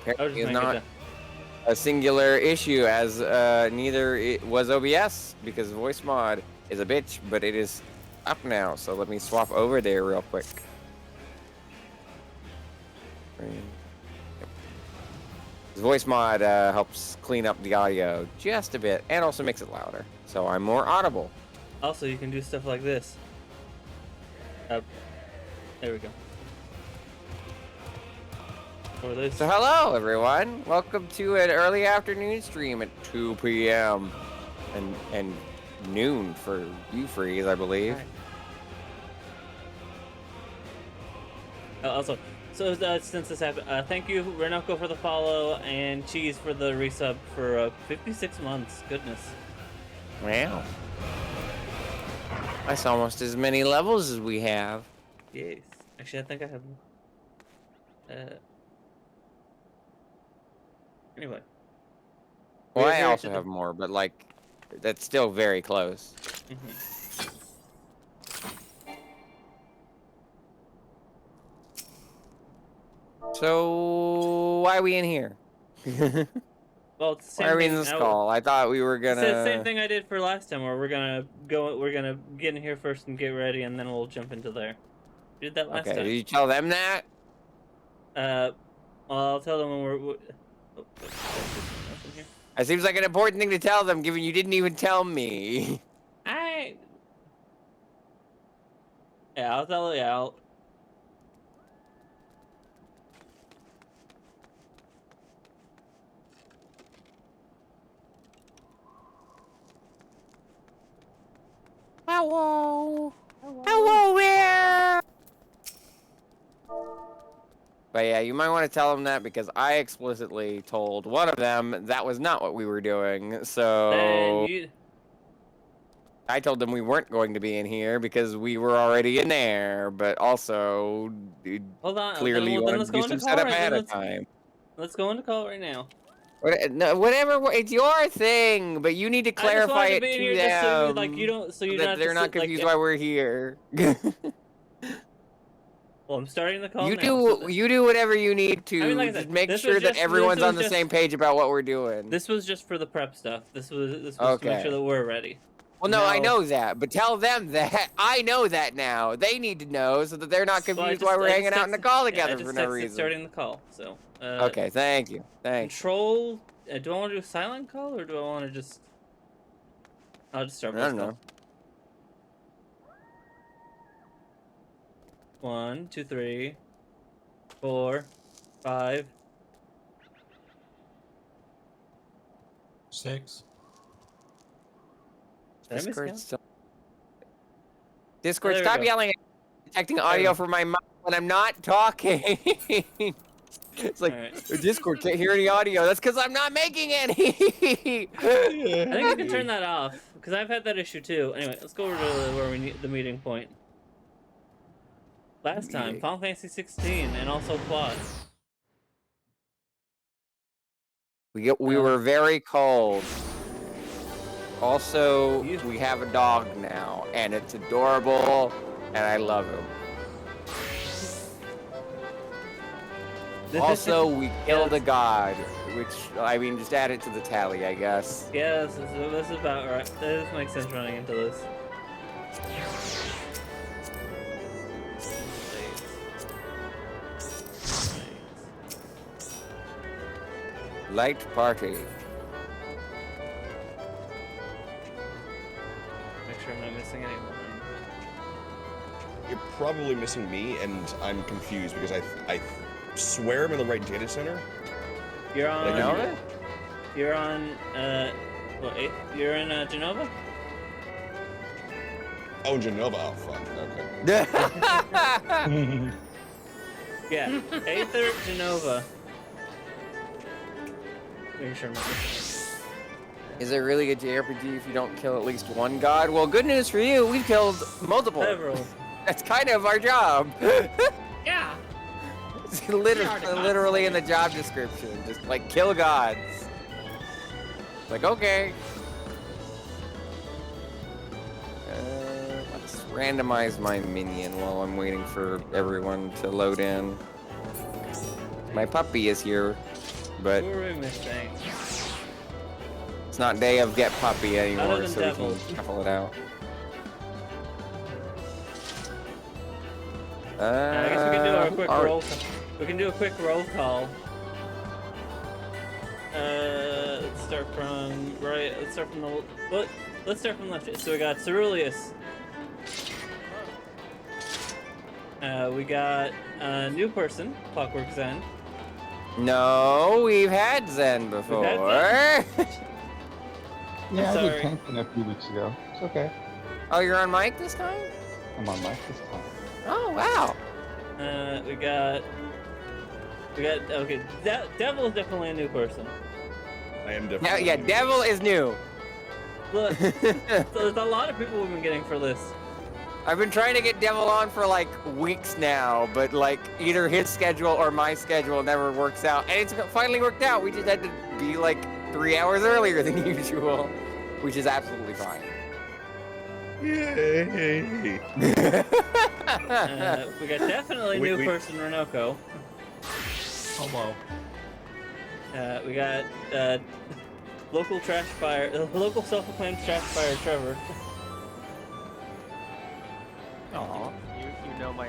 Apparently it's not a singular issue, as neither it was OBS, because voice mod is a bitch, but it is up now. So let me swap over there real quick. Voice mod helps clean up the audio just a bit and also makes it louder, so I'm more audible. Also, you can do stuff like this. There we go. So hello everyone, welcome to an early afternoon stream at 2 p.m. and noon for you freeze, I believe. Also, so since this happened, thank you Renoko for the follow and Cheese for the resub for 56 months. Goodness. Wow. That's almost as many levels as we have. Yes. Actually, I think I have. Anyway. Well, I also have more, but like, that's still very close. So, why are we in here? Well, it's the same why are we thing. in this call? I thought we were gonna... It's the same thing I did for last time, where we're gonna get in here first and get ready, and then we'll jump into there. We did that last time. Okay, did you tell them that? Well, I'll tell them when we're... It seems like an important thing to tell them, given you didn't even tell me. Yeah, I'll tell... Yeah, I'll... Hello. Hello there. But yeah, you might want to tell them that, because I explicitly told one of them that was not what we were doing. So I told them we weren't going to be in here because we were already in there, but also hold on, clearly you wanted to do some setup ahead of time. Let's go into call right now. Whatever, it's your thing, but you need to clarify it to them, so, like, you don't, so that they're not confused why we're here. Well, I'm starting the call now. You do whatever you need to. I mean, like I said, just make sure that everyone's on the same page about what we're doing. This was just for the prep stuff. This was okay. To make sure that we're ready. Well, no, I know that, but tell them that. I know that now. They need to know so that they're not confused why we're hanging out in the call together for no reason. Starting the call, so. Okay, thank you. Thanks. Control. Do I want to do a silent call, or do I want to just? I'll just start. I don't know. 1, 2, 3, 4, 5, 6. Discord, stop yelling at me, detecting audio from my mic when I'm not talking. It's like, Discord can't hear any audio. That's because I'm not making any. I think I can turn that off, because I've had that issue too. Anyway, let's go over to where we need the meeting point. Last time, Final Fantasy 16 and also Quad. We were very cold. Also, we have a dog now, and it's adorable, and I love him. Also, we killed a god, which, I mean, just add it to the tally, I guess. Yeah, this is about right. This makes sense running into this. Light party. Make sure I'm not missing anyone. You're probably missing me, and I'm confused because I swear I'm in the right data center. You're on. Like, Genova? You're on. What? You're in Genova. Oh, Genova. Oh, fuck. Okay. Yeah, Aether, Genova. Make sure I'm not missing. Is it really a JRPG if you don't kill at least one god? Well, good news for you, we've killed multiple. Several. That's kind of our job. Yeah. It's literally in the job description. Just like kill gods. Like, okay. Let's randomize my minion while I'm waiting for everyone to load in. My puppy is here, but Who are we missing? it's not day of get puppy Other anymore, than so devils. we can shuffle it out. I guess we can do a quick alright. roll. We can do a quick roll call. Let's start from right. Let's start from the. Let's start from left. So we got Ceruleus. We got a new person, Clockwork Zen. No, we've had Zen before. We've had Yeah, I sorry. did Tankin a few weeks ago. It's okay. Oh, you're on mic this time? I'm on mic this time. Oh, wow. We got. Okay. Devil is definitely a new person. I am Yeah, definitely. yeah, Devil is new. Look, so there's a lot of people we've been getting for this. I've been trying to get Devil on for like weeks now, but like either his schedule or my schedule never works out. And it's finally worked out. We just had to be like 3 hours earlier than usual, which is absolutely fine. Yay! We got definitely a Wait, new wait. person, Renoko. Hello. We got local trash fire, local self-proclaimed trash fire, Trevor. Aw. You know my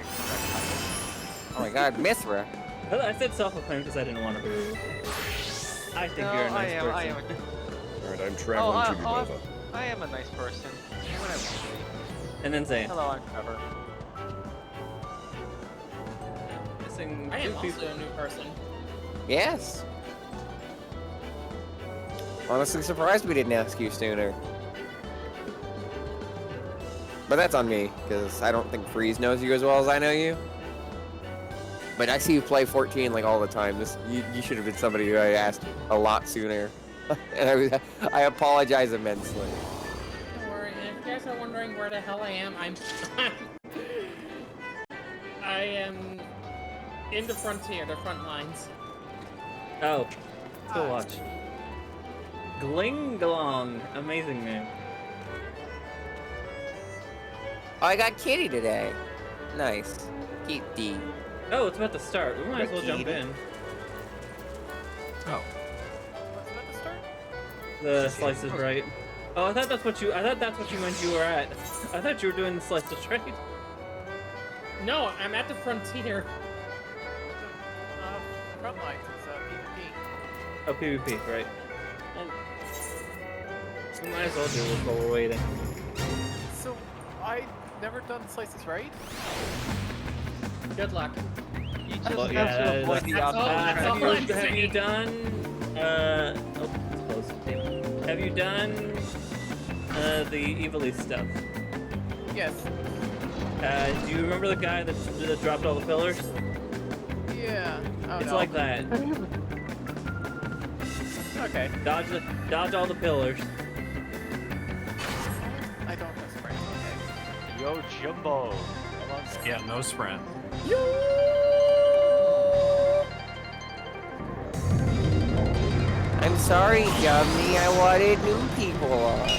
Oh my god, Mithra. I said self-proclaimed because I didn't want to be rude. I think you're a nice person. I am. Alright, I'm traveling to Genova. I am a nice person. When I want to be. And then Zane. Hello, I'm Trevor. Missing I am two people. also a new person. Yes. Honestly surprised we didn't ask you sooner. But that's on me, because I don't think Freeze knows you as well as I know you. But I see you play 14 like all the time. You should have been somebody who I asked a lot sooner. And I apologize immensely. Don't worry. And if you guys are wondering where the hell I am, I am in the frontier, the front lines. Oh, go watch. Glinglong, amazing name. Oh, I got Kitty today. Nice. Kitty. Oh, it's about to start. We might as well jump in. Oh. What's about to start? The slice is right. Oh, I thought that's what you meant you were at. I thought you were doing the slice is right. No, I'm at the frontier. Front lines. It's PvP. Oh, PvP, right. Well, we might as well do this while we're waiting. So, I never done slices right. Good luck. You just Well, have yeah, to avoid that's the all- outside. that's all I'm have you saying. done? Oh, it's close. Damn. Have you done the Evilly stuff? Yes. Do you remember the guy that dropped all the pillars? Yeah. Oh, It's no. like that. Okay. Dodge all the pillars. I don't have sprint. Okay. Yo, Jumbo. Yeah, no sprint. I'm sorry, Yummy. I wanted new people on.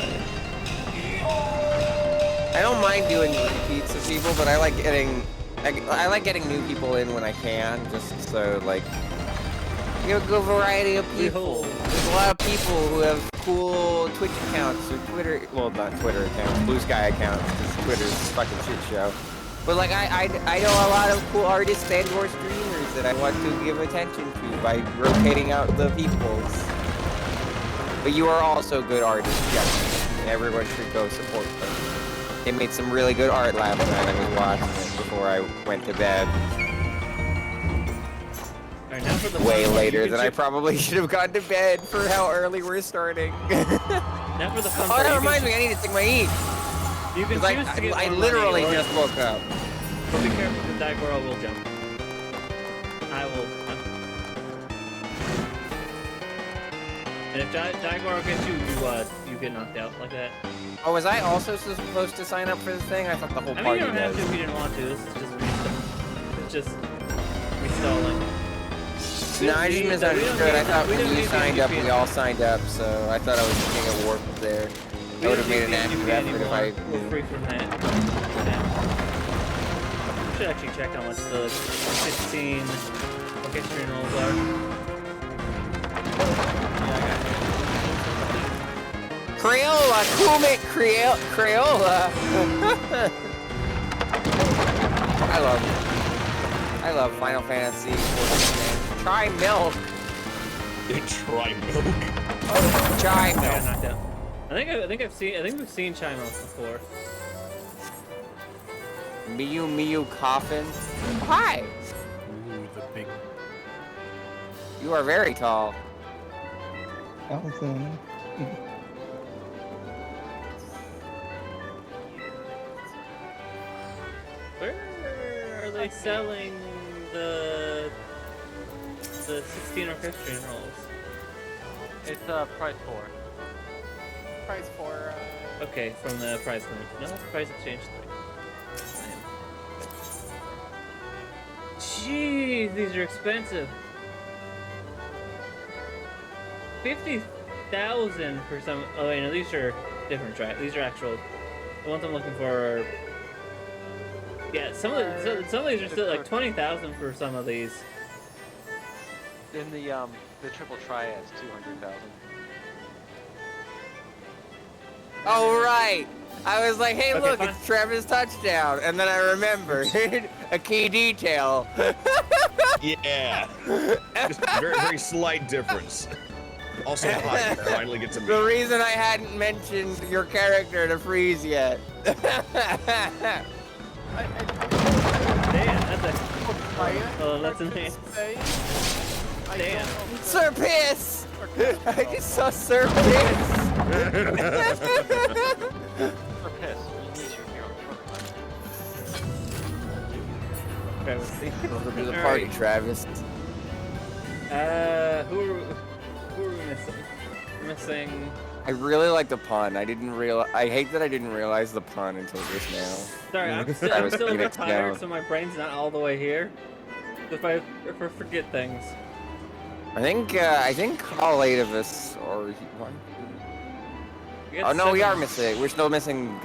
I don't mind doing repeats of people, but I like getting new people in when I can, just so like You have a good variety of We people. hope. There's a lot of people who have cool Twitch accounts or Twitter, well, not Twitter accounts, Blue Sky accounts, because Twitter's a fucking shit show. But like, I know a lot of cool artists and or streamers that I want to give attention to by rotating out the peoples. But you are also good artists, yes. And everyone should go support them. They made some really good art last night. I was watching it before I went to bed. Alright, now for the Way fun part. later than I probably should have gone to bed for how early we're starting. Now for the fun Oh, part. that reminds me, I need to take my eat. You can Because choose to get I more literally money, or- just woke up. But be careful, the Daigoro will jump. I will. And if Daigoro gets you, you get knocked out like that. Oh, was I also supposed to sign up for the thing? I thought the whole I mean, party you don't have to was. if you didn't want to. This is just it's just restalling. No, I just misunderstood. I thought when you signed up, we all signed up, so I thought I was getting a warp there. I would have made an active effort if I We're knew. free from that. We should actually check how much the 16 orchestration rolls are. Crayola, Kumit Crayola. I love Final Fantasy 14. Try milk. Try milk. Try I got milk. knocked out. I think we've seen Chimos before. Miyu Coffin. Hi. Ooh, the big. You are very tall. Allison. Where are they selling the 16 orchestration rolls? It's price 4. Price for, Okay, from the price link. No, price exchange thing. Jeez, these are expensive. 50,000 for some. Oh wait, no, these are different tracks. These are actual. The ones I'm looking for are. Yeah, some of these are still like 20,000 for some of these. In the triple triad's 200,000. Oh, right. I was like, hey, Okay, look, fine. it's Travis Touchdown. And then I remembered a key detail. Yeah. Just a very, very slight difference. Also, Hyde finally gets a The meet. reason I hadn't mentioned your character to Freeze yet. Damn, that's a. Oh, that's a name. Damn. Sir Piss! I just saw Sir Piss! For piss, you need your hero prototype. Travis. Welcome to the party, Travis. Who are we missing? We're missing. I really like the pun. I hate that I didn't realize the pun until just now. Sorry, I'm Travis still a bit Phoenix tired, now. so my brain's not all the way here. If I forget things. I think all 8 of us, or what? We got Oh no, we 7. are missing. We're still missing.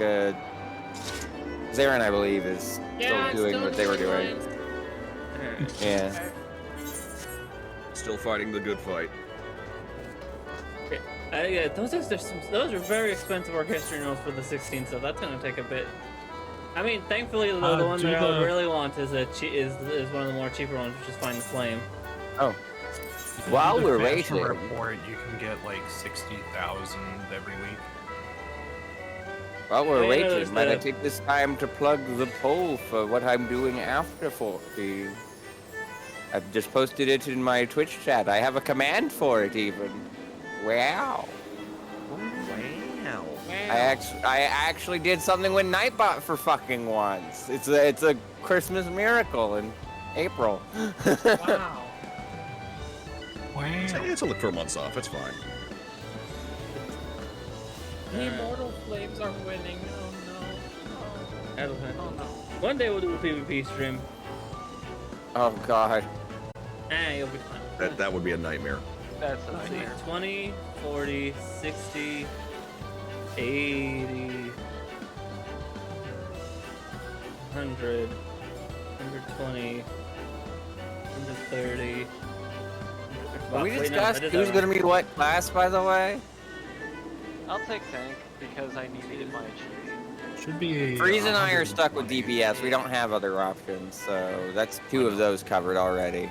Zarin, I believe, is Yeah, still doing what they were doing. Alright. Yeah. Still fighting the good fight. Yeah, those are very expensive orchestra notes for the 16, so that's gonna take a bit. I mean, thankfully, the one do that I would the- really want is is one of the more cheaper ones, which is Find the Flame. Oh. If you While do the we're fashion waiting. report, you can get like 60,000 every week. While we're Yeah, waiting, there's might I the- take this time to plug the poll for what I'm doing after 40? I've just posted it in my Twitch chat. I have a command for it even. Wow. Wow. I actually did something with Nightbot for fucking once. It's a Christmas miracle in April. Wow. It's only 4 months off. It's fine. The Immortal Flames are winning. Oh no. Oh no. One day we'll do a PvP stream. Oh god. You'll be fine. That would be a nightmare. That's a Let's see, nightmare. 20, 40, 60, 80, 100, 120, 130, Can we Wait, no, discuss I did who's that gonna wrong. be what class, by the way? I'll take tank because I needed my achievement. Should be. Freeze and I are stuck with 120. DPS. We don't have other options, so that's 2 of those covered already.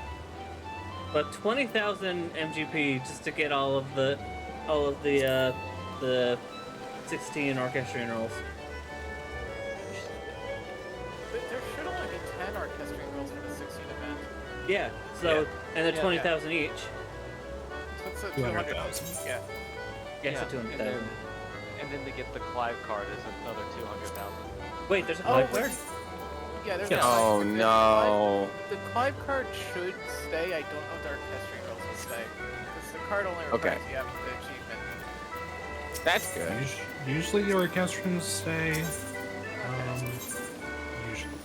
But 20,000 MGP just to get all of the 16 orchestrion rolls. But there should only be 10 orchestrion rolls for the 16 event. Yeah. So and they're Yeah, 20,000 each. What's the 200,000. Yeah. Yeah, so 200,000. And then to get the Clive card is another 200,000. Wait, there's a Oh, Clive card? Yeah, there's Yeah. a Oh Clive- no. The Clive card should stay. I don't know if the orchestrion rolls will stay. Because the card only requires Okay. you having the achievement. That's good. Usually the orchestrions stay. Usually.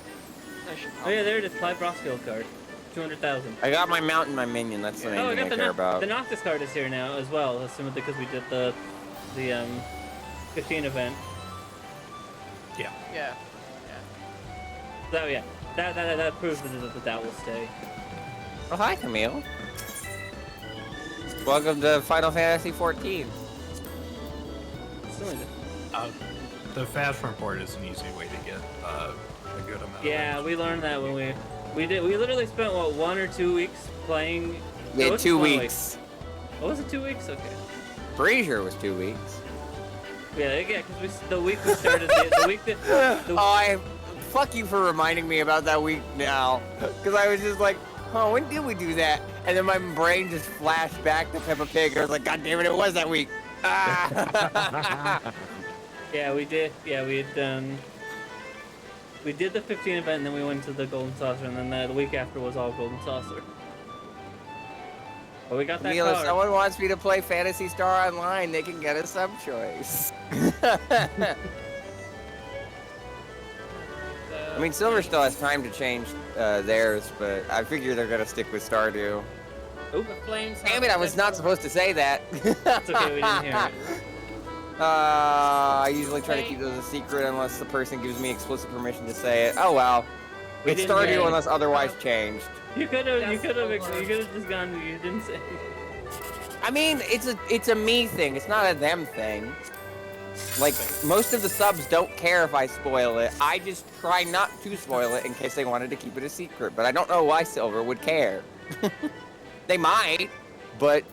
I should Oh yeah, there it is. Clive Roskill card. 200,000. I got my mount and my minion. That's the main Oh, I thing got I care about. the Noctis card is here now as well, assuming because we did the 15 event. Yeah. Yeah. So yeah, that proves that will stay. Oh, hi, Camille. Welcome to Final Fantasy 14. Still in it. The fast report is an easy way to get a good amount. Yeah, we learned that when we literally spent what 1 or 2 weeks playing. We No, had it's 2 1 week. weeks. What was it? 2 weeks? Okay. Pretty sure it was 2 weeks. Yeah, because the week we started the week that Oh, fuck you for reminding me about that week now. Because I was just like, oh, when did we do that? And then my brain just flashed back to Peppa Pig. I was like, God damn it, it was that week. Ah. yeah we did we had done. We did the 15 event, and then we went to the Golden Saucer, and then the week after was all Golden Saucer. But we got that Camille, if card. someone wants me to play Phantasy Star Online, they can get a sub choice. I mean, Silver still has time to change theirs, but I figure they're gonna stick with Stardew. The flames. Damn it, I was not supposed to say that. It's okay, we didn't hear it. I usually try to keep those a secret unless the person gives me explicit permission to say it. Oh well. We It's didn't hear Stardew it. unless otherwise changed. You could have just gone. You didn't say. I mean, it's a me thing. It's not a them thing. Like, most of the subs don't care if I spoil it. I just try not to spoil it in case they wanted to keep it a secret. But I don't know why Silver would care. They might, but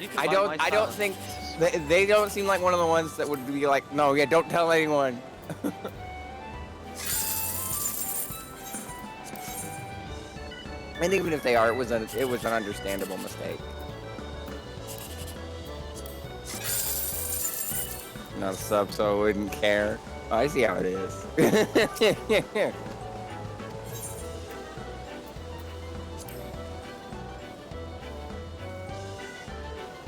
You can I buy don't. my I don't silence. think they don't seem like one of the ones that would be like, no, yeah, don't tell anyone. And even if they are, it was an understandable mistake. Not a sub, so I wouldn't care. Oh, I see how it is.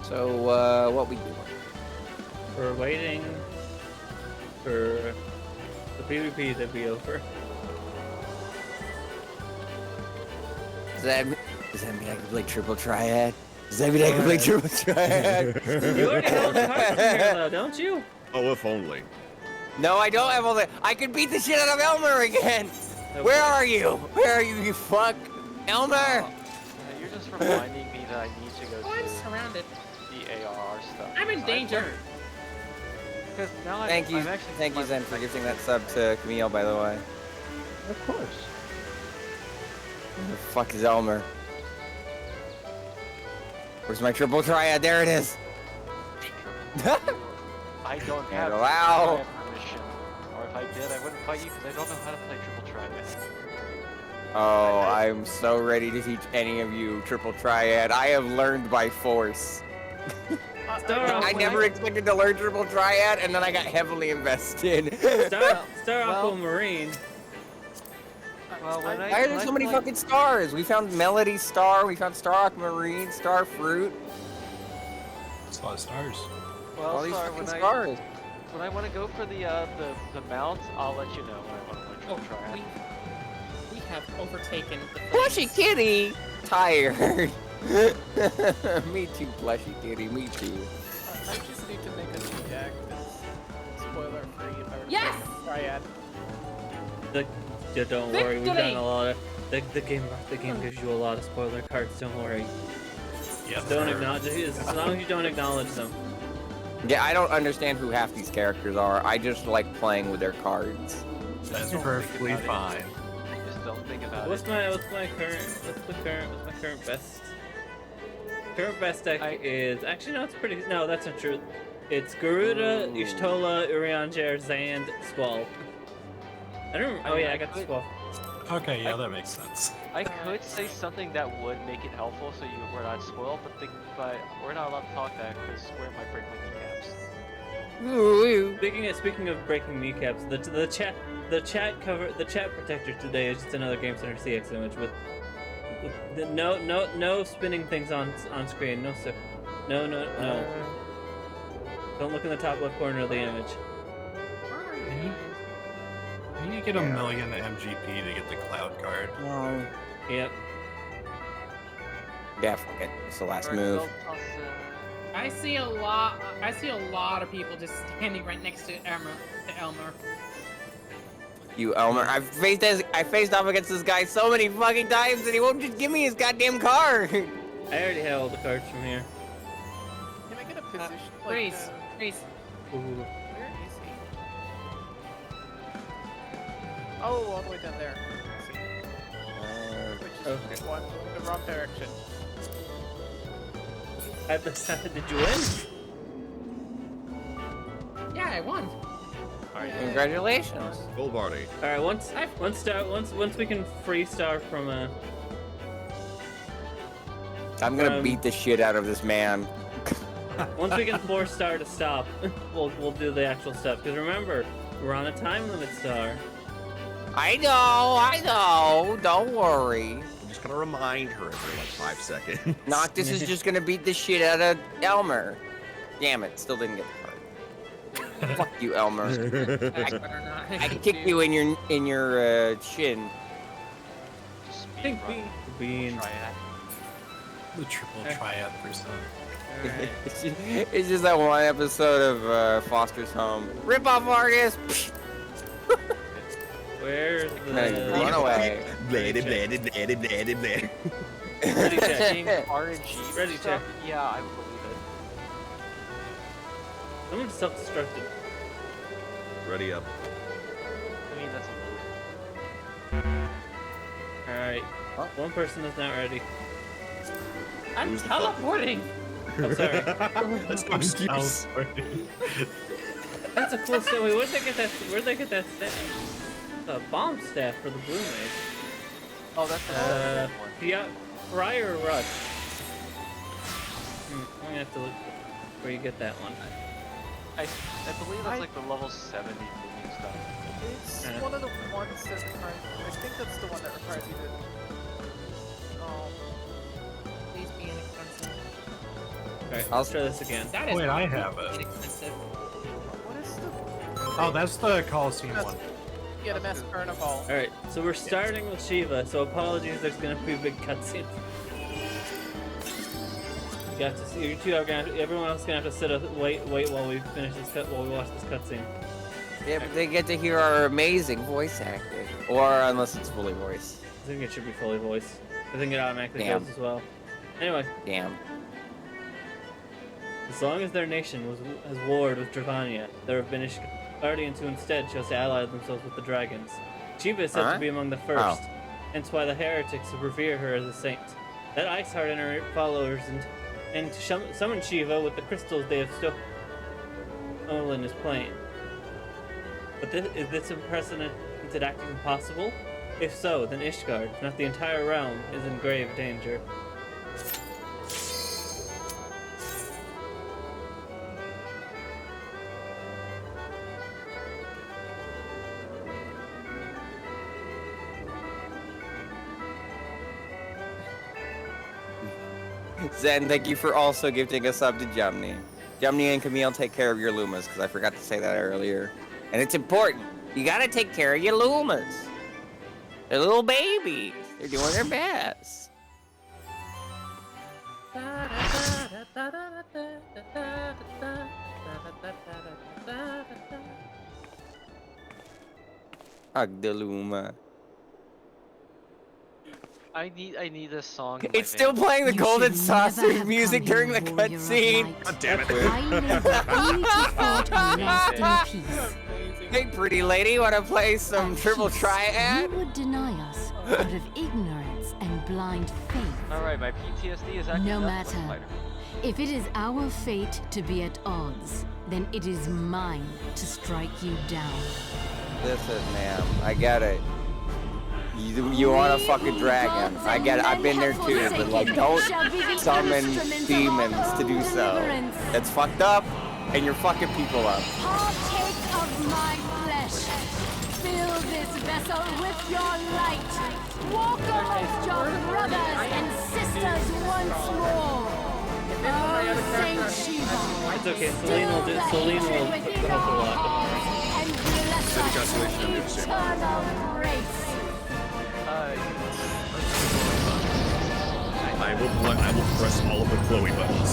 So, what we doing? We're waiting for the PvP to be over. Does that mean I can play Triple Triad? Does that mean I can play Triple Triad? You already have the cards from here, though, don't you? Oh, if only. No, I don't have all that. I can beat the shit out of Elmer again. Where are you? Where are you, you fuck? Elmer! You're just reminding me that I need to go Oh, I'm do surrounded. the AR stuff. I'm in danger. Because now Thank you, I'm actually thank you, Zen, for gifting that sub to Camille, by the way. Of course. Where the fuck is Elmer? Where's my Triple Triad? There it is. I don't Can't have allow. permission. Or if I did, I wouldn't fight you because I don't know how to play Triple Triad. Oh, I'm so ready to teach any of you Triple Triad. I have learned by force. I never expected to learn Triple Triad, and then I got heavily invested. Star Well- Aquamarine. Well, when Why are there so many fucking stars? We found Melody Star, we found Star Aquamarine, Star Fruit, It's a lot of stars. Well, all these sorry, fucking when stars. when I want to go for the mounts, I'll let you know when I want to play Oh, Triple Triad. we have overtaken the Plushy flames. kitty! Tired. Me too, plushy kitty, me too. I just need to make a new deck that's spoiler free if I were Yes! Triad. Don't worry, we've Victory! done a lot of the game gives you a lot of spoiler cards. Don't worry. Yes, Don't sir. acknowledge it. As long as you don't acknowledge them. Yeah, I don't understand who half these characters are. I just like playing with their cards. That's perfectly fine. Just don't think about What's it. my current best? Current best deck I- is actually no, it's pretty. No, that's not true. It's Garuda, Y'shtola, Urianger, Zand, Squall. I don't. Oh yeah, I got the Squall. Okay, yeah, that makes sense. I could say something that would make it helpful so you were not spoiled, but we're not allowed to talk that because Square might break my kneecaps. Speaking of breaking kneecaps, the chat protector today is just another Game Center CX image with the no spinning things on screen. No. Don't look in the top left corner of the image. You need to get a million MGP to get the cloud card. Yep. Yeah, fuck it. It's the last Alright, move. well, toss, I see a lot of people just standing right next to Elmer. You Elmer. I faced off against this guy so many fucking times and he won't just give me his goddamn card. I already have all the cards from here. Can I get a position like Reese, Reese. Ooh. Where is he? Oh, all the way down there. Let's see. Which is okay. one, the wrong direction. Did you win? Yeah, I won. Congratulations. Full party. All right, once we can free star from I'm gonna beat the shit out of this man. once we can 4-star to stop, we'll do the actual stuff. Because remember, we're on a time limit star. I know. Don't worry. I'm just gonna remind her every like 5 seconds. Noctis is just gonna beat the shit out of Elmer. Damn it, still didn't get the card. Fuck you, Elmer. I can kick you in your chin. just speed Think run. beans. Try it. The triple triad percent. Alright. It's just that one episode of Foster's Home. Rip off artist. Where's Run the away. Blade, blade, blade, blade, blade. ready check? Being RNG Ready, stuff, check. yeah, I would believe it. Someone self-destructed. Ready up. I mean, that's Alright. One person is not ready. I'm Who's the teleporting. I'm sorry. That's no excuse. That's a cool staff. Wait, where'd they get that staff? A bomb staff for the blue mage. Oh, that's the one. Yeah, Friar or Rush? I'm gonna have to look where you get that one. I believe that's like the level 70 moving stuff. It's Yeah. one of the ones that requires. I think that's the one that requires you to. Please be inexpensive. Alright, I'll try this again. That is Wait, I have it. inexpensive. What is the? Oh, that's the Coliseum That's- one. Yeah, the Mass Carnival. Alright, so we're starting with Shiva, so apologies, there's gonna be a big cutscene. You have to see, you two are gonna have, everyone else is gonna have to wait while we finish this while we watch this cutscene. Yeah, but they get to hear our amazing voice acting. Or unless it's fully voiced. I think it should be fully voiced. I think it automatically Damn. goes as well. Anyway, Damn. as long as their nation has warred with Dravania, their Banish guardians who instead chose to ally themselves with the dragons. Shiva is said to be among the first, hence why the heretics revere her as a saint. That Iceheart and her followers and to summon Shiva with the crystals they have stolen is plain. But is this unprecedented acting impossible? If so, then Ishgard, if not the entire realm, is in grave danger. Zen, thank you for also gifting a sub to Jumney. Jumney and Camille, take care of your Lumas, because I forgot to say that earlier. And it's important. You gotta take care of your Lumas. They're little babies. They're doing their best. Hug the Luma. I need this song. In It's my still veins. playing the You golden should never saucer have music come during here, the warrior of cutscene. light. God damn it. I live only to fight and rest in peace. Hey, pretty lady, wanna play some At triple peace, triad? You would deny us out of ignorance and blind faith. All right, my PTSD is acting No up. matter. Later. If it is our fate to be at odds, then it is mine to strike you down. Listen, ma'am, I get it. You want a fucking dragon. I get it. I've been there too, but like, don't summon demons to do so. That's fucked up, and you're fucking people up. Partake of my flesh. Fill this vessel with your light. Walk amongst your brothers and sisters once more. Oh, Saint Shiva. It's okay. Celine will help a lot. And bless Say the us constellation, I'm doing the with same. eternal grace. I will press all of the Chloe buttons.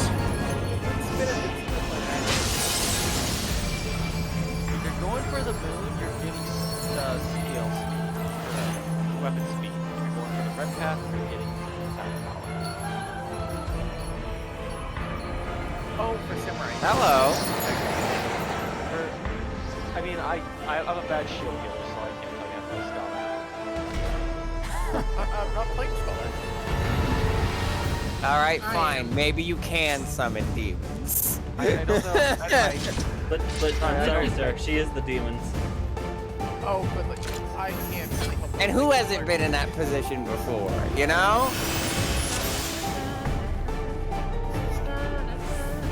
If you're going for the moon, you're getting scales for weapon speed. If you're going for the red path, you're getting attack power. Oh, for samurai. Hello. I mean, I'm a bad shield healer, so I can't tell you how to stop. I'm not playing Scholar. All right, fine. Maybe you can summon demons. I don't know. But I'm sorry, sir. She is the demons. Oh, but like, I can't really help. And who hasn't been in that position before? You know?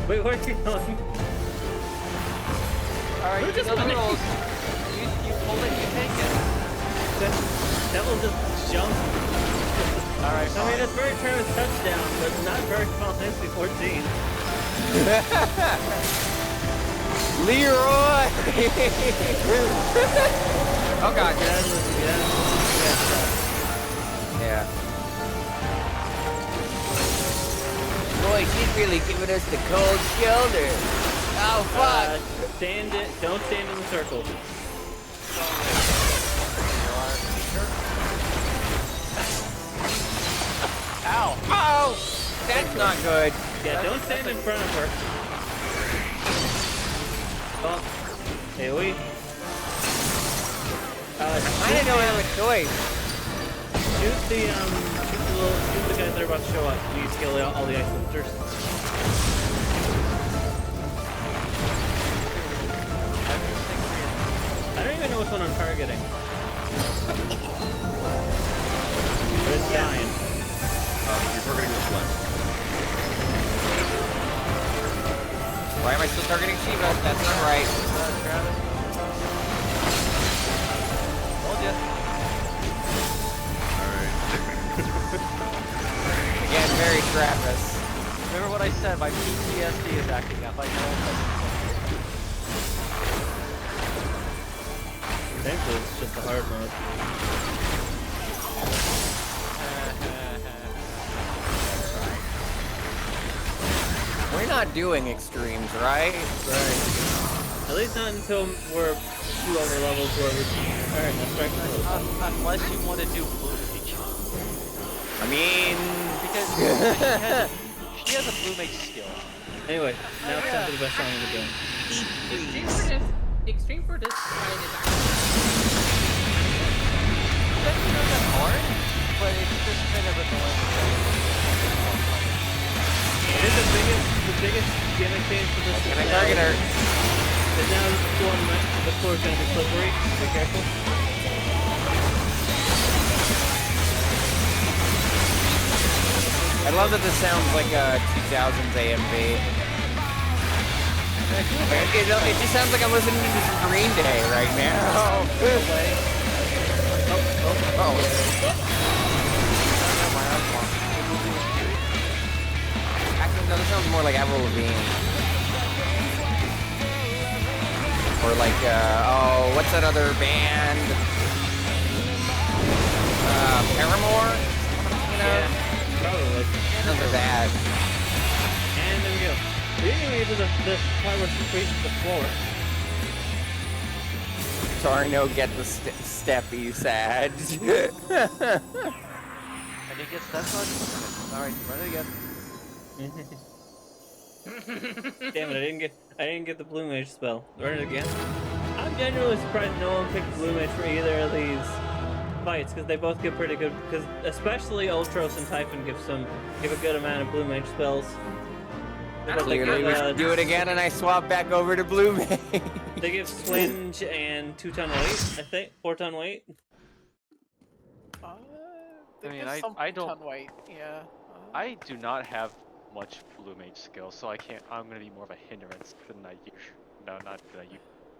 Wait, where are you going? Alright, you know the rules. You pull it, you take it. That will just jump. Alright, I mean, it's very Travis touchdown, but not very Final Fantasy 14. Leroy! Oh god. Yeah. Boy, she's really giving us the cold shoulder. Oh fuck! Don't stand in the circle. Ow! Oh! That's not good. Yeah, don't stand in front of her. Oh, AoE. I don't have a choice. Shoot the guys that are about to show up. You kill all the ice lifters. I don't even know which one I'm targeting. But it's dying. You're targeting what's left. Why am I still targeting Shiva? That's not right. Travis. Told ya. Again, very Travis. Remember what I said, my PTSD is acting up. I know. Thankfully, it's just a hard mode. We're not doing extremes, right? Right. At least not until we're 2 over levels where we're... Alright, let's strike the road. Unless you want to do blue mage. I mean... Because she has a blue mage skill. Anyway, now it's time for the best song in the game. The extreme for this fight is actually That's not that hard, but it's just kind of annoying. It is the biggest gimmick change for this. Can I target her? Is now the floor is going to be slippery. Be careful. I love that this sounds like a 2000s AMV. It just sounds like I'm listening to some Green Day right now. Oh. Actually, no, this sounds more like Avril Lavigne. Or like, oh, what's that other band? Paramore? You know? Yeah, probably. Those are bad. And there we go. We didn't even get to the part where she reaches the floor. Sorry, no, get the step, you sad. I guess that's not. All right, run it again. Damn it! I didn't get the blue mage spell. Run it again. I'm genuinely surprised no one picked blue mage for either of these fights because they both get pretty good. Because especially Ultros and Typhon give a good amount of blue mage spells. Clearly, we should do it again, and I swap back over to blue mage. They give twinge and 2-ton weight. I think 4-ton weight. I mean, I don't. Weight. Yeah. I do not have much blue mage skill, so I can't. I'm gonna be more of a hindrance than I use. No, not that you,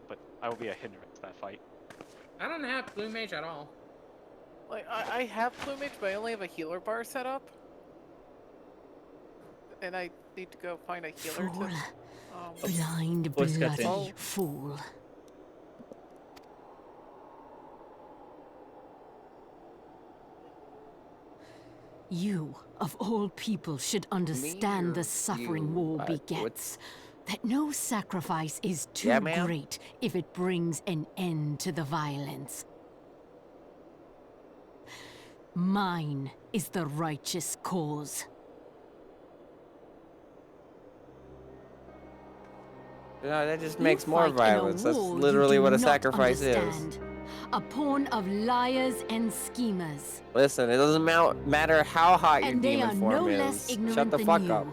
but I will be a hindrance in that fight. I don't have blue mage at all. Like I have blue mage, but I only have a healer bar set up, and I need to go find a healer Fool. to. Blind Voice bloody cutscene. fool. You, of all people, should understand the suffering war begets. That no sacrifice is too great if it brings an end to the violence. Mine is the righteous cause. No, that just You makes more fight in a violence. That's war you literally do what a not sacrifice understand. A pawn of liars and schemers. Listen, it doesn't matter how hot your And they are demon no form less is. ignorant Shut the than fuck you. up.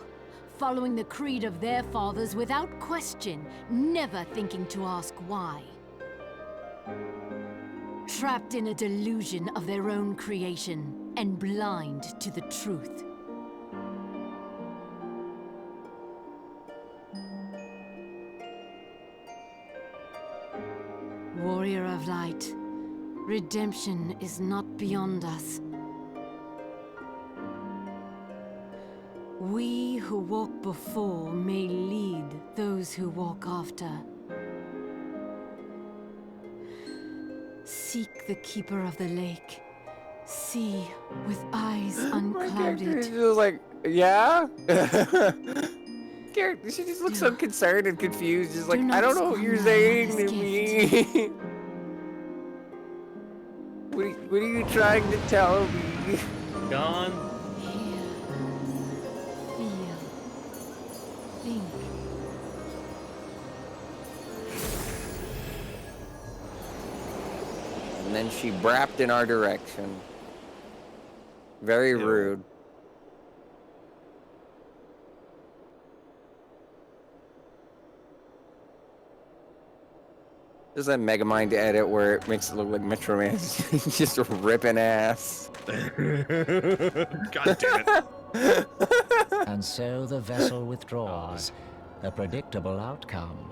Following the creed of their fathers without question, never thinking to ask why. Trapped in a delusion of their own creation and blind to the truth. Warrior of light, redemption is not beyond us. We who walk before may lead those who walk after. Seek the keeper of the lake. See with eyes unclouded. She was like, yeah? Garrett, she just looks so concerned and confused. Just like, I don't know what you're saying to me. What are you trying to tell me? Gone. Hear, feel, think. And then she brapped in our direction. Very rude. There's that Megamind edit where it makes it look like Metro Man's just ripping ass. God damn it. And so the vessel withdraws. A predictable outcome.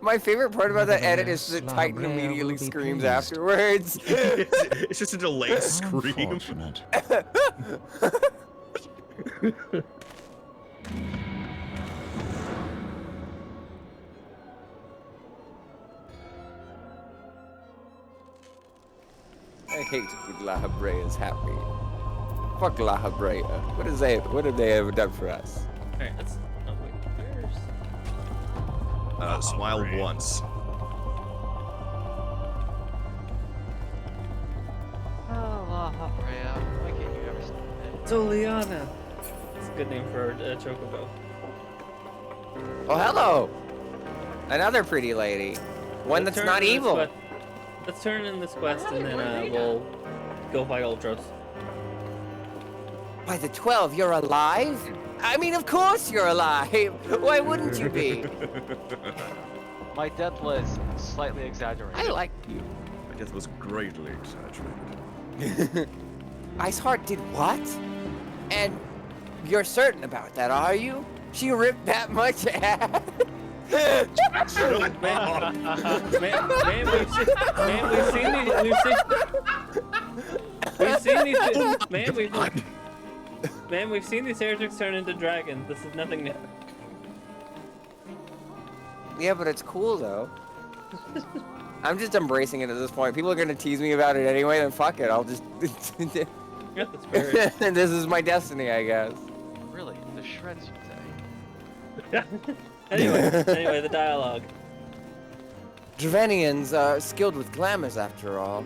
My favorite part about that edit is that Titan immediately screams afterwards. It's just a delayed scream. Unfortunate. I hate when La Habrea is happy. Fuck La Habrea. What have they ever done for us? Alright, let's. Oh, wait, where's. Smile once. Oh, La Habrea. Why can't you ever stop it? It's Oleana. It's a good name for a chocobo. Oh, hello! Another pretty lady. One Let's that's turn not in this evil. Let's turn in this quest and then we'll go fight Ultros. By the 12, you're alive? I mean, of course you're alive. Why wouldn't you be? My death was slightly exaggerated. I like you. My death was greatly exaggerated. Iceheart did what? And you're certain about that, are you? She ripped that much ass? Man, we've seen these heretics turn into dragons. This is nothing new. Yeah, but it's cool though. I'm just embracing it at this point. People are gonna tease me about it anyway, then fuck it. I'll just. Yeah, that's fair. This is my destiny, I guess. Really, the shreds you say. Anyway, the dialogue. Dravenians are skilled with glamours, after all.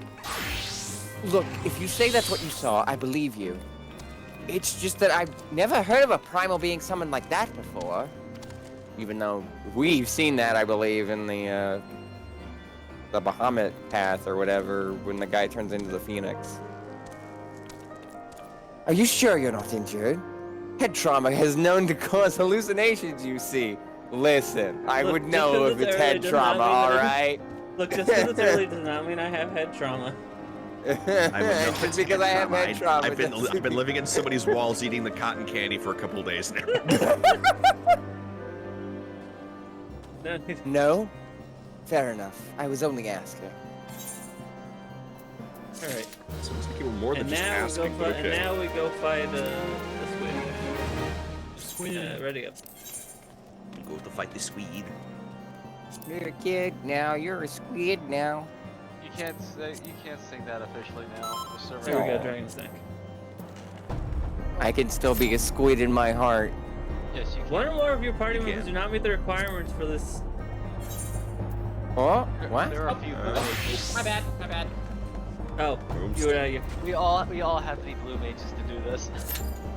Look, if you say that's what you saw, I believe you. It's just that I've never heard of a primal being summoned like that before. Even though we've seen that, I believe, in the Bahamut path or whatever, when the guy turns into the phoenix. Are you sure you're not injured? Head trauma has known to cause hallucinations, you see. Listen, I would know if it's head trauma, alright? Look, just because it's early does not mean I have head trauma. Just because I have head trauma. I've been living in somebody's walls eating the cotton candy for a couple days now. No? Fair enough. I was only asking. Alright. So it's like more than just asking, but okay. And now we go fight the Swede. Ready up. Go to fight the Swede. You're a kid now. You're a squid now. You can't sing that officially now. The server. Here we go, Dragon's Neck. I can still be a squid in my heart. Yes, you can. One or more of your party members do not meet the requirements for this. Oh, what? There are a few. My bad. Oh, you. We all have to be blue mages to do this.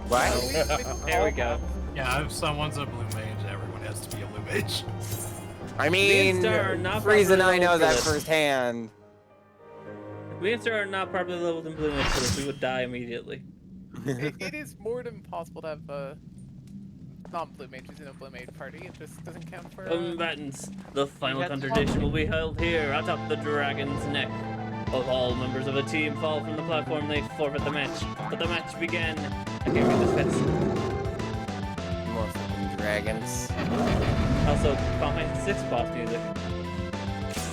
What? There we go. Yeah, if someone's a blue mage, everyone has to be a blue mage. I mean, Freeze and I know that firsthand. If we are not properly leveled in blue mage for this, we would die immediately. It is more than possible to have non-blue mages in a blue mage party. It just doesn't count for. Combatants, the final confrontation will be held here atop the Dragon's Neck. If all members of a team fall from the platform, they forfeit the match. But the match began. I can't read this fast. More fucking dragons. Also, Final 6 boss music.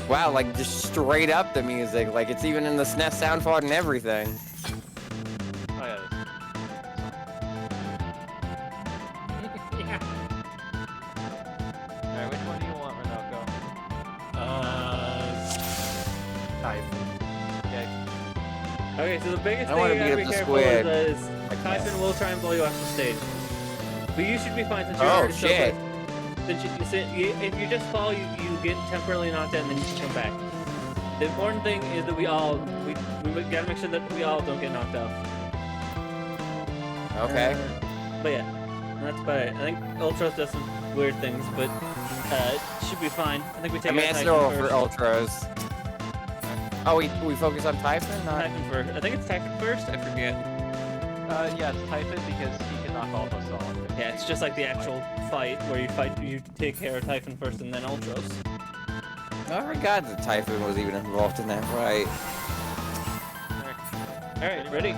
Wow, like just straight up the music. Like it's even in the SNES sound font and everything. Oh yeah. Alright, which one do you want, Renoko? Typhon. Okay, so the biggest I thing wanna you gotta beat be up the careful squid. is Typhon will try and blow you off the stage. But you should be fine since you're Oh, already so shit. close. If you just fall, you get temporarily knocked out and then you can come back. The important thing is that we gotta make sure that we all don't get knocked off. Okay. But yeah, that's about it. I think Ultros does some weird things, but it should be fine. I think we take I mean, out it's Typhon no for first. Ultros. Oh, we focus on Typhon? Not... Typhon first. I think it's Typhon first. I forget. Yeah, it's Typhon because he can knock all of us off. Yeah, it's just like the actual fight where you take care of Typhon first and then Ultros. I forgot that Typhon was even involved in that fight. Alright, ready?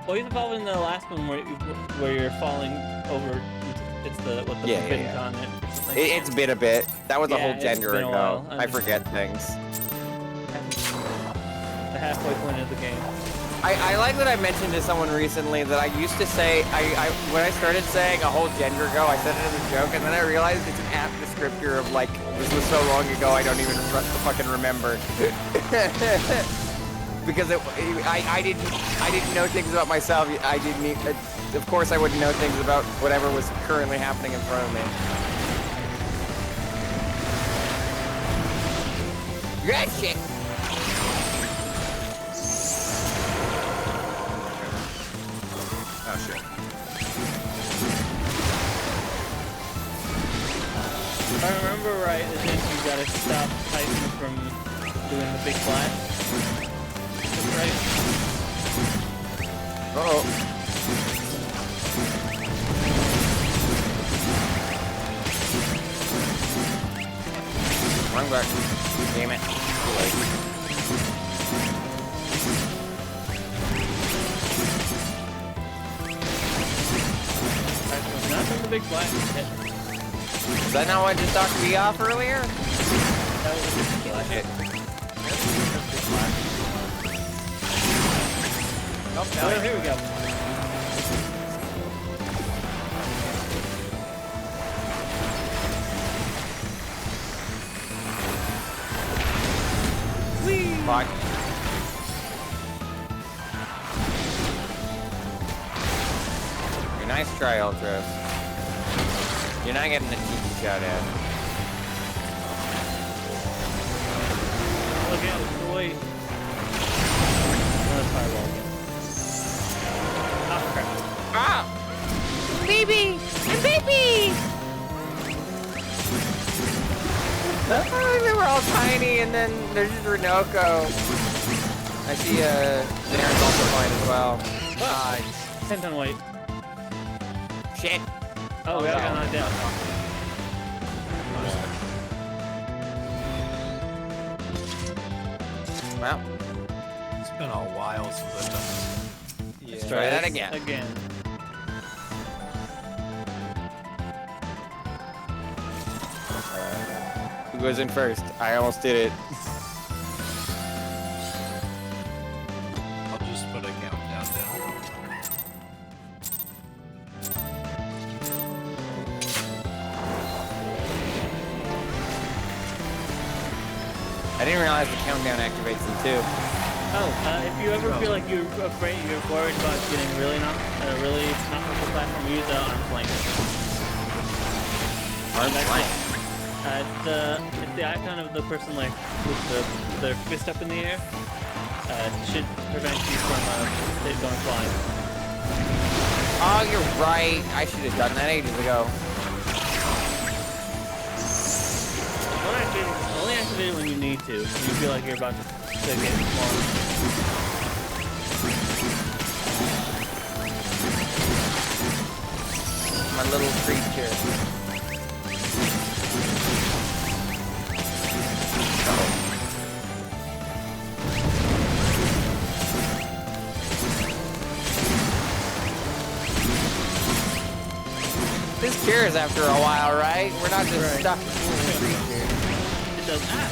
Well, he's involved in the last one where you're falling over. It's the forbidden continent. It's been a bit. That was a whole it's gender been a ago. while. I forget things. The halfway point of the game. I like that I mentioned to someone recently that I used to say, when I started saying a whole gender ago, I said it as a joke, and then I realized it's an apt descriptor of like, this was so long ago I don't even fucking remember. Because I didn't know things about myself. Of course I wouldn't know things about whatever was currently happening in front of me. Good shit! Oh shit. If I remember right, I think you gotta stop Typhon from doing the big blast. That's right. Uh-oh. Wrong back. Damn it. Too late. Not from the big blast. Is that not what just knocked me off earlier? That was a big blast. Oh, Here we go. Fuck. Nice try, Ultros. You're not getting the cheeky shot at. Look out, wait. fireball again. Oh, crap. Ah! Baby! And baby! They were all tiny, and then there's just Renoko. I see Darren's also fine as well. Nice. 10 ton weight. Shit. Oh, we all got knocked down. Well, It's been a while since I've done this. Let's try that this again. Who goes in first? I almost did it. I'll just put a countdown down. I didn't realize the countdown activates them too. Oh, if you ever feel like you're afraid, you're worried about getting really not the platform, use arm flank. Arm flank. It's the icon of the person like with their fist up in the air. It should prevent you from going flying. Oh, you're right. I should have done that ages ago. Only activate it when you need to. When you feel like you're about to get smaller. My little creature. This cures after a while, right? We're not just stuck with the creature. It does that.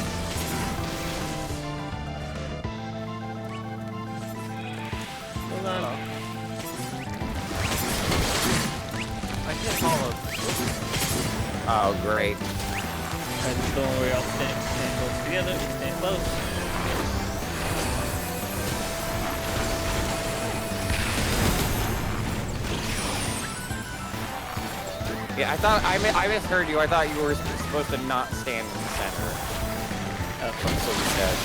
Hold on. I can't follow. Oh, great. Alright, just don't worry, I'll stand close together. Stand close. Yeah, I thought I misheard you. I thought you were supposed to not stand in the center. That's what you said.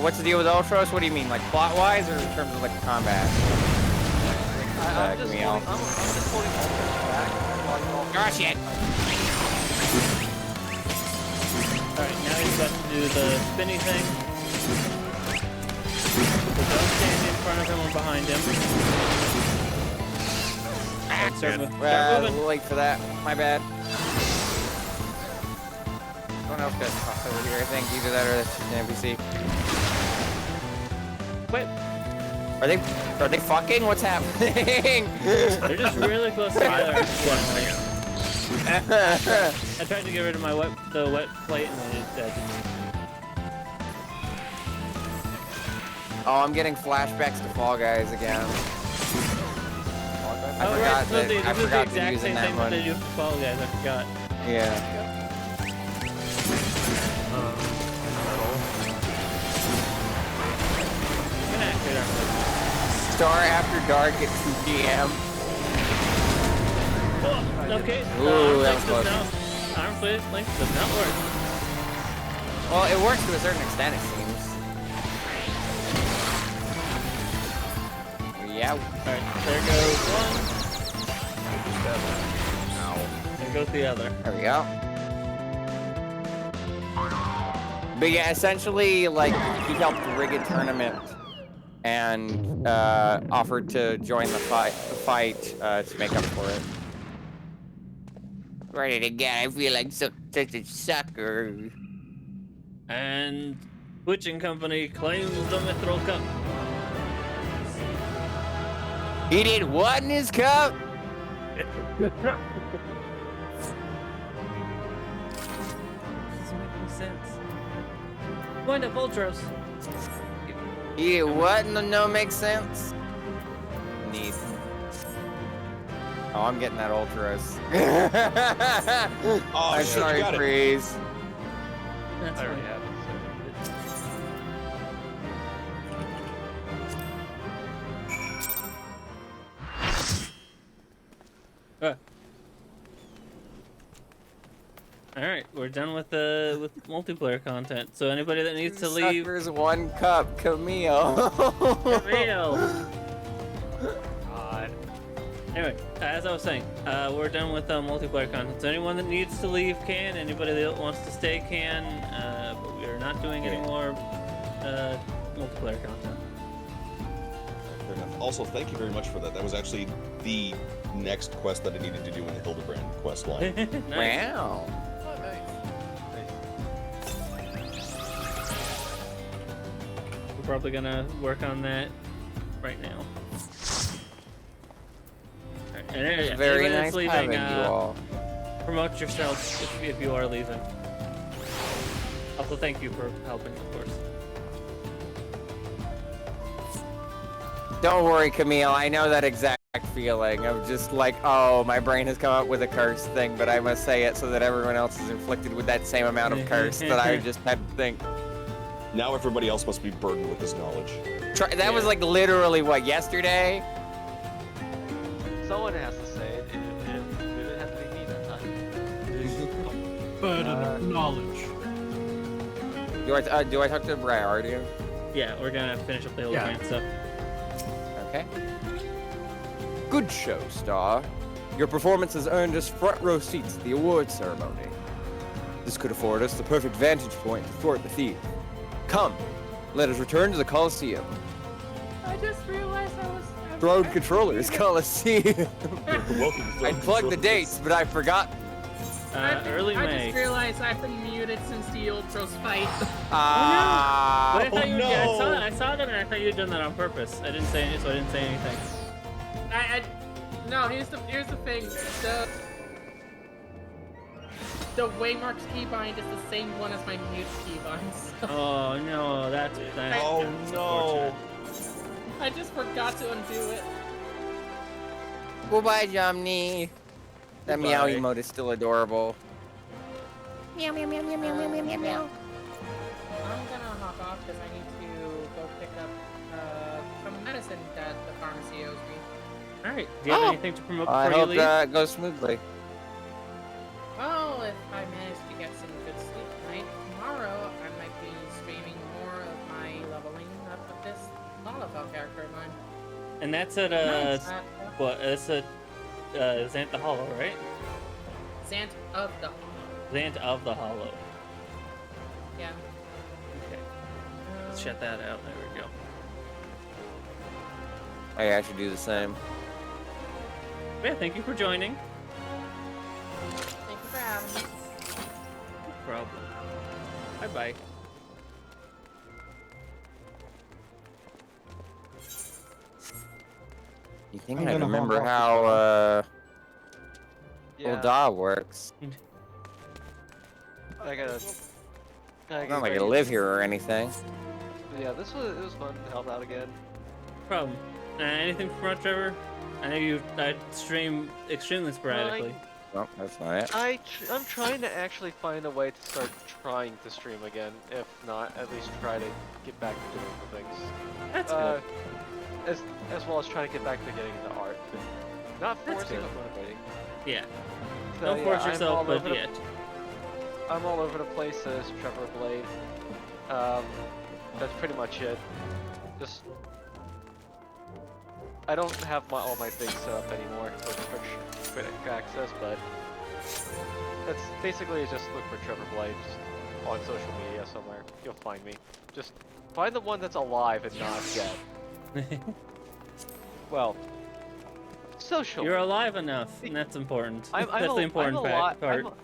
What's the deal with Ultros? What do you mean, like plot-wise, or in terms of like combat? I'm just holding Ultros back while you all... Gosh, shit! Alright, now he's about to do the spinny thing. So don't stand in front of him or behind him. And start A moving. little late for that. My bad. Someone else got tossed over here, I think. Either that or that's just an NPC. Wait. Are they fucking? What's happening? They're just really close together. I tried to get rid of my wet plate and it dead. Oh, I'm getting flashbacks to Fall Guys again. I Oh, forgot right, so that this I is the forgot to exact use same that thing one. that they do for Fall Guys, I forgot. Yeah. I'm gonna activate our plate. Star After Dark at 2 p.m. Oh, okay. Ooh, that was does close. not, arm plate link does not work. Well, it works to a certain extent, it seems. Yeah. Alright, there goes one. There goes the other. There we go. But yeah, essentially, like, he helped rig a tournament and offered to join the fight to make up for it. Ready to get? I feel like such a sucker. And Witching Company claims the Mithril Cup. He did what in his cup? Doesn't make any sense. Wind up Ultros. He did what in the no makes sense? Neat. Oh, I'm getting that Ultros. Oh, I'm shit, sorry, you got it. Freeze. That's I already right. have it. All right, we're done with multiplayer content. So anybody that needs to leave, Suckers, 1 cup, Camille. Camille. God. Anyway, as I was saying, we're done with multiplayer content. So anyone that needs to leave can. Anybody that wants to stay can. But we are not doing any more multiplayer content. Fair enough. Also, thank you very much for that. That was actually the next quest that I needed to do in the Hildebrand quest line. Nice. Wow. Oh, nice. We're probably gonna work on that right now. Alright, and It's yeah, very anybody nice that's leaving, having you all. promote yourself if you are leaving. Also, thank you for helping, of course. Don't worry, Camille. I know that exact feeling of just like, oh, my brain has come up with a curse thing, but I must say it so that everyone else is inflicted with that same amount of curse that I just had to think. Now everybody else must be burdened with this knowledge. That was like literally what, yesterday? Someone has to say it, and it has to be me that time. Burden of knowledge. Do I talk to Briar, do you? Yeah, we're gonna finish up the Hildebrand stuff. Okay. Good show, Star. Your performance has earned us front row seats at the awards ceremony. This could afford us the perfect vantage point to thwart the thief. Come, let us return to the Coliseum. I just realized I was. Throne Controllers Coliseum. Welcome to I'd plugged the dates, but I forgot. Early I May. just realized I've been muted since the Ultros fight. But I thought no. I saw them and I thought you had done that on purpose. I didn't say anything, so I didn't say anything. No, here's the thing. The Waymark's keybind is the same one as my mute keybind. So Oh no, that's Oh no. I just forgot to undo it. Goodbye, Jomny. That meow Goodbye. emote is still adorable. Meow meow meow meow meow meow meow meow meow. I'm gonna hop off because I need to go pick up some medicine that the pharmacy owes me. All right. Do you have anything to promote I before you hope leave? that goes smoothly. Well, if I manage to get some good sleep tonight, tomorrow I might be streaming more of my leveling up of this Lollipout character of mine. And that's at what? That's at Zant the Hollow, right? Zant of the Zant of the Hollow. Yeah. Okay. Let's shut that out. There we go. Hey, I should do the same. Yeah, thank you for joining. Thank you for having me. No problem. Bye bye. You think I'm I gonna remember hop off how Ulda works? I gotta Not like I get live here or anything. Yeah, it was fun to help out again. No problem. Anything from Rock Trevor? I know you stream extremely sporadically. Well, that's not it. I'm trying to actually find a way to start trying to stream again. If not, at least try to get back to doing the things. That's good. As well as trying to get back to getting into art. Not That's forcing, good. but motivating. Yeah. So, Don't force I'm yourself, all but over the- yeah. I'm all over the place as Trevor Blade. That's pretty much it. Just I don't have all my things set up anymore with quick access, but that's basically just look for Trevor Blade on social media somewhere. You'll find me. Just find the one that's alive and not dead. Well, social. You're alive enough, and that's important. I'm That's the important part.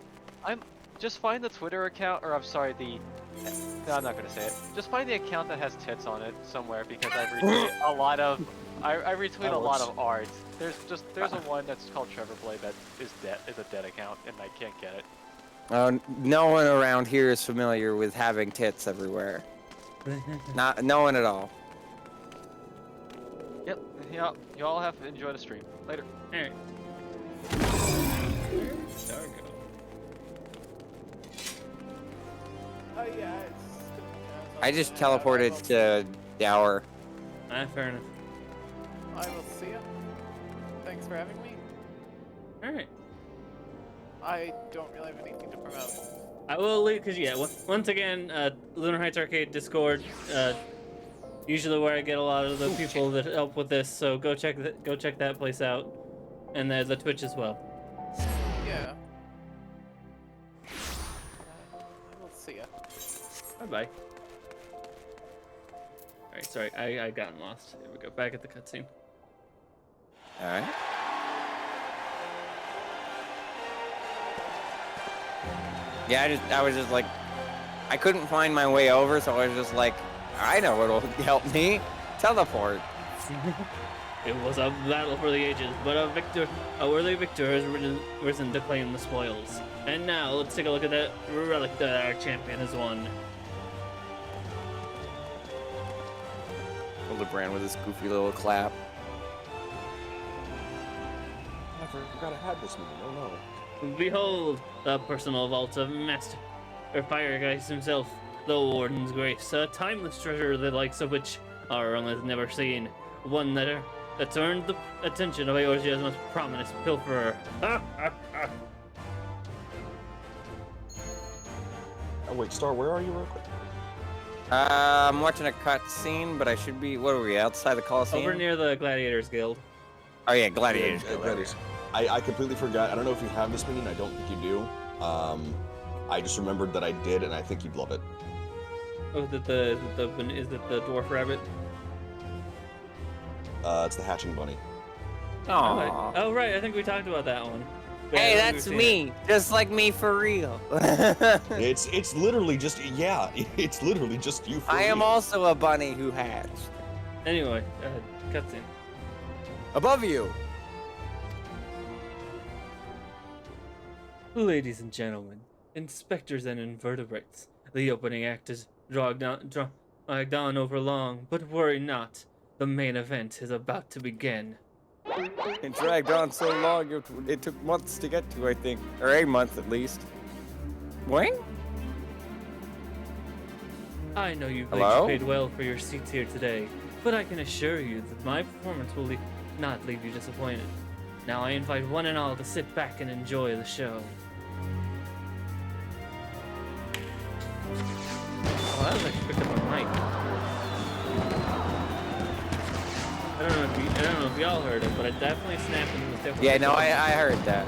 I'm just find the Twitter account, or I'm sorry, no, I'm not gonna say it. Just find the account that has tits on it somewhere because I retweet a lot of, I retweet a lot of art. There's a one that's called Trevor Blade that is a dead account, and I can't get it. No one around here is familiar with having tits everywhere. No one at all. Yep. Yeah. Y'all have to enjoy the stream. Later. Alright. Oh yeah, I just teleported to Dower. Fair enough. I will see you. Thanks for having me. Alright. I don't really have anything to promote. I will leave because once again, Lunar Heights Arcade Discord, usually where I get a lot of the people that help with this. So go check that place out, and there's the Twitch as well. Yeah. We'll see ya. Bye bye. All right, sorry, I gotten lost. Here we go, back at the cutscene. All right. Yeah, I was just like, I couldn't find my way over, so I was just like, I know what'll help me. Teleport. It was a battle for the ages, but a worthy victor has risen to claim the spoils. And now, let's take a look at that relic that our champion has won. Hildebrand with his goofy little clap. I forgot I had this movie. Oh no. Behold, the personal vault of Master Firegeist himself, the Warden's Grace, a timeless treasure the likes of which our realm has never seen. One that's earned the attention of Eorzea's most prominent pilferer. Oh wait, Star, where are you real quick? I'm watching a cutscene, but I should be. What are we outside the Coliseum? Over near the Gladiators Guild. Oh yeah, Gladiators. Yeah, Gladiators. I completely forgot. I don't know if you have this minion. I don't think you do. I just remembered that I did, and I think you'd love it. Oh, is it the dwarf rabbit? It's the hatching bunny. Aww. Oh right, I think we talked about that one. Hey, Yeah, that's me, just like me for real. It's literally just it's literally just you. For I am real. also a bunny who hatched. Anyway, cutscene. Above you. Ladies and gentlemen, inspectors and invertebrates, the opening act is dragged on over long, but worry not. The main event is about to begin. It dragged on so long, it took months to get to, I think. Or a month at least. Wing? I know you've Hello? paid well for your seats here today, but I can assure you that my performance will not leave you disappointed. Now I invite one and all to sit back and enjoy the show. Oh, that was actually picked up on mic. I don't know if y'all heard it, but I definitely snapped and it was definitely. Yeah, no, I heard that.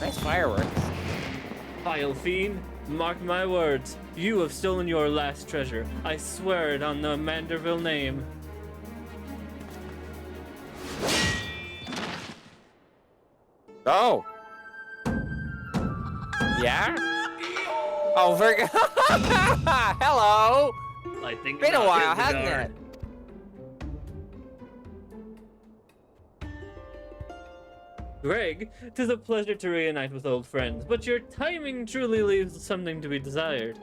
Nice fireworks. Vile fiend, mark my words. You have stolen your last treasure. I swear it on the Manderville name. Oh. Yeah? Oh, hello. I think Been a not, while, hasn't Hildegard. it? Greg, 'tis a pleasure to reunite with old friends, but your timing truly leaves something to be desired.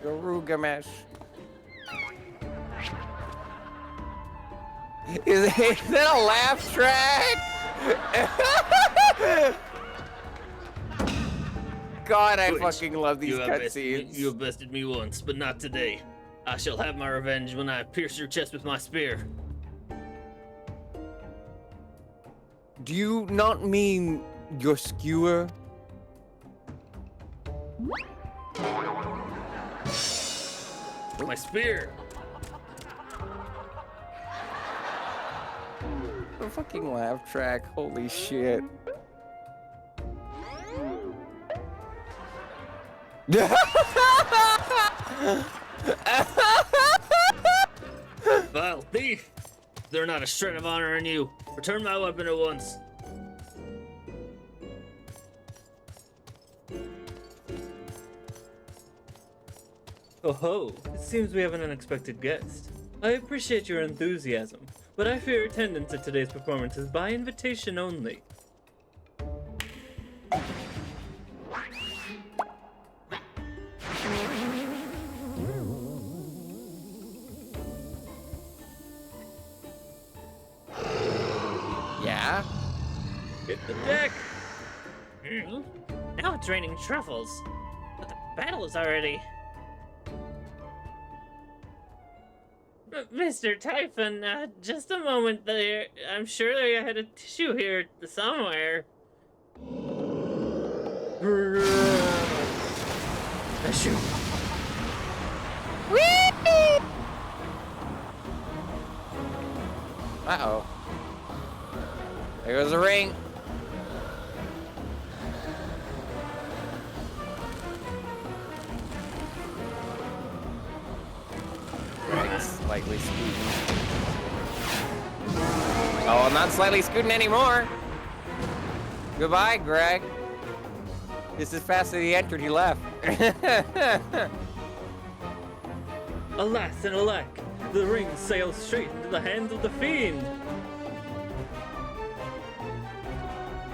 Garugamesh. Is that a laugh track? God, I fucking love these cutscenes. You have bested me once, but not today. I shall have my revenge when I pierce your chest with my spear. Do you not mean your skewer? My spear! A fucking laugh track, holy shit. Vile thief! There's not a shred of honor in you. Return my weapon at once. Oh ho, it seems we have an unexpected guest. I appreciate your enthusiasm, but I fear attendance at today's performance is by invitation only. Yeah? Hit the deck! Now it's raining truffles. battles already. Mr. Typhon, just a moment there. I'm sure I had a tissue here somewhere. Tissue. Uh-oh. There goes the ring. Right, slightly scooting. Oh, well, not slightly scooting anymore. Goodbye, Greg. Just as fast as he entered, he left. Alas and alack, the ring sails straight into the hands of the fiend.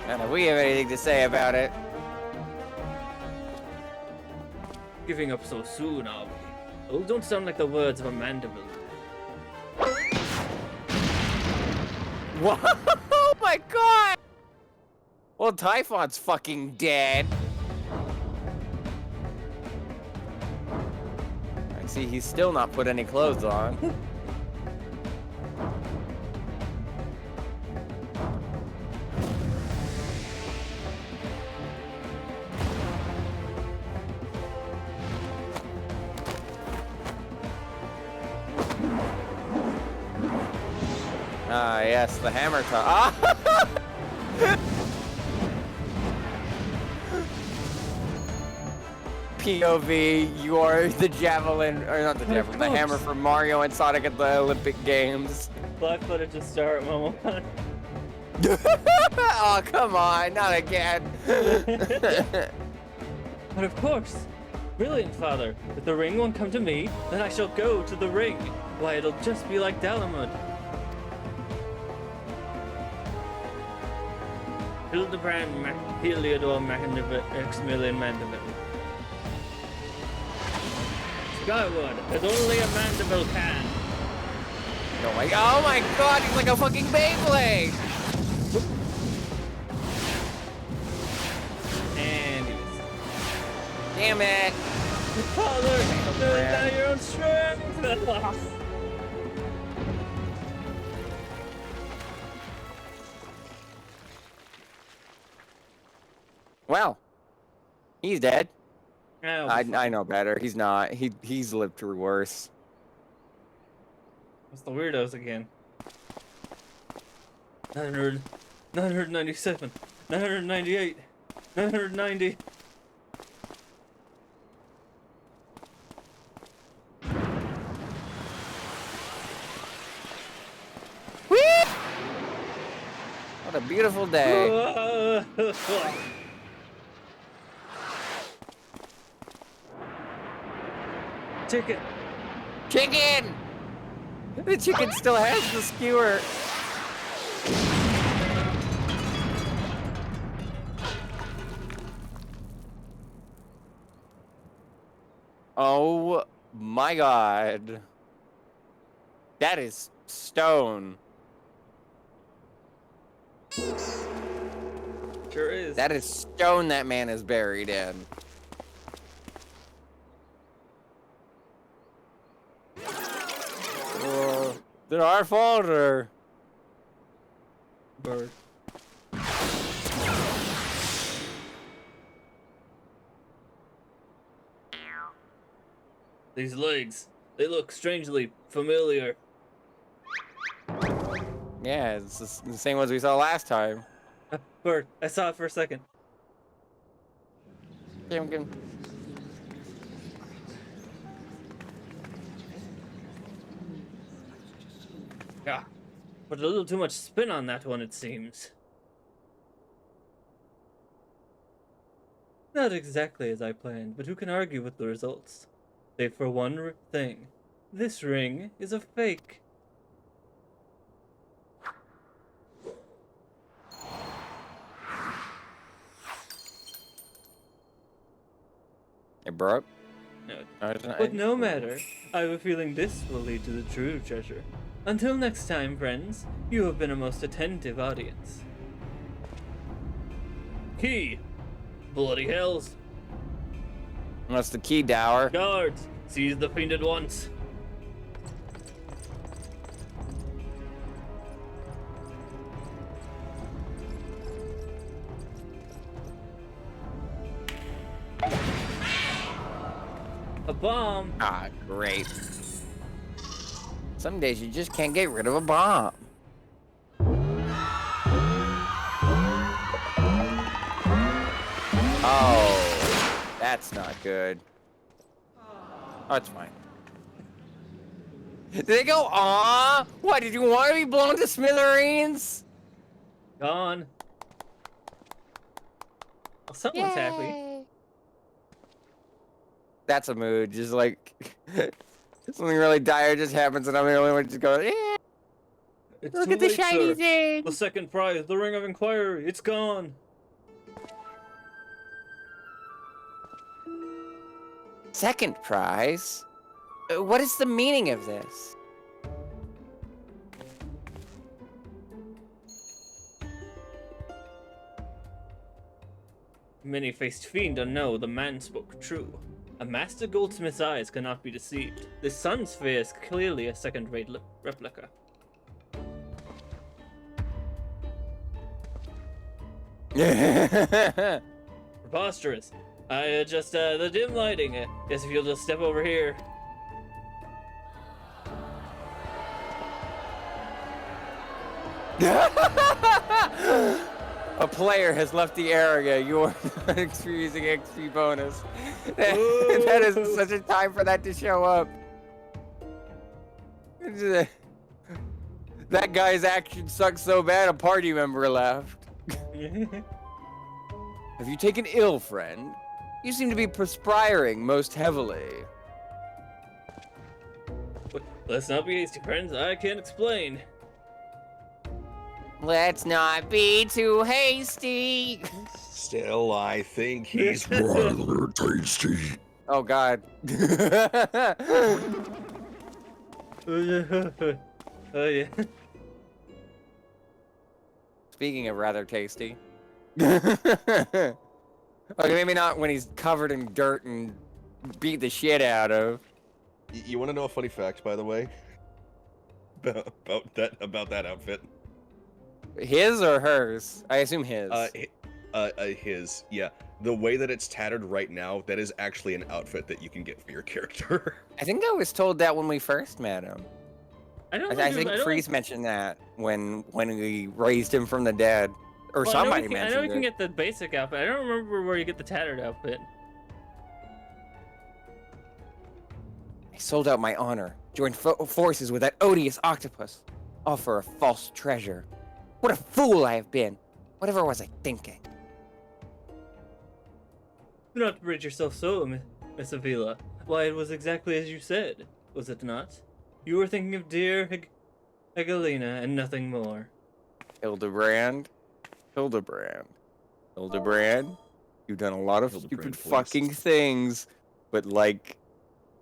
And if we have anything to say about it. Giving up so soon, are we? Oh, don't sound like the words of a mandible. What? Oh my god! Well, Typhon's fucking dead. I see he's still not put any clothes on. Ah, yes, the hammer time. Ah! POV, you are the javelin, or not the javelin, the hammer from Mario and Sonic at the Olympic Games. Black footage to start, Momo. Oh, come on, not again. But of course. Brilliant, Father. If the ring won't come to me, then I shall go to the ring. Why, it'll just be like Dalamud. Hildebrand Heliodor Maximilian Mandeville. Skyward, as only a Mandeville can. Oh my god, he's like a fucking Beyblade! And he was... Damn it! Father, now your own strength! Well, he's dead. Oh, I know better. He's not. He's lived through worse. What's the weirdos again? 900, 997, 998, 990. What a beautiful day. Chicken! Chicken! The chicken still has the skewer. Oh my god. That is stone. Sure is. That is stone that man is buried in. Did our fault or? Bird. These legs, they look strangely familiar. Yeah, it's the same ones we saw last time. Bird, I saw it for a second. Kim. Yeah, but a little too much spin on that one, it seems. Not exactly as I planned, but who can argue with the results? Save for one thing. This ring is a fake. It broke? No. But no matter, I have a feeling this will lead to the true treasure. Until next time, friends, you have been a most attentive audience. Key! Bloody hells! That's the key dower. Guards, seize the fiend at once. A bomb. Ah, great. Some days you just can't get rid of a bomb. Oh, that's not good. Oh, it's fine. Did they go, aw? What, did you want to be blown to smithereens? Gone. Oh, someone's happy. That's a mood, just like, something really dire just happens and I'm the only one just going, yeah. It's Look too at the late, shiny sir. thing. The second prize, the Ring of Inquiry, it's gone. Second prize? What is the meaning of this? Many-faced fiend unknown, the man spoke true. A master goldsmith's eyes cannot be deceived. The sun sphere is clearly a second-rate replica. Preposterous. I adjust the dim lighting. Guess if you'll just step over here. A player has left the area. You are not experiencing XP bonus. That is such a time for that to show up. That guy's action sucks so bad a party member left. Have you taken ill, friend? You seem to be perspiring most heavily. Let's not be hasty, friends. I can't explain. Let's not be too hasty. Still, I think he's rather tasty. Oh, God. Oh, yeah. Speaking of rather tasty. Okay, maybe not when he's covered in dirt and beat the shit out of. You want to know a funny fact, by the way? About that outfit? His or hers? I assume his. His. Yeah. The way that it's tattered right now, that is actually an outfit that you can get for your character. I think I was told that when we first met him. I think Freeze mentioned that when we raised him from the dead. Or somebody mentioned it. I know you can get the basic outfit. I don't remember where you get the tattered outfit. I sold out my honor, joined forces with that odious octopus, all for a false treasure. What a fool I have been! Whatever was I thinking? Do not berate yourself so, Miss Avila. Why, it was exactly as you said, was it not? You were thinking of dear Hegelina and nothing more. Hildebrand? Hildebrand. Hildebrand? You've done a lot of stupid fucking things, but like,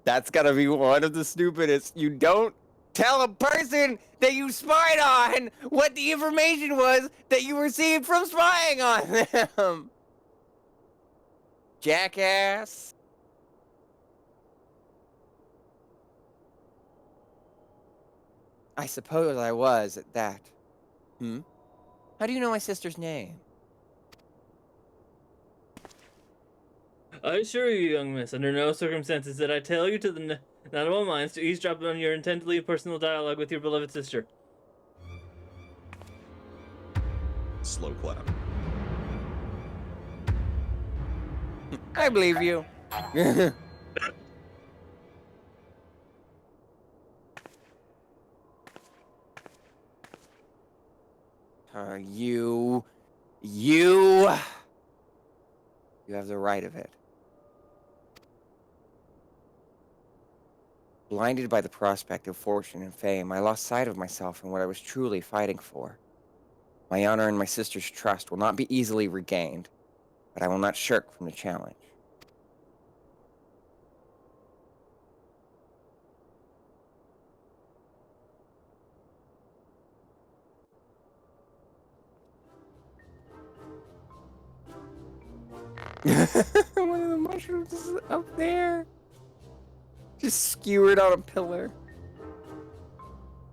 that's gotta be one of the stupidest. You don't tell a person that you spied on what the information was that you received from spying on them. Jackass. I suppose I was at that. How do you know my sister's name? I assure you, young miss, under no circumstances did I tell you to the not of all minds to eavesdrop on your intent to leave personal dialogue with your beloved sister. Slow clap. I believe you. You have the right of it. Blinded by the prospect of fortune and fame, I lost sight of myself and what I was truly fighting for. My honor and my sister's trust will not be easily regained, but I will not shirk from the challenge. One of the treasures up there? Just skewered on a pillar.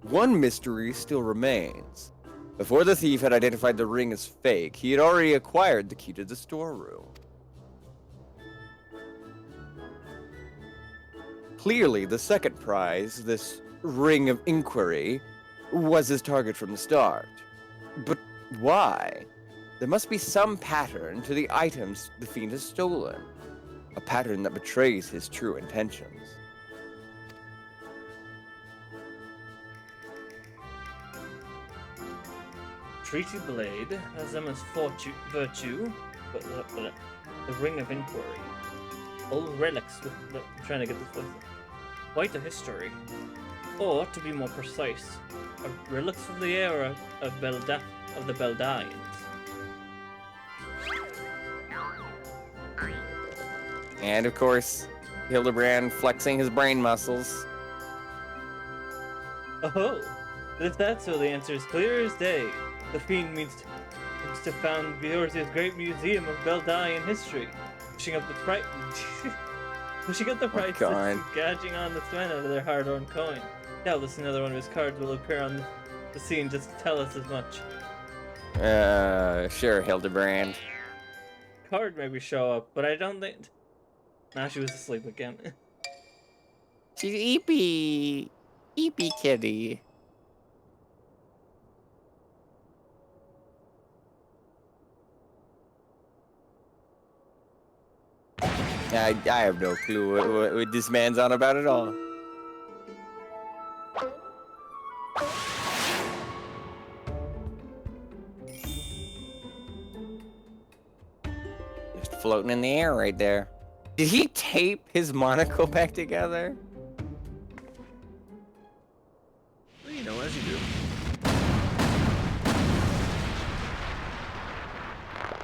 One mystery still remains. Before the thief had identified the ring as fake, he had already acquired the key to the storeroom. Clearly, the second prize, this ring of inquiry, was his target from the start. But why? There must be some pattern to the items the fiend has stolen. A pattern that betrays his true intentions. Treaty blade has Emma's virtue, but the ring of inquiry. Old relics with I'm trying to get this one. Quite a history. Or, to be more precise, relics from the era of the Beldians. And of course, Hildebrand flexing his brain muscles. Oh, if that's so, the answer is clear as day. The fiend means to found Bjorzia's great museum of Beldian history, pushing up the price, and gouging on the men out of their hard-earned coin. Doubtless another one of his cards will appear on the scene just to tell us as much. Sure, Hildebrand. Card maybe show up, but I don't think. Nah, she was asleep again. She's eepy kitty. I have no clue what this man's on about at all. Just floating in the air right there. Did he tape his monocle back together? You know, as you do.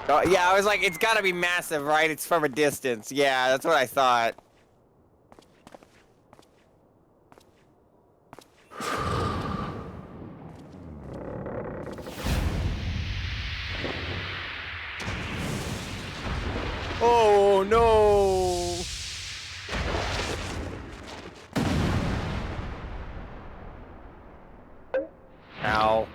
Oh, yeah, I was like, it's gotta be massive, right? It's from a distance. Yeah, that's what I thought. Oh, no! Ow.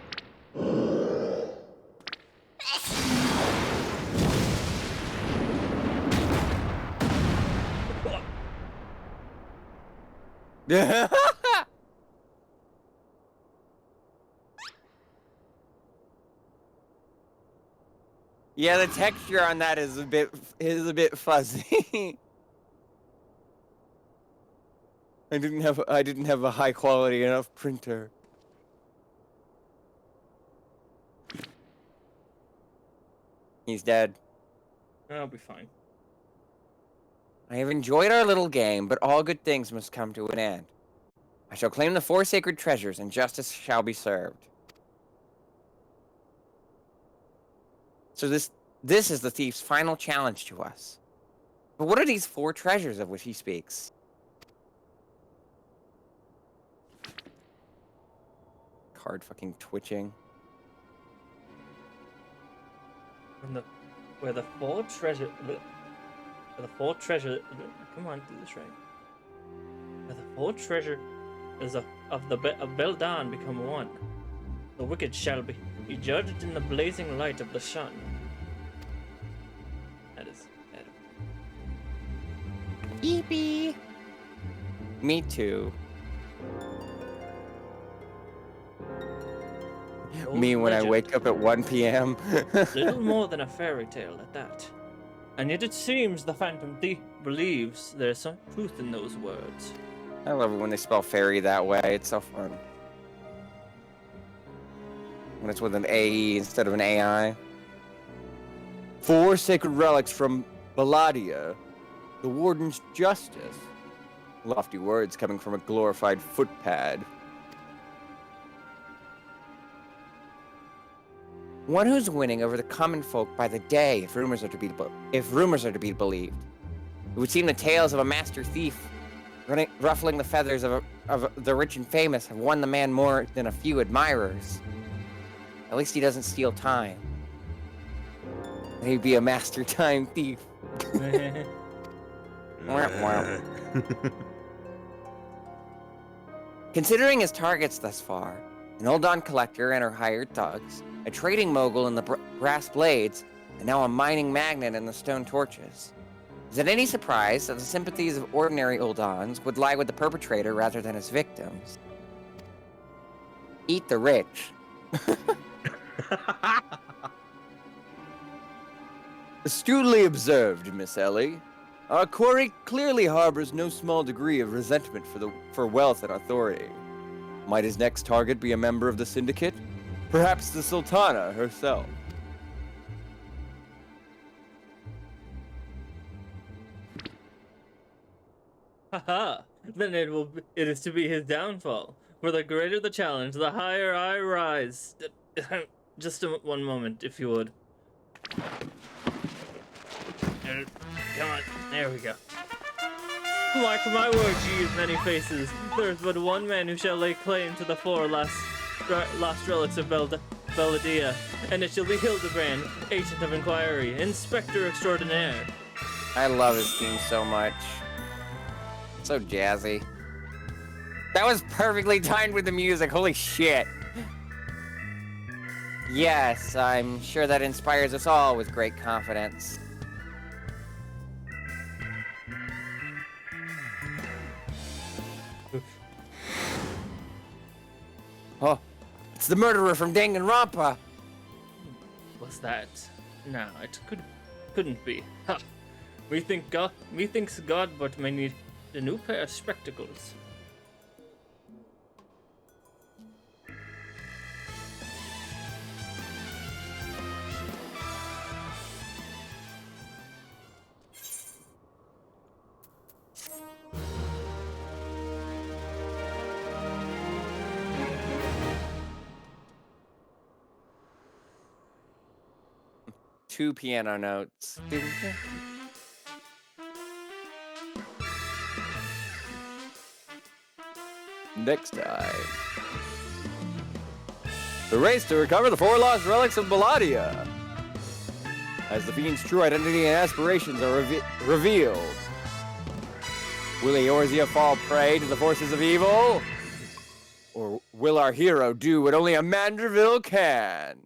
Yeah, the texture on that is a bit fuzzy. I didn't have a high quality enough printer. He's dead. I'll be fine. I have enjoyed our little game, but all good things must come to an end. I shall claim the 4 sacred treasures, and justice shall be served. So this is the thief's final challenge to us. But what are these 4 treasures of which he speaks? Card fucking twitching. Where the 4 treasure... Come on, do this right. Where the 4 treasure is of Beldan become one. The wicked shall be judged in the blazing light of the sun. That is Adam. Eepee. Me too. Me when I wake up at 1 p.m. Little more than a fairy tale at that. And yet it seems the Phantom Thief believes there's some truth in those words. I love it when they spell fairy that way. It's so fun. When it's with an AE instead of an AI. 4 sacred relics from Balladia. The Warden's Justice. Lofty words coming from a glorified footpad. One who's winning over the common folk by the day, if rumors are to be believed. It would seem the tales of a master thief ruffling the feathers of the rich and famous have won the man more than a few admirers. At least he doesn't steal time. He'd be a master time thief. Considering his targets thus far, an Uldon collector and her hired thugs, a trading mogul in the brass blades, and now a mining magnate in the stone torches. Is it any surprise that the sympathies of ordinary Uldons would lie with the perpetrator rather than his victims? Eat the rich. Astutely observed, Miss Ellie. Our quarry clearly harbors no small degree of resentment for wealth and authority. Might his next target be a member of the syndicate? Perhaps the Sultana herself. Haha! Then it is to be his downfall. For the greater the challenge, the higher I rise. Just one moment, if you would. Come on, there we go. Mark my words, ye of many faces. There is but one man who shall lay claim to the four lost relics of Belladia, and it shall be Hildebrand, agent of inquiry, inspector extraordinaire. I love his theme so much. So jazzy. That was perfectly timed with the music. Holy shit. Yes, I'm sure that inspires us all with great confidence. Oh, it's the murderer from Danganronpa. What's that? No, it couldn't be. Ha! Methinks God but may need a new pair of spectacles. Two piano notes. Next time. The race to recover the four lost relics of Belladia. As the fiend's true identity and aspirations are revealed. Will Eorzea fall prey to the forces of evil? Or will our hero do what only a Manderville can?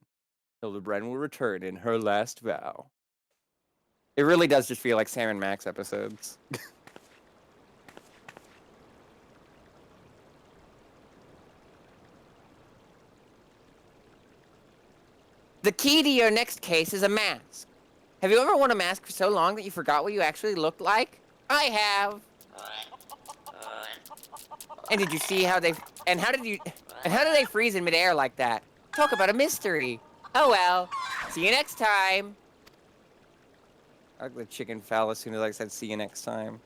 Hildebrand will return in her last vow. It really does just feel like Sam and Max episodes. The key to your next case is a mask. Have you ever worn a mask for so long that you forgot what you actually looked like? I have. And did you see how they... And how did they freeze in midair like that? Talk about a mystery. Oh well. See you next time. I like the chicken fell as soon as I said see you next time.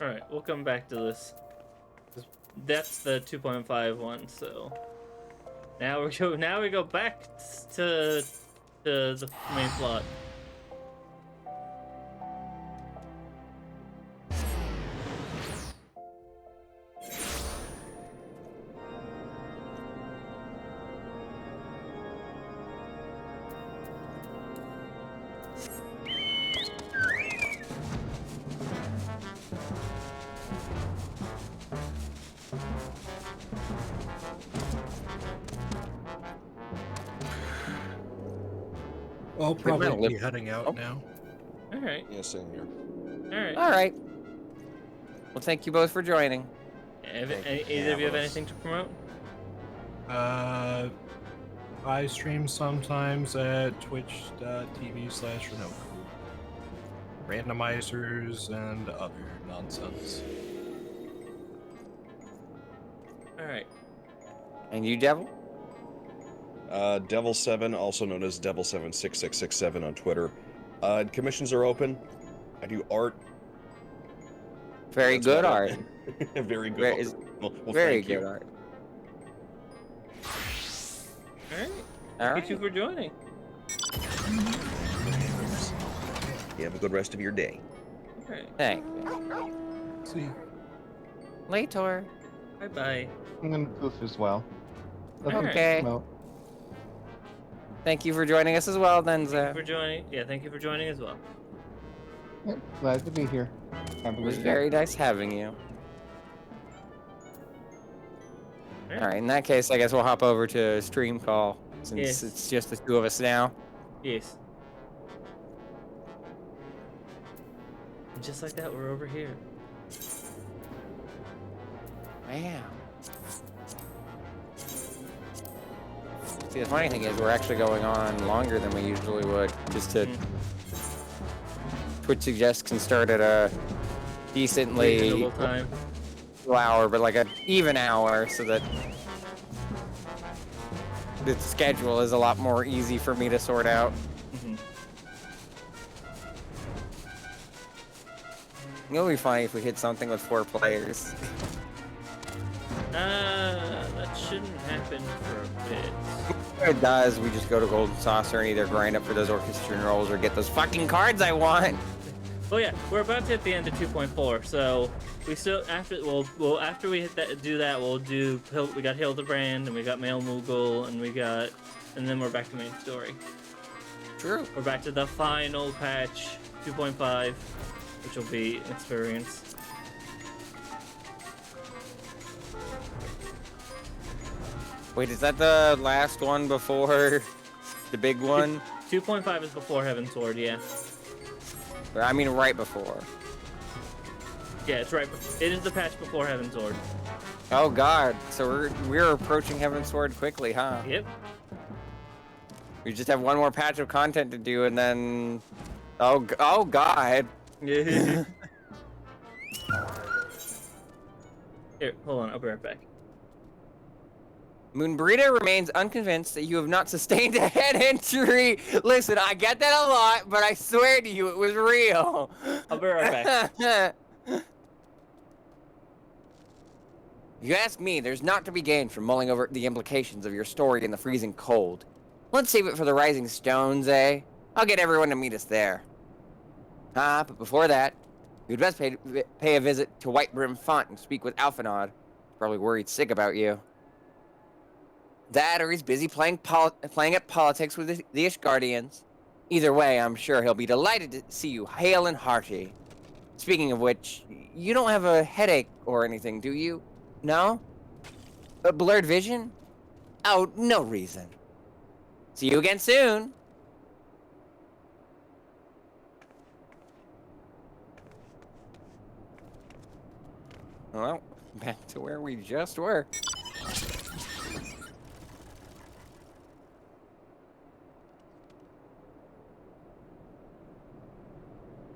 Alright, we'll come back to this. That's the 2.5 one, so now we go back to the main plot. I'll probably be heading out now. Alright. Yeah, same here. Alright. Alright. Well, thank you both for joining. Either of you have anything to promote? I stream sometimes at twitch.tv/Renoka. Randomizers and other nonsense. Alright. And you, Devil? Devil7, also known as Devil76667 on Twitter. Commissions are open. I do art. Very good art. Very good art. Well, very thank good you. art. Alright. Thank you for joining. You have a good rest of your day. Alright. Thanks. See you. Later. Bye-bye. I'm gonna poof as well. Okay. Well, Thank you for joining us as well, then, Thank you for joining. Yeah, thank you for joining as well. Yep, glad to be here. Have a It was great very day. nice having you. Alright. All right, in that case, I guess we'll hop over to stream call since Yes. it's just the two of us now. Yes. And just like that, we're over here. Wow. See, the funny thing is, we're actually going on longer than we usually would. Just to Twitch suggests can start at a decently Reasonable time. hour, but like an even hour, so that the schedule is a lot more easy for me to sort out. It'll be funny if we hit something with 4 players. That shouldn't happen for a bit. If it does, we just go to Golden Saucer and either grind up for those orchestra rolls or get those fucking cards I want. Oh yeah, we're about to hit the end of 2.4, so we still after we hit that we got Hildebrand and we got Male Moogle and then we're back to main story. True. We're back to the final patch 2.5, which will be an experience. Wait, is that the last one before the big one? 2.5 is before Heaven's Sword, yeah. I mean, right before. Yeah, it's right. It is the patch before Heaven's Sword. Oh God! So we're approaching Heaven's Sword quickly, huh? Yep. We just have one more patch of content to do, and then oh God! Here, hold on. I'll be right back. Moon Burrito remains unconvinced that you have not sustained a head injury. Listen, I get that a lot, but I swear to you, it was real. I'll be right back. You ask me, there's not to be gained from mulling over the implications of your story in the freezing cold. Let's save it for the Rising Stones, eh? I'll get everyone to meet us there. But before that, you'd best pay a visit to White Brim Font and speak with Alphanod. Probably worried sick about you. That, or he's busy playing at politics with the Ishgardians. Either way, I'm sure he'll be delighted to see you hale and hearty. Speaking of which, you don't have a headache or anything, do you? No? A blurred vision? Oh, no reason. See you again soon. Well, back to where we just were.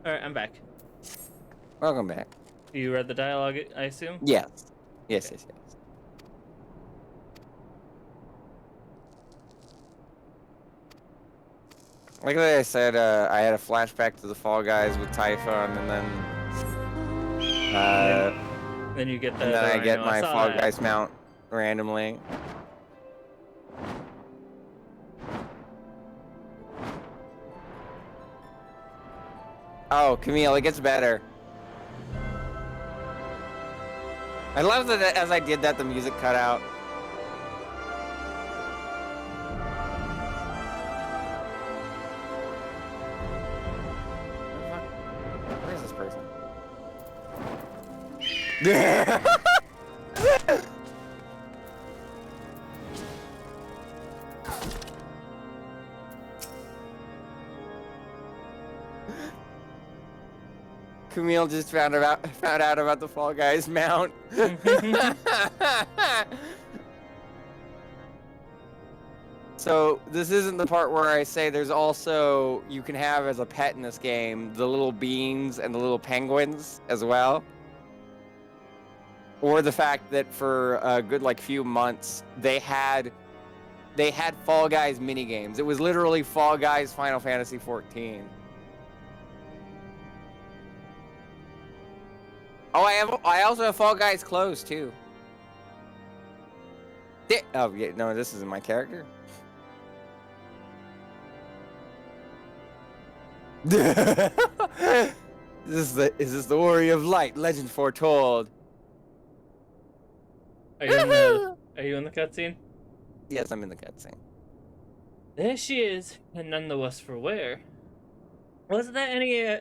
Alright, I'm back. Welcome back. You read the dialogue, I assume? Yes. Yes. Like I said, I had a flashback to the Fall Guys with Typhon, and then then you get the. And then I get my Fall that. Guys mount randomly. Oh, Camille, it gets better. I love that as I did that, the music cut out. Where is this person? Camille just found out about the Fall Guys mount. So this isn't the part where I say there's also, you can have as a pet in this game, the little beans and the little penguins as well. Or the fact that for a good few months, they had Fall Guys minigames. It was literally Fall Guys Final Fantasy XIV. Oh, I also have Fall Guys clothes too. Oh yeah, no, this isn't my character. Is this the Warrior of Light, legend foretold? Are you in the cutscene? Yes, I'm in the cutscene. There she is, and none the worse for wear. Was there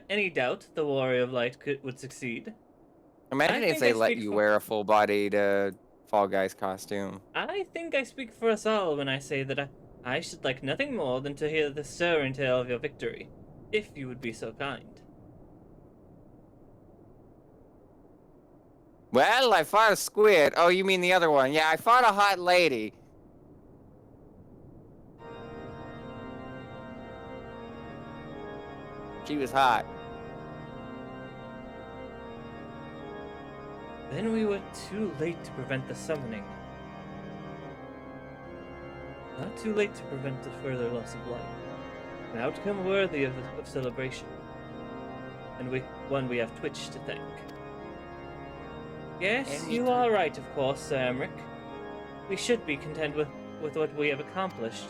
any doubt the Warrior of Light would succeed? Imagine if they let you wear a full-bodied Fall Guys costume. I think I speak for us all when I say that I should like nothing more than to hear the stirring tale of your victory, if you would be so kind. Well, I fought a squid. Oh, you mean the other one. Yeah, I fought a hot lady. She was hot. Then we were too late to prevent the summoning. Not too late to prevent the further loss of life. An outcome worthy of celebration. And one we have Twitch to thank. Yes, you are right, of course, Sir Emmerich. We should be content with what we have accomplished.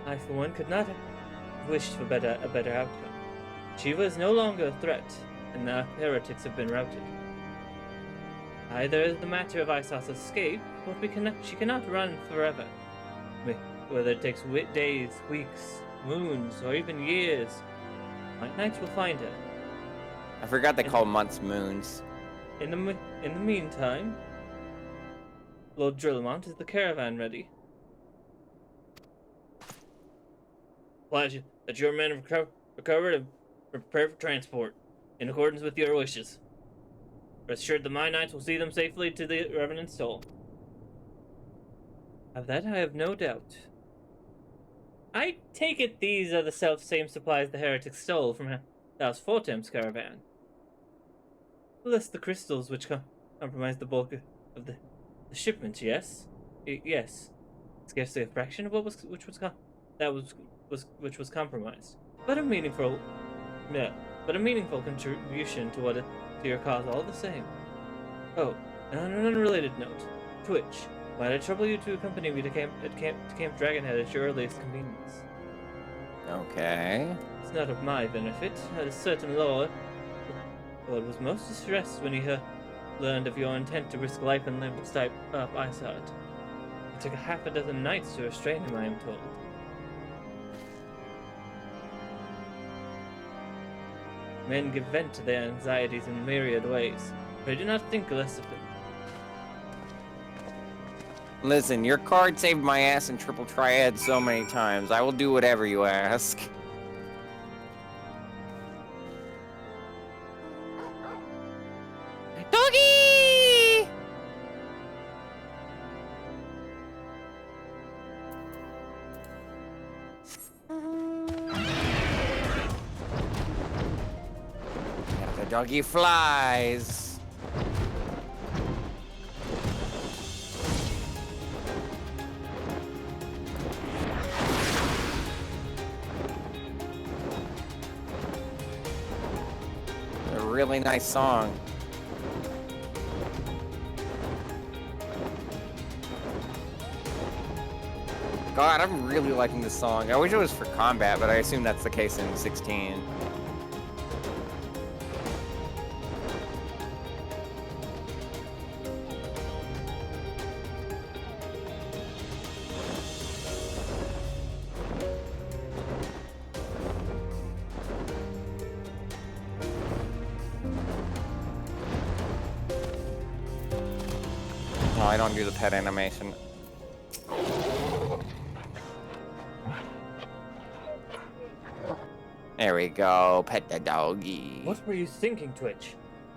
I, for one, could not have wished for a better outcome. Shiva is no longer a threat, and the heretics have been routed. Either is the matter of Isos's escape, but she cannot run forever. Whether it takes days, weeks, moons, or even years, my knights will find her. I forgot they call months moons. In the meantime, Lord Drillamont, is the caravan ready? Pleasure that your men have recovered and prepared for transport, in accordance with your wishes. Rest assured that my knights will see them safely to the Revenant Soul. Of that I have no doubt. I take it these are the self-same supplies the heretics stole from House Fortem's caravan. Less the crystals which compromised the bulk of the shipment, yes? Yes. Scarcely a fraction of which was compromised. But a meaningful contribution to your cause all the same. Oh, and on an unrelated note, Twitch, might I trouble you to accompany me to Camp Dragonhead at your earliest convenience? Okay. It's not of my benefit. A certain Lord was most distressed when he learned of your intent to risk life and limb to stop Isard. It took half a dozen knights to restrain him, I am told. Men give vent to their anxieties in myriad ways, but I do not think less of him. Listen, your card saved my ass in Triple Triad so many times. I will do whatever you ask. Doggy! The doggy flies. Really nice song. God, I'm really liking this song. I wish it was for combat, but I assume that's the case in 16. No, I don't do the pet animation. There we go, pet the doggy. What were you thinking, Twitch?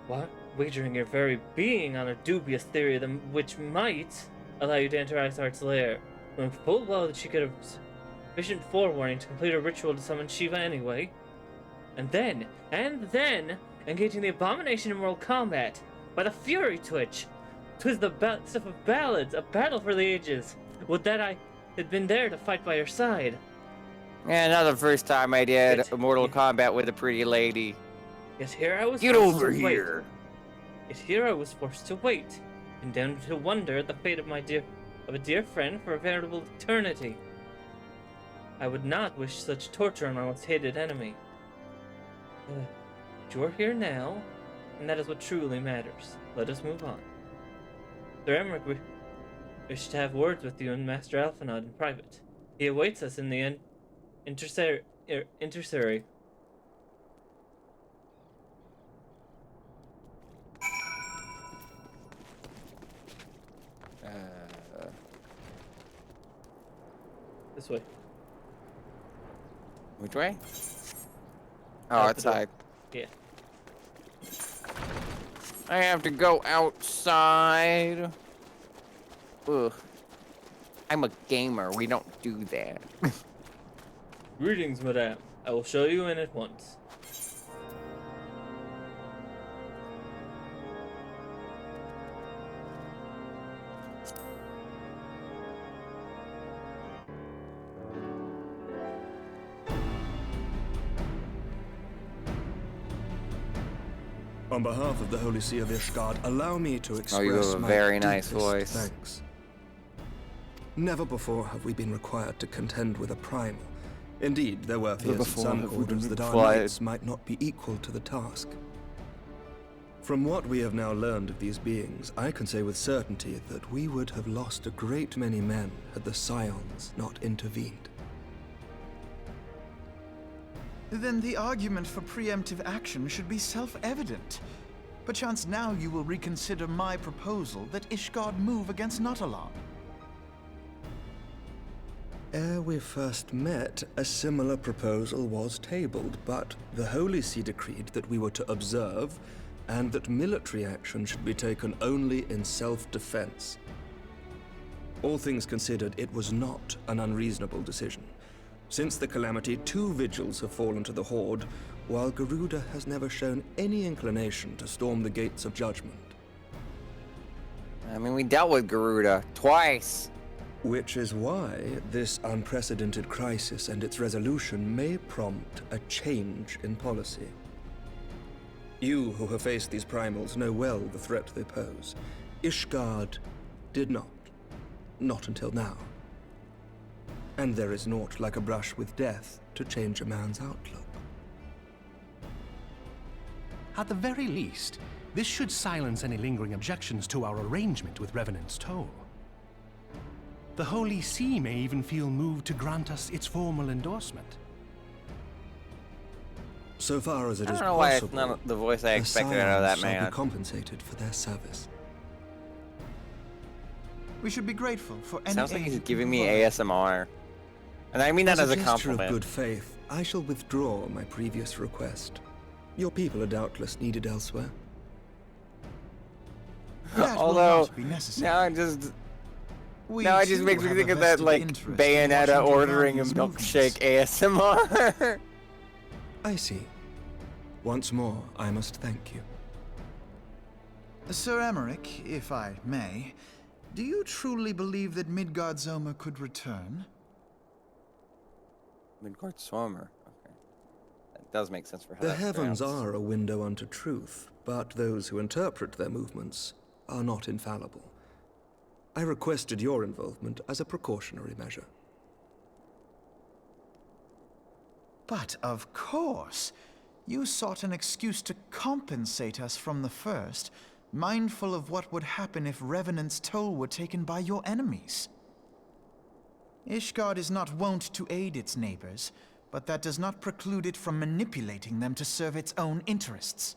What? Wagering your very being on a dubious theory which might allow you to enter Isart's lair, when full well that she could have sufficient forewarning to complete a ritual to summon Shiva anyway. And then, engaging the abomination in mortal combat. By the fury, Twitch! 'Twas the stuff of ballads, a battle for the ages. Would that I had been there to fight by your side. Yeah, not the first time I did Mortal Kombat with a pretty lady. Yet here I was Get over here! Yet here I was forced to wait, condemned to wonder at the fate of a dear friend for a veritable eternity. I would not wish such torture on my most hated enemy. But you're here now, and that is what truly matters. Let us move on. Sir Emmerich wish to have words with you and Master Alphanod in private. He awaits us in the intercessory. This way. Which way? Oh, Out the door. outside. Yeah. I have to go outside. Ugh. I'm a gamer. We don't do that. Greetings, madame. I will show you in at once. On behalf of the Holy See of Ishgard, allow me to express you have a my very nice deepest voice. thanks. Never before have we been required to contend with a primal. Indeed, there were fears in before some have we quarters been that our required. knights might not be equal to the task. From what we have now learned of these beings, I can say with certainty that we would have lost a great many men had the Scions not intervened. Then the argument for preemptive action should be self-evident. Perchance now you will reconsider my proposal that Ishgard move against Nautalon. Ere we first met, a similar proposal was tabled, but the Holy See decreed that we were to observe, and that military action should be taken only in self-defense. All things considered, it was not an unreasonable decision. Since the calamity, 2 vigils have fallen to the Horde, while Garuda has never shown any inclination to storm the gates of judgment. I mean, we dealt with Garuda twice. Which is why this unprecedented crisis and its resolution may prompt a change in policy. You who have faced these primals know well the threat they pose. Ishgard did not. Not until now. And there is naught like a brush with death to change a man's outlook. At the very least, this should silence any lingering objections to our arrangement with Revenant's Toll. The Holy See may even feel moved to grant us its formal endorsement. So far as it is I don't know why it's possible, not the voice I the expected out of that Scions shall man. be compensated for their service. We should be grateful for any Sounds like aid he's you giving me provide. ASMR. And I mean that as a gesture of compliment. good faith, I shall withdraw my previous request. Your people are doubtless needed elsewhere. That will Although, not be necessary. now We it just too makes me have think a of that, vested like, interest in Bayonetta watching ordering a Draconia's milkshake movements. ASMR. I see. Once more, I must thank you. Sir Emmerich, if I may, do you truly believe that Midgard Zoma could return? Midgard Swarmer. Okay. That does make sense for how The that's heavens pronounced. are a window unto truth, but those who interpret their movements are not infallible. I requested your involvement as a precautionary measure. But of course, you sought an excuse to compensate us from the first, mindful of what would happen if Revenant's Toll were taken by your enemies. Ishgard is not wont to aid its neighbors, but that does not preclude it from manipulating them to serve its own interests.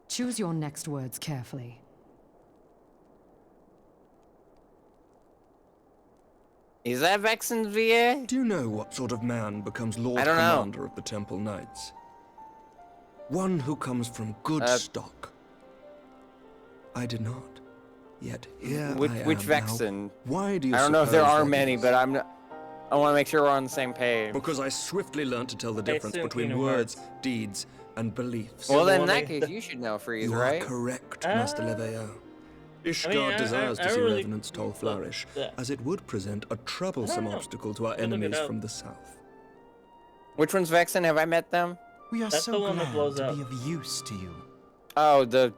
Choose your next words carefully. Is that Vexen's VA? Do you know what sort of man becomes Lord I don't know. Commander of the Temple Knights? One who comes from good stock. I did not. Yet here Which I am Vexen? now. Why do you I don't know if there suppose are that many, is? but I want to make sure we're on the same page. Because I swiftly learned to tell the difference assume between Kingdom words, Hearts. deeds, and beliefs. Well, then in Well, that case, you should know Freeze, You right? are correct, Master Leveilleur. Ishgard I mean, I desires to see really- Revenant's Toll flourish, Yeah. as it would present a troublesome know. obstacle to our I'll look it enemies up. from the south. Which one's Vexen? Have I met them? We are That's so the one that glad blows to up. be of use to you. Oh, the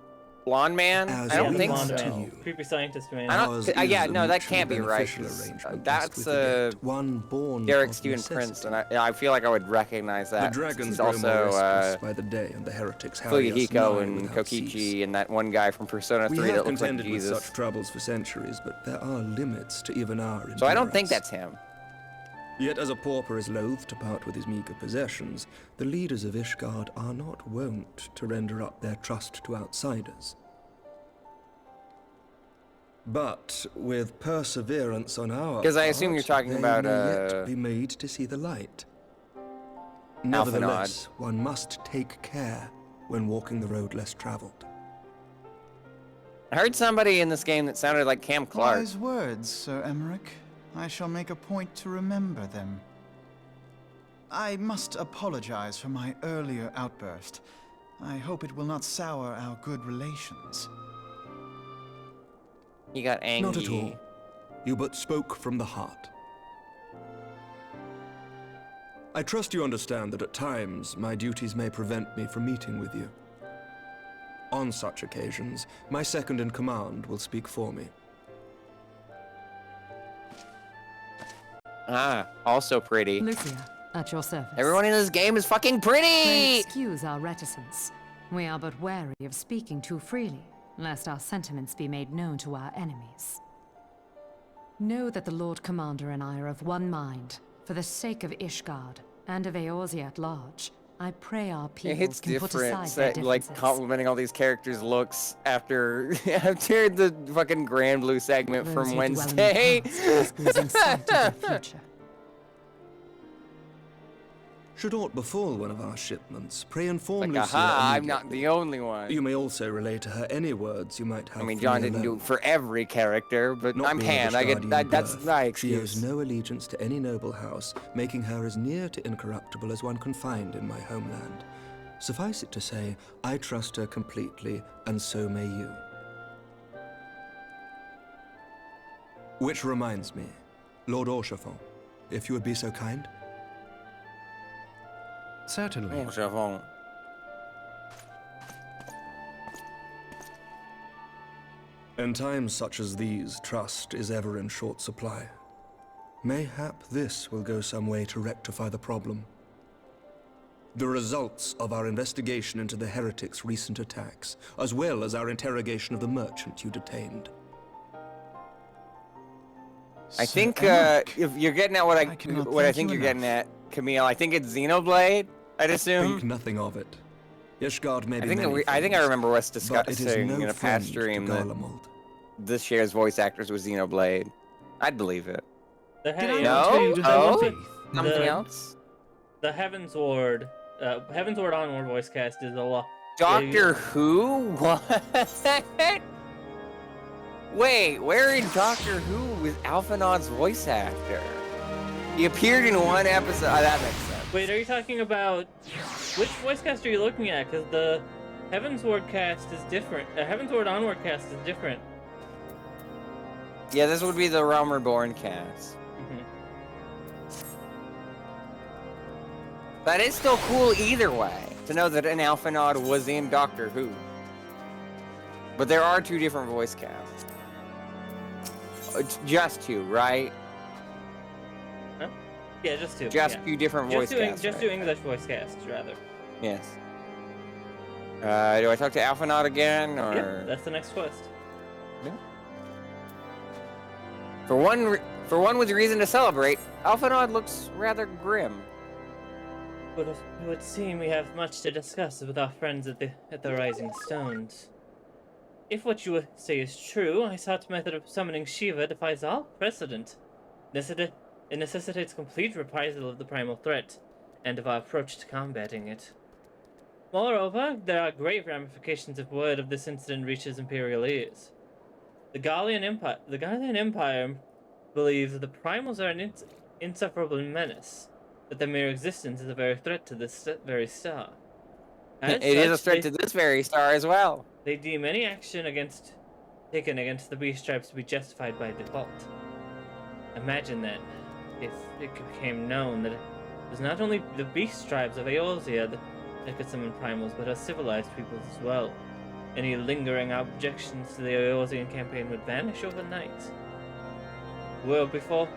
blonde man? As I don't we think are so. to you. Creepy scientist man. I don't. Ours Yeah, is a no, that mutually can't be right. beneficial 'Cause, arrangement, that's lest we forget, one born Derek of Steven Prince, necessity. and I feel like I would recognize that. The dragons He's grow also more restless by the day, and the heretics harry us nigh Fuyuhiko and without Kokichi cease. and that one guy from Persona 3 We that have looks like contended with Jesus. such troubles for centuries, but there are limits to even our endurance. So I don't think that's him. Yet as a pauper is loath to part with his meager possessions, the leaders of Ishgard are not wont to render up their trust to outsiders. But with perseverance on our part, Because I assume you're talking they about, may yet be made to see the light. Nevertheless, one must take care when walking the road less traveled. I heard somebody in this game that sounded like Cam Clark. Wise words, Sir Emmerich. I shall make a point to remember them. I must apologize for my earlier outburst. I hope it will not sour our good relations. He got angry. Not at all. You but spoke from the heart. I trust you understand that at times my duties may prevent me from meeting with you. On such occasions, my second in command will speak for me. Ah, also pretty. Lucia, at your service. Everyone in this game is fucking Pray pretty! excuse our reticence. We are but wary of speaking too freely, lest our sentiments be made known to our enemies. Know that the Lord Commander and I are of one mind. For the sake of Ishgard, and of Eorzea at large, I pray our people It's can put aside different, their that, like, differences. complimenting all these characters' looks after after the fucking Grand Blue segment Those from who dwell in the Wednesday. past must lose sight of their future. Should aught befall one of our shipments, pray inform Like, Lucia aha, I'm immediately. not the only one. You may also relay to her any words you might have. I mean, for John me didn't do alone. it for every character, but Not I'm being of Pan. I get Ishgardian that's birth, my She owes excuse. no allegiance to any noble house, making her as near to incorruptible as one can find in my homeland. Suffice it to say, I trust her completely, and so may you. Which reminds me, Lord Orchefort, if you would be so kind. Certainly. Orchefort. In times such as these, trust is ever in short supply. Mayhap this will go some way to rectify the problem. The results of our investigation into the heretics' recent attacks, as well as our interrogation of the merchant you detained. I think if you're getting at what I think thank you're you getting at, Camille, I think it's Xenoblade. I'd assume. Think nothing of it. Ishgard may I be think many I think I things, remember us but it is discussing no in a friend past to stream that Garlemald. this year's voice actors was Xenoblade. I'd believe it. The Did I he- not tell you to have the- faith? Something the- else? The Heavensward Onward voice cast is a lot. Doctor Who? What? Wait, where in Doctor Who was Alphinaud's voice actor? He appeared in one episode. Oh, that makes sense. Wait, are you talking about which voice cast are you looking at? Because the Heavensward cast is different. The Heavensward Onward cast is different. Yeah, this would be the Realm Reborn cast. That is still cool either way, to know that an Alphinaud was in Doctor Who. But there are two different voice casts. Just two, right? Huh? Yeah, just two. Just yeah. two different voice casts. Just right? two English voice casts, rather. Yes. Do I talk to Alphinaud again, or? Yeah, that's the next quest. Yeah. For one with reason to celebrate, Alphinaud looks rather grim. But it would seem we have much to discuss with our friends at the Rising Stones. If what you say is true, I sought method of summoning Shiva defies all precedent. It necessitates complete reprisal of the primal threat, and of our approach to combating it. Moreover, there are grave ramifications if word of this incident reaches Imperial ears. The Gallian Empire believes that the primals are an insufferable menace, that their mere existence is a very threat to this very star. It is a threat to this very star as well. They deem any action taken against the beast tribes to be justified by default. Imagine then, if it became known that it was not only the beast tribes of Eorzea that could summon primals, but us civilized peoples as well. Any lingering objections to the Eosian campaign would vanish overnight. Where before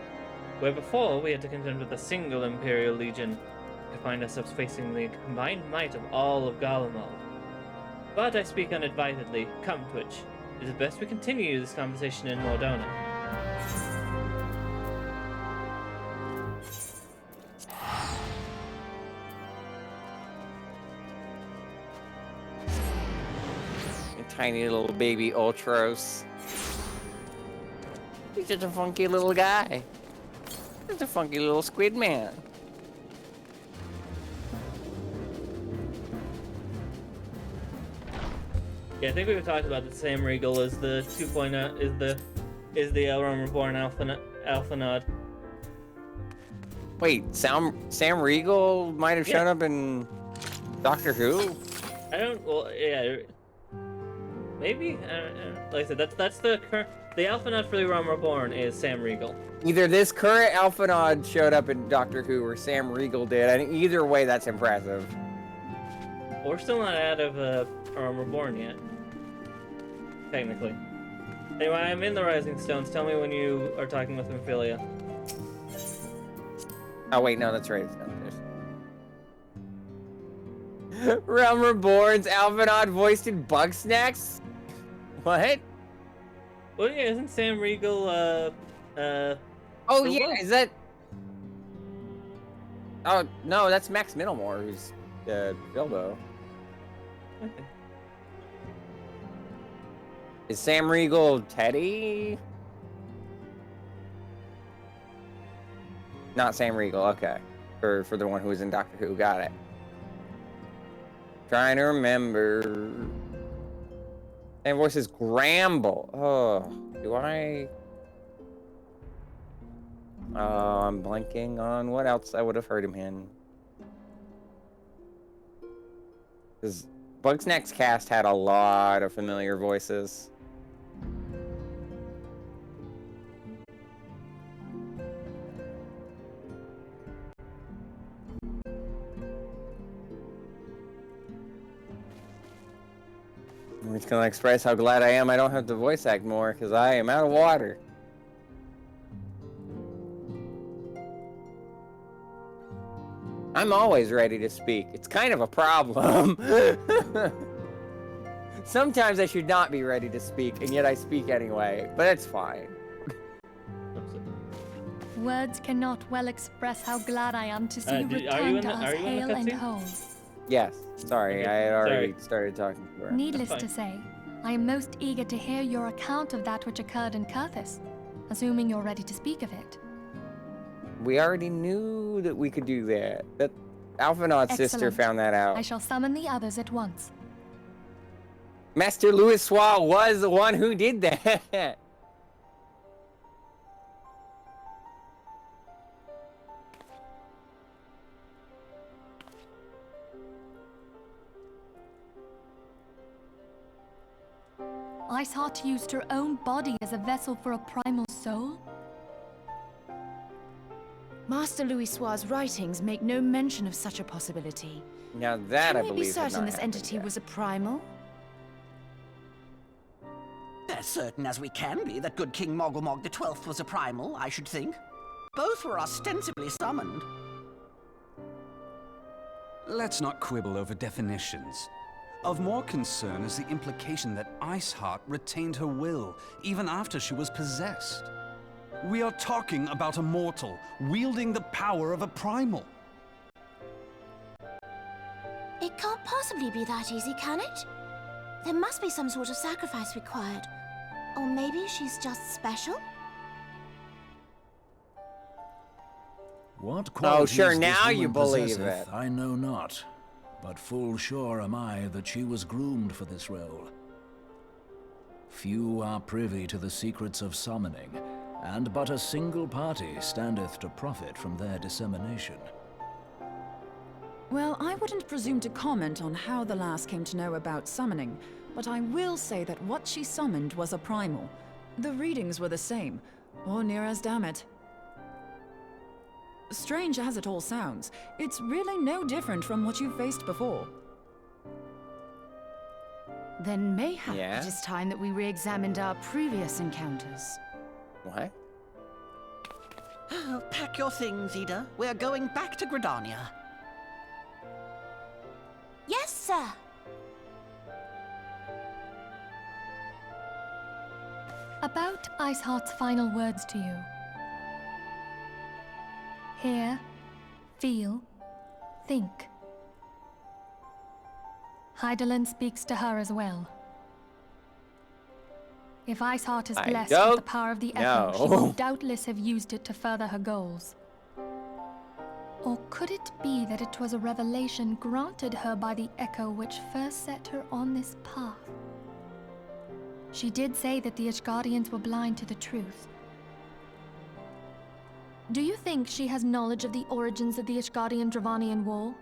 we had to contend with a single Imperial Legion, we could find ourselves facing the combined might of all of Garlemald. But I speak unadvisedly. Come, Twitch. It is best we continue this conversation in Mordona. Tiny little baby Ultros. He's just a funky little guy. Just a funky little squid man. Yeah, I think we've talked about that Sam Riegel is the 2.0 is the Realm Reborn Alphanod. Wait, Sam Riegel might have shown up in Doctor Who? I don't. Well, yeah. Maybe. Like I said, that's the Alphanod for the Realm Reborn is Sam Riegel. Either this current Alphanod showed up in Doctor Who or Sam Riegel did, and either way, that's impressive. We're still not out of Realm Reborn yet. Technically. Anyway, I'm in the Rising Stones. Tell me when you are talking with Ophelia. Oh wait, no, that's right. Realm Reborn's Alphanod voiced in Bugsnax? What? Well, yeah, isn't Sam Riegel, Oh yeah, is that... Oh, no, that's Max Middlemore, who's Bilbo. Okay. Is Sam Riegel Teddy? Not Sam Riegel, okay. For the one who was in Doctor Who, got it. Trying to remember. And voice is Gramble. Oh, do I? Oh, I'm blanking on what else I would have heard him in. Because Bugsnax cast had a lot of familiar voices. I'm just gonna express how glad I am I don't have to voice act more, because I am out of water. I'm always ready to speak. It's kind of a problem. Sometimes I should not be ready to speak, and yet I speak anyway, but it's fine. Words cannot well express how glad I am to see you return to us hale and whole. Yes, sorry, Okay, I had already started talking to her. Needless to say, I am most eager to hear your account of that which occurred in Kurthis, assuming you're ready to speak of it. We already knew that we could do that. That Alphanod's sister found that out. I shall summon the others at once. Master Louis Soir was the one who did that. Iceheart used her own body as a vessel for a primal soul? Master Louis Soir's writings make no mention of such a possibility. Now that I Can we believe be certain this entity was a primal? As certain as we can be that good King Mogglmog XII was a primal, I should think. Both were ostensibly summoned. Let's not quibble over definitions. Of more concern is the implication that Iceheart retained her will, even after she was possessed. We are talking about a mortal, wielding the power of a primal. It can't possibly be that easy, can it? There must be some sort of sacrifice required. Or maybe she's just special? What qualities sure, this now woman you believe possesseth, it. I know not, but full sure am I that she was groomed for this role. Few are privy to the secrets of summoning, and but a single party standeth to profit from their dissemination. Well, I wouldn't presume to comment on how the lass came to know about summoning, but I will say that what she summoned was a primal. The readings were the same, or near as damn it. Strange as it all sounds, it's really no different from what you've faced before. Then mayhap Yeah? it is time that we re-examined our previous encounters. What? Pack your things, Ida. We're going back to Gridania. Yes, sir. About Iceheart's final words to you. Hear, feel, think. Hydaelyn speaks to her as well. If Iceheart is blessed with the power of the Echo, she will doubtless have used it to further her goals. Or could it be that it was a revelation granted her by the Echo which first set her on this path? She did say that the Ishgardians were blind to the truth. Do you think she has knowledge of the origins of the Ishgardian-Dravanian War?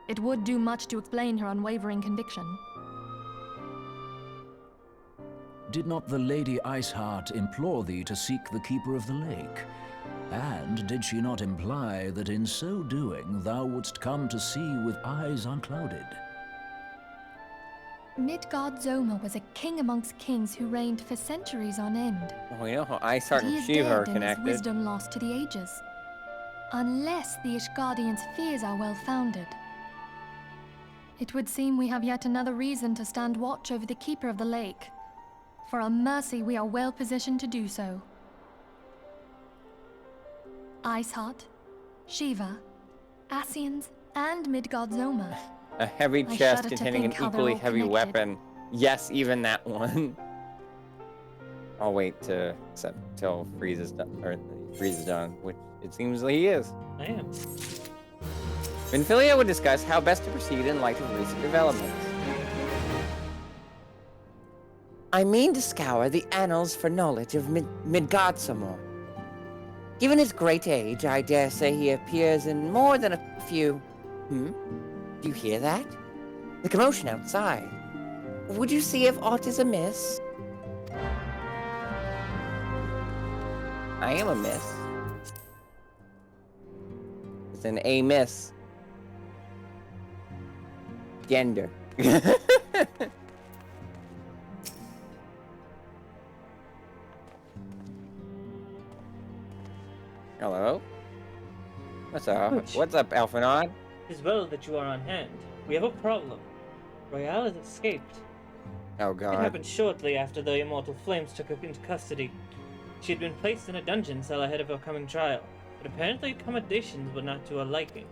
It would do much to explain her unwavering conviction. Did not the Lady Iceheart implore thee to seek the Keeper of the Lake? And did she not imply that in so doing thou wouldst come to see with eyes unclouded? Midgard-Zoma was a king amongst kings who reigned for centuries on end. Oh, you know how Iceheart He and is Shiva are dead and his connected. wisdom lost to the ages. Unless the Ishgardians' fears are well founded. It would seem we have yet another reason to stand watch over the Keeper of the Lake. For a mercy, we are well positioned to do so. Iceheart, Shiva, Ascians, and Midgard-Zoma. A heavy I chest shudder to containing an think how they're equally all heavy connected. weapon. Yes, even that one. I'll wait till Freeze is done, which it seems like he is. I am. Minfilia would discuss how best to proceed in light of recent developments. I mean to scour the annals for knowledge of Midgard-Zoma. Given his great age, I dare say he appears in more than a few... Do you hear that? The commotion outside. Would you see if aught is amiss? I am a miss. It's an A miss. Gender. Hello? What's up? Ouch. What's up, Alphanod? It is well that you are on hand. We have a problem. Royale has escaped. Oh It god. happened shortly after the Immortal Flames took her into custody. She had been placed in a dungeon cell ahead of her coming trial, but apparently accommodations were not to her liking.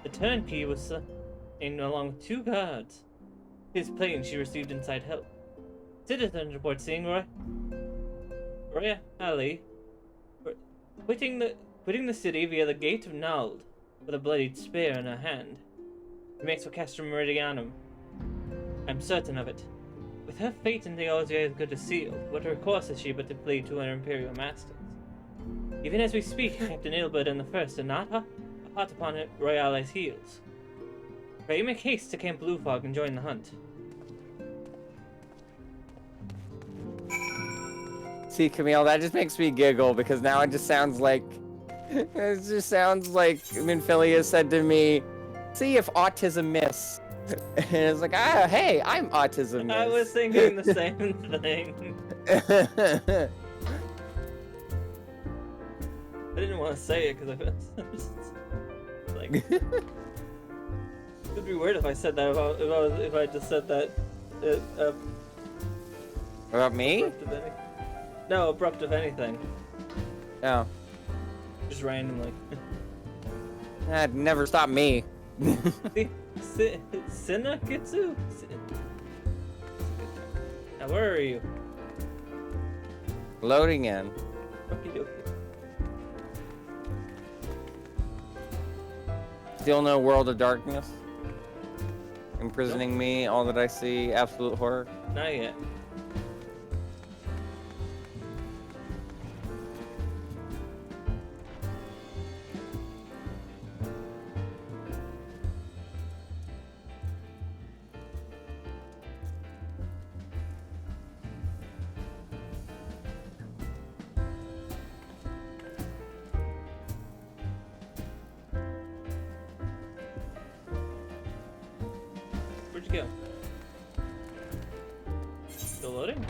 The turnkey was in along with 2 guards. His plane she received inside help. Citizens report seeing Roya Ali quitting the city via the Gate of Nald with a bloodied spear in her hand. It makes for Castrum Meridianum. I'm certain of it. With her fate in the Ozia as good as sealed, what recourse has she but to plead to her imperial masters? Even as we speak, Captain Ilbert and the First are not hot upon Royale's heels. Pray make haste to Camp Blue Fog and join the hunt. See, Camille, that just makes me giggle because now it just sounds like Minfilia said to me, "See if autism miss." And it's like, hey, I'm autism miss. I was thinking the same thing. I didn't want to say it because I felt like it'd be weird if I said that if I just said that. About me? No, abrupt of anything. Oh. Just randomly. That'd never stop me. Sinakitsu? Now, where are you? Loading in. Okie Still no World of Darkness? Imprisoning me, all that I see, absolute horror? Not yet. Where'd you go? Still loading?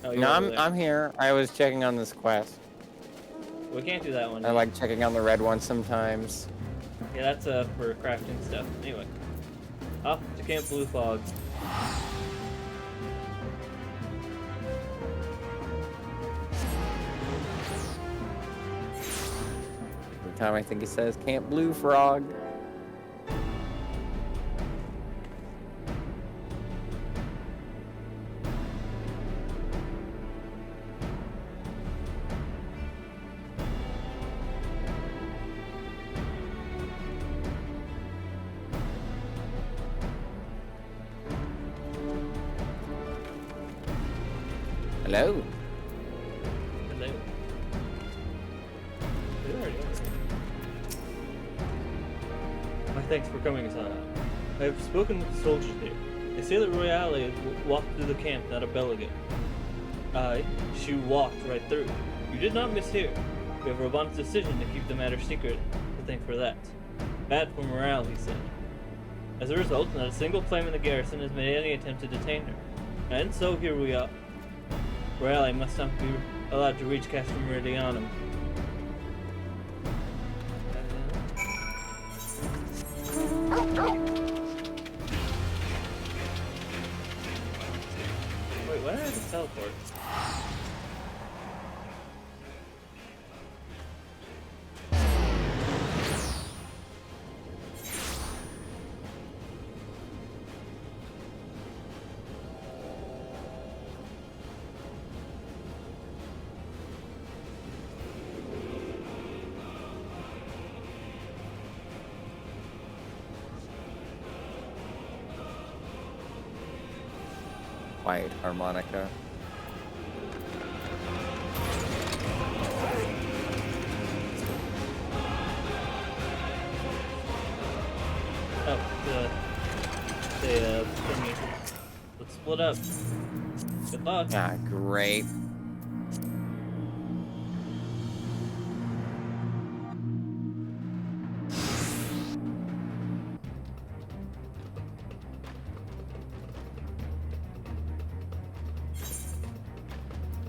Oh, No, I'm here. I was checking on this quest. We can't do that one. I like checking on the red one sometimes. Yeah, that's for crafting stuff. Anyway, off to Camp Blue Fog. Every time I think he says Camp Blue Frog. Hello. Hello. My thanks for coming, Asana. I have spoken with the soldiers there. They say that Royale walked through the camp, not a Beligan. She walked right through. You did not mishear. We have Raban's decision to keep the matter secret, so thank for that. Bad for morale, he said. As a result, not a single flame in the garrison has made any attempt to detain her. And so here we are. Royale must not be allowed to reach Castle Meridianum. Wait, why did I have to teleport? Quiet harmonica. Oh, the thingy. Let's split up. Good luck. Ah, great.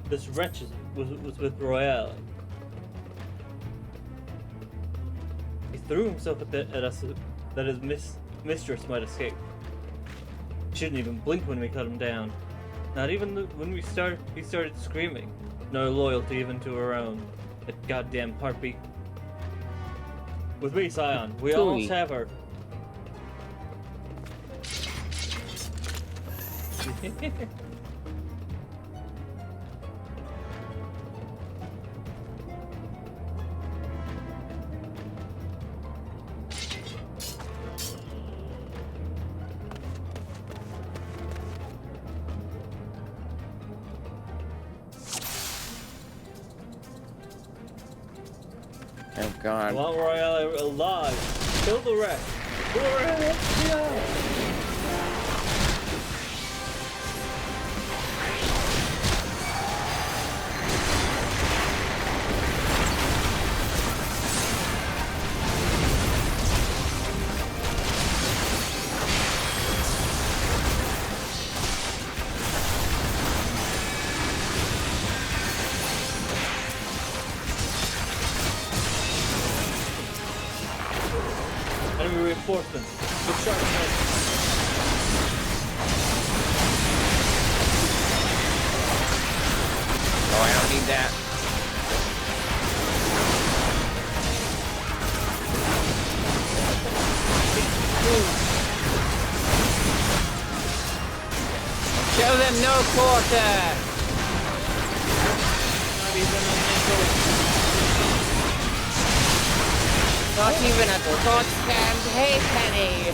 This wretch was with Royale. He threw himself at us that his mistress might escape. She didn't even blink when we cut him down. Not even when he started screaming. No loyalty even to her own. That goddamn heartbeat. With me, Scion, we almost have her. Oh God. I want Royale alive. Kill the rest. Royale, enemy reinforcements. Good shot, man. Oh, I don't need that. Show them no quarter. Not even a Scotch-canned halfpenny.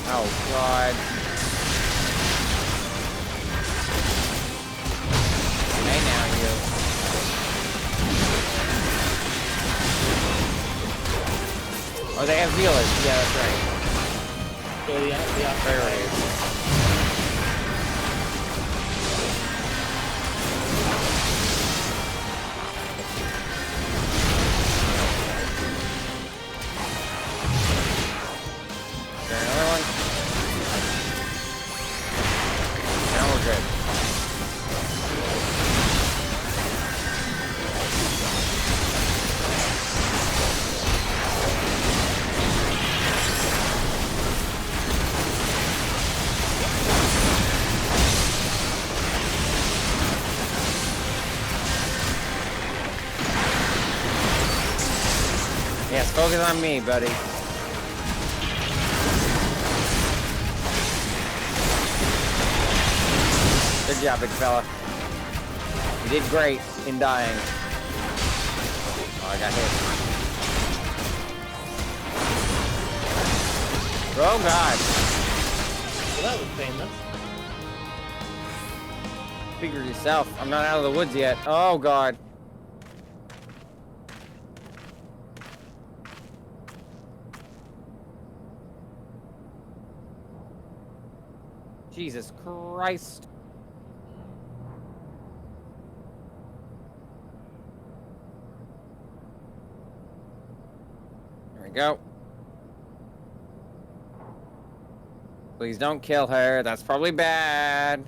Oh God. Hey now, you. Oh, they have healers. Yeah, that's right. So the Another one. Now we're good. Yes, focus on me, buddy. Good job, big fella. You did great in dying. Oh, I got hit. Oh, God. Well, that was painless. Figure yourself. I'm not out of the woods yet. Oh, God. Jesus Christ. There we go. Please don't kill her. That's probably bad.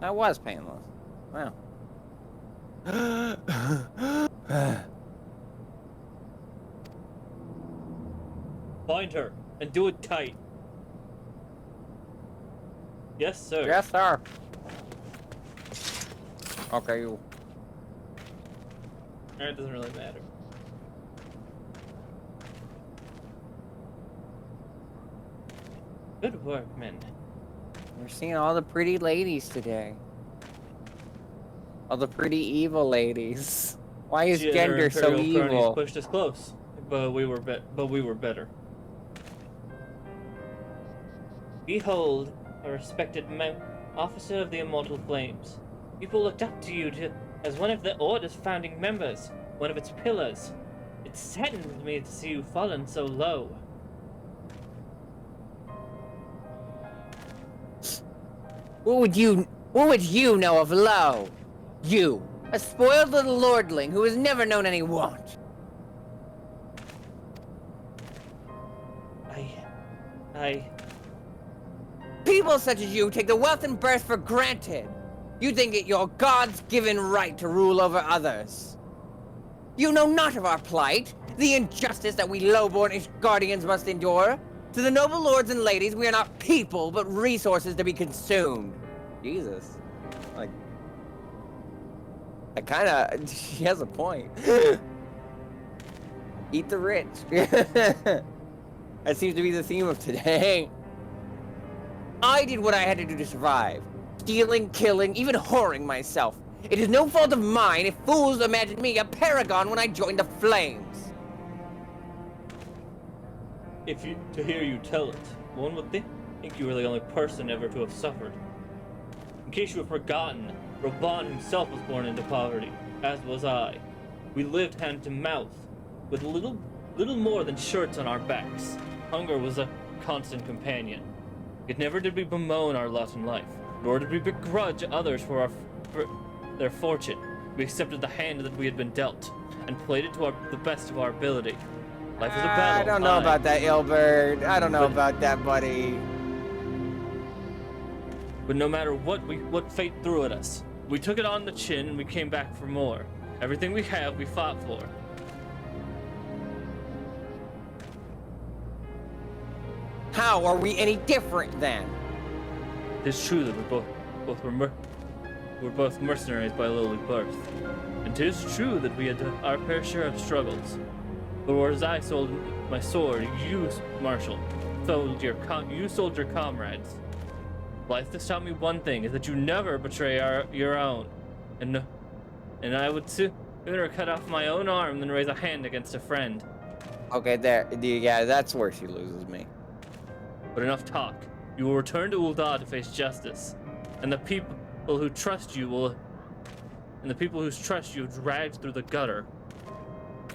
That was painless. Wow. Find her and do it tight. Yes, sir. Yes, sir. Okay, you. It doesn't really matter. Good work, men. We're seeing all the pretty ladies today. All the pretty evil ladies. Why is gender so evil? Pushed us close, but we were better. Behold, a respected officer of the Immortal Flames. People looked up to you as one of the Order's founding members, one of its pillars. It saddened me to see you fallen so low. What would you know of low? You, a spoiled little lordling who has never known any want. People such as you take the wealth and birth for granted. You think it your God's given right to rule over others. You know not of our plight, the injustice that we lowborn guardians must endure. To the noble lords and ladies, we are not people, but resources to be consumed. Jesus. Like, she has a point. Eat the rich. That seems to be the theme of today. I did what I had to do to survive. Stealing, killing, even whoring myself. It is no fault of mine if fools imagined me a paragon when I joined the Flames. To hear you tell it, one would think you were the only person ever to have suffered. In case you have forgotten, Raban himself was born into poverty, as was I. We lived hand to mouth, with little more than shirts on our backs. Hunger was a constant companion. Yet never did we bemoan our lot in life, nor did we begrudge others for their fortune. We accepted the hand that we had been dealt, and played it to the best of our ability. Life was a battle. I don't know about that, Ilbert. I don't know about that, buddy. But no matter what fate threw at us, we took it on the chin and we came back for more. Everything we have, we fought for. How are we any different then? It's true that we were both mercenaries by lowly birth, and 'tis true that we had our fair share of struggles. But whereas I sold my sword, you, Marshal, sold your comrades. Life has taught me one thing: is that you never betray your own, and I would sooner cut off my own arm than raise a hand against a friend. Okay, yeah, that's where she loses me. But enough talk. You will return to Ul'dah to face justice. And the people who trust you will... And the people who trust you dragged through the gutter.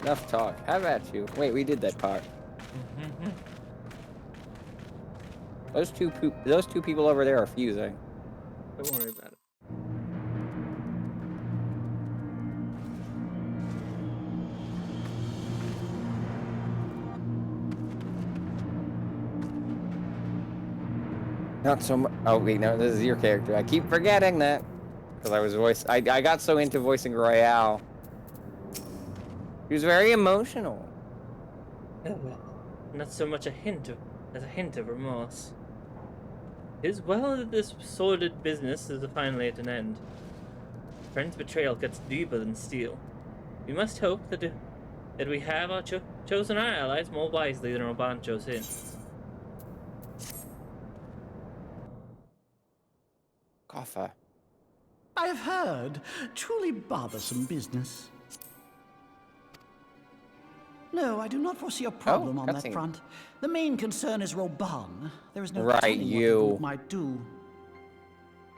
Enough talk. How about you? Wait, we did that part. Those two people over there are fusing. Don't worry about it. Not so much. Oh wait, no, this is your character. I keep forgetting that because I got so into voicing Royale. He was very emotional. Oh, well, not so much as a hint of remorse. It is well that this sordid business is finally at an end. Friend's betrayal cuts deeper than steel. We must hope that we have chosen our allies more wisely than Oban chose his. Coffer. I have heard. Truly bothersome business. No, I do not foresee a problem on that front. The main concern is Roban. There is no telling what the group might do.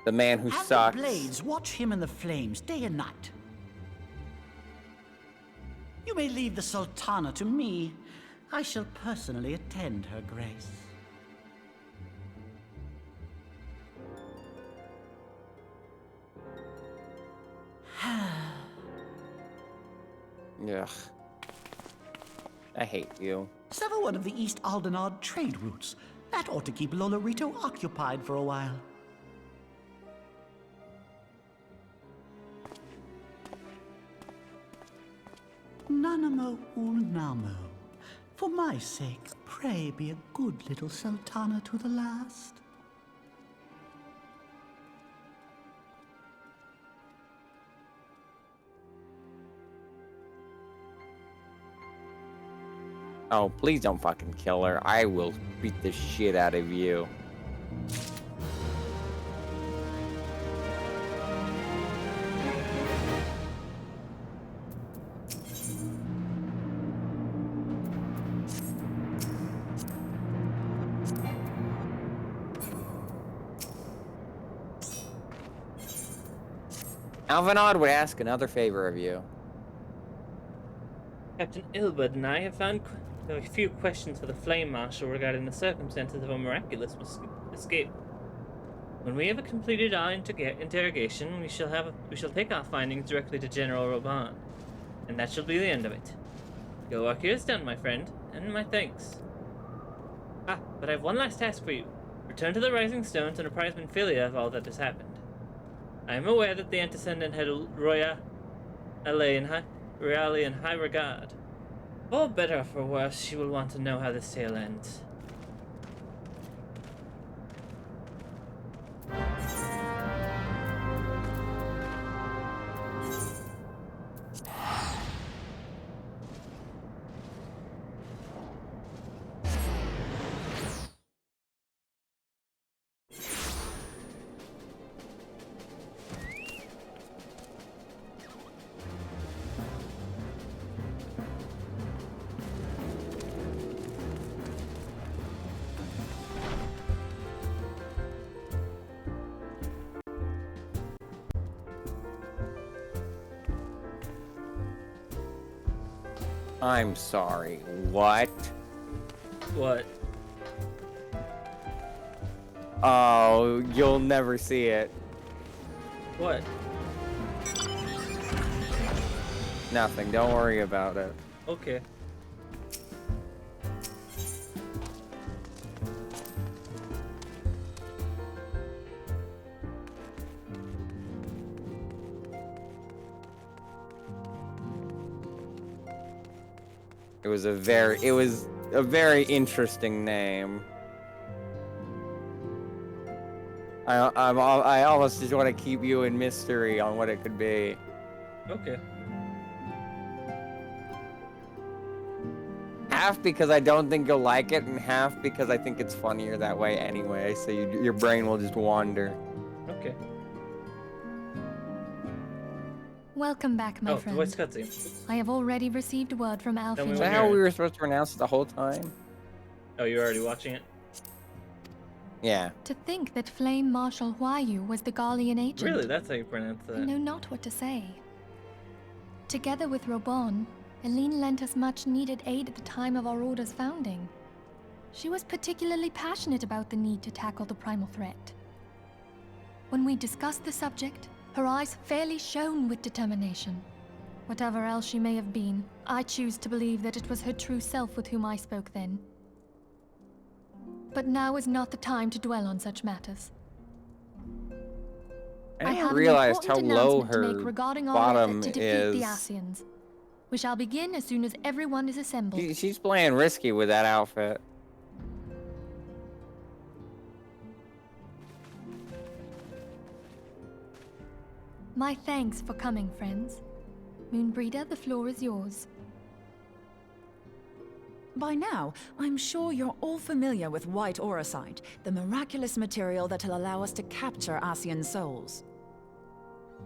The man who Have sucks. the Blades watch him in the flames day and night. You may leave the Sultana to me. I shall personally attend her grace. Ugh. I hate you. Sever one of the East Aldenard trade routes. That ought to keep Lolorito occupied for a while. Nanamo Ulnamo. For my sake, pray be a good little Sultana to the last. Oh, please don't fucking kill her. I will beat the shit out of you. Alvinod would ask another favor of you. Captain Ilbert and I have found a few questions for the Flame Marshal regarding the circumstances of a miraculous escape. When we have completed our interrogation, we shall take our findings directly to General Roban, and that shall be the end of it. Your work here is done, my friend, and my thanks. Ah, but I have one last task for you. Return to the Rising Stones and apprise Minfilia of all that has happened. I am aware that the Antecedent had Royale in high regard. For better or for worse, she will want to know how this tale ends. I'm sorry. What? What? Oh, you'll never see it. What? Nothing. Don't worry about it. Okay. It was a very interesting name. I almost just want to keep you in mystery on what it could be. Okay. Half because I don't think you'll like it, and half because I think it's funnier that way anyway, so your brain will just wander. Okay. Welcome back, my friend. Voice cutscene. I have already received word from Alfie. Is that how we were supposed to pronounce it the whole time? Oh, you're already watching it? Yeah. To think that Flame Marshal Huayu was the Garlean agent. Really, that's how you pronounce that. I know not what to say. Together with Robon, Eileen lent us much needed aid at the time of our Order's founding. She was particularly passionate about the need to tackle the primal threat. When we discussed the subject, her eyes fairly shone with determination. Whatever else she may have been, I choose to believe that it was her true self with whom I spoke then. But now is not the time to dwell on such matters. I didn't realize how low her regarding our bottom effort to defeat is. the Ascians. We shall begin as soon as everyone is assembled. She's playing risky with that outfit. My thanks for coming, friends. Moonbreeder, the floor is yours. By now, I'm sure you're all familiar with white auracite, the miraculous material that'll allow us to capture Ascian souls.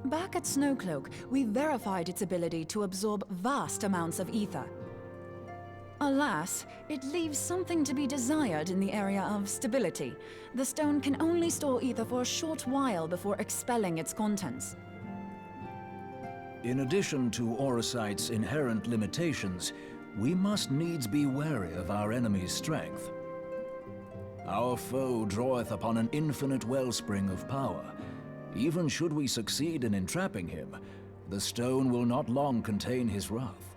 Back at Snowcloak, we verified its ability to absorb vast amounts of ether. Alas, it leaves something to be desired in the area of stability. The stone can only store ether for a short while before expelling its contents. In addition to auracite's inherent limitations, we must needs be wary of our enemy's strength. Our foe draweth upon an infinite wellspring of power. Even should we succeed in entrapping him, the stone will not long contain his wrath.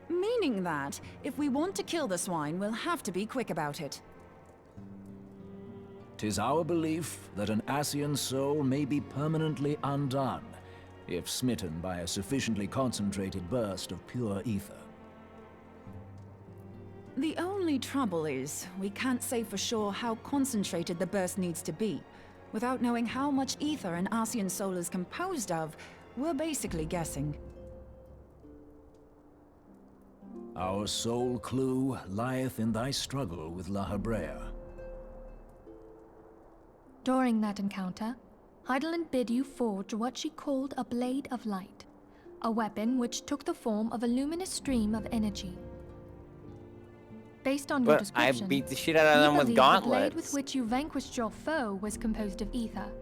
Meaning that, if we want to kill the swine, we'll have to be quick about it. 'Tis our belief that an Ascian soul may be permanently undone, if smitten by a sufficiently concentrated burst of pure ether. The only trouble is, we can't say for sure how concentrated the burst needs to be. Without knowing how much ether an Ascian soul is composed of, we're basically guessing. Our sole clue lieth in thy struggle with La Habrea. During that encounter, Heidelin bid you forge what she called a Blade of Light, a weapon which took the form of a luminous stream of energy. Based on your description, I beat the shit out of them with gauntlets. The blade with which you vanquished your foe was composed of ether.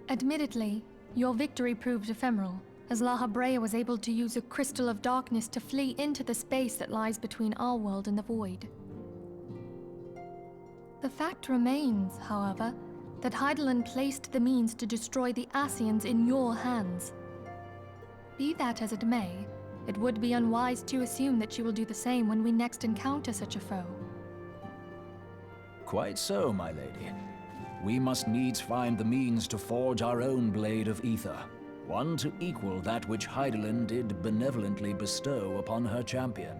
Admittedly, your victory proved ephemeral, as La Habrea was able to use a crystal of darkness to flee into the space that lies between our world and the void. The fact remains, however, that Heidelin placed the means to destroy the Ascians in your hands. Be that as it may, it would be unwise to assume that she will do the same when we next encounter such a foe. Quite so, my lady. We must needs find the means to forge our own blade of ether, one to equal that which Heidelin did benevolently bestow upon her champion.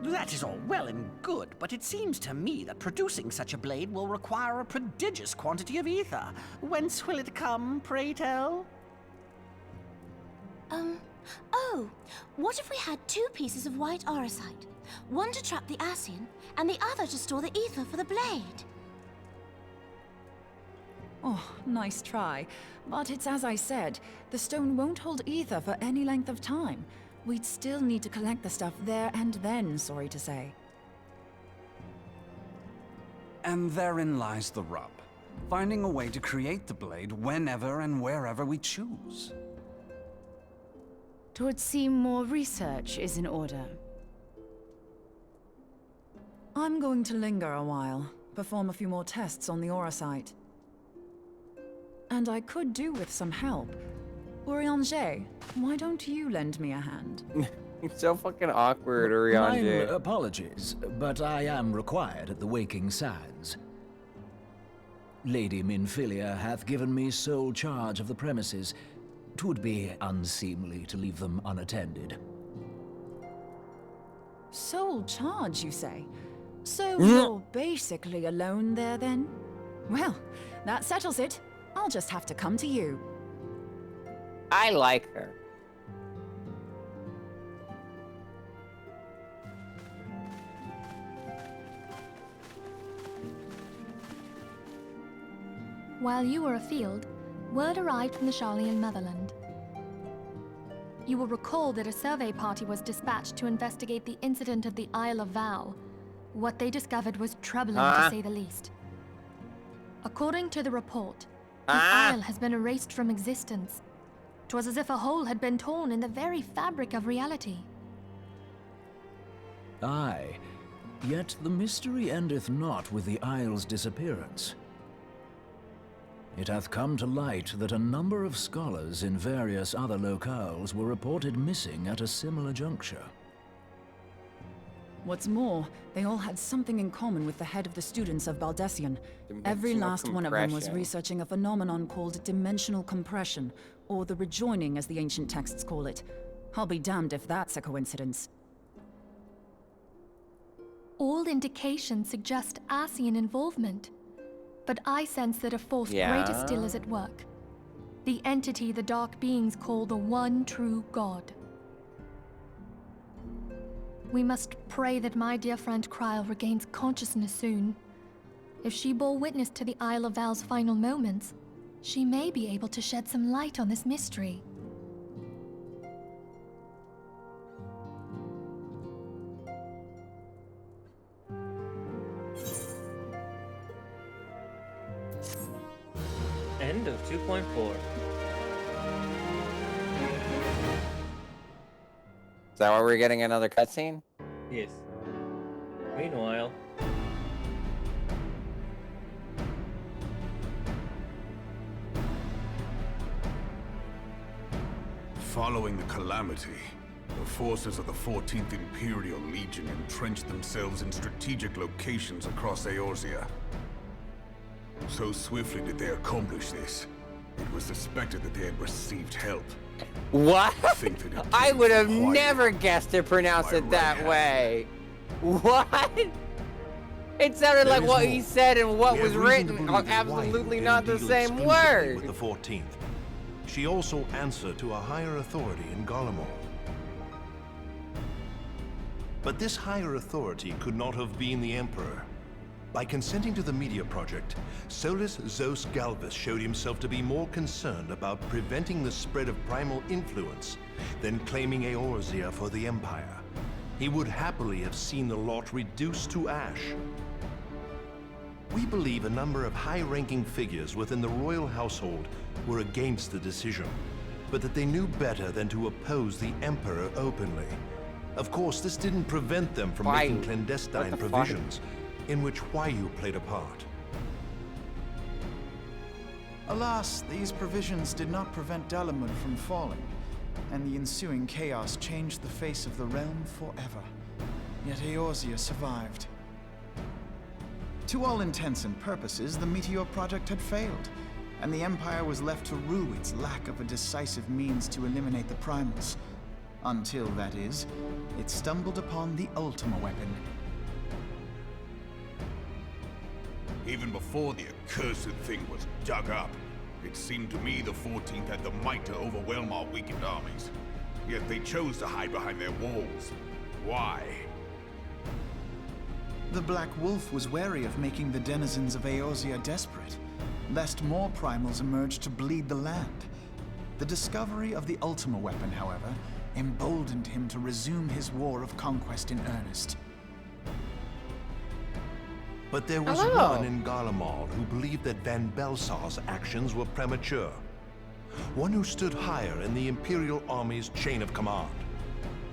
That is all well and good, but it seems to me that producing such a blade will require a prodigious quantity of ether. Whence will it come, pray tell? Oh, what if we had two pieces of white auracite? One to trap the Ascian, and the other to store the ether for the blade. Oh, nice try. But it's as I said, the stone won't hold ether for any length of time. We'd still need to collect the stuff there and then, sorry to say. And therein lies the rub. Finding a way to create the blade whenever and wherever we choose. 'Twould seem more research is in order. I'm going to linger a while, perform a few more tests on the auracite. And I could do with some help. Urianger, why don't you lend me a hand? It's so fucking awkward, Urianger. Mine apologies, but I am required at the Waking Sands. Lady Minfilia hath given me sole charge of the premises. 'Twould be unseemly to leave them unattended. Sole charge, you say? So you're basically alone there, then? Well, that settles it. I'll just have to come to you. I like her. While you were afield, word arrived from the Sharlayan motherland. You will recall that a survey party was dispatched to investigate the incident at the Isle of Vow. What they discovered was troubling, to say the least. According to the report, the isle has been erased from existence. 'Twas as if a hole had been torn in the very fabric of reality. Aye, yet the mystery endeth not with the isle's disappearance. It hath come to light that a number of scholars in various other locales were reported missing at a similar juncture. What's more, they all had something in common with the head of the students of Baldessian. Every last one of them was researching a phenomenon called dimensional compression, or the rejoining as the ancient texts call it. I'll be damned if that's a coincidence. All indications suggest Ascian involvement. But I sense that a force greater still is at work. The entity the Dark Beings call the One True God. We must pray that my dear friend Kryl regains consciousness soon. If she bore witness to the Isle of Val's final moments, she may be able to shed some light on this mystery. End of 2.4. Is that why we're getting another cutscene? Yes. Meanwhile... Following the calamity, the forces of the 14th Imperial Legion entrenched themselves in strategic locations across Eorzea. So swiftly did they accomplish this, it was suspected that they had received help. What? I would have never guessed to pronounce it that way. What? It sounded like what he said and what was written are absolutely not the same word. With the 14th. She also answered to a higher authority in Garlemald. But this higher authority could not have been the Emperor. By consenting to the media project, Solus Zos Galvus showed himself to be more concerned about preventing the spread of primal influence than claiming Eorzea for the Empire. He would happily have seen the lot reduced to ash. We believe a number of high-ranking figures within the royal household were against the decision, but that they knew better than to oppose the Emperor openly. Of course, this didn't prevent them from making clandestine provisions, in which Huayu played a part. Alas, these provisions did not prevent Dalamud from falling, and the ensuing chaos changed the face of the realm forever. Yet Eorzea survived. To all intents and purposes, the Meteor Project had failed, and the Empire was left to rue its lack of a decisive means to eliminate the primals. Until, that is, it stumbled upon the Ultima weapon. Even before the accursed thing was dug up, it seemed to me the 14th had the might to overwhelm our weakened armies. Yet they chose to hide behind their walls. Why? The Black Wolf was wary of making the denizens of Eorzea desperate, lest more primals emerge to bleed the land. The discovery of the Ultima weapon, however, emboldened him to resume his war of conquest in earnest. But there was one in Garlemald who believed that Van Belsar's actions were premature. One who stood higher in the Imperial Army's chain of command.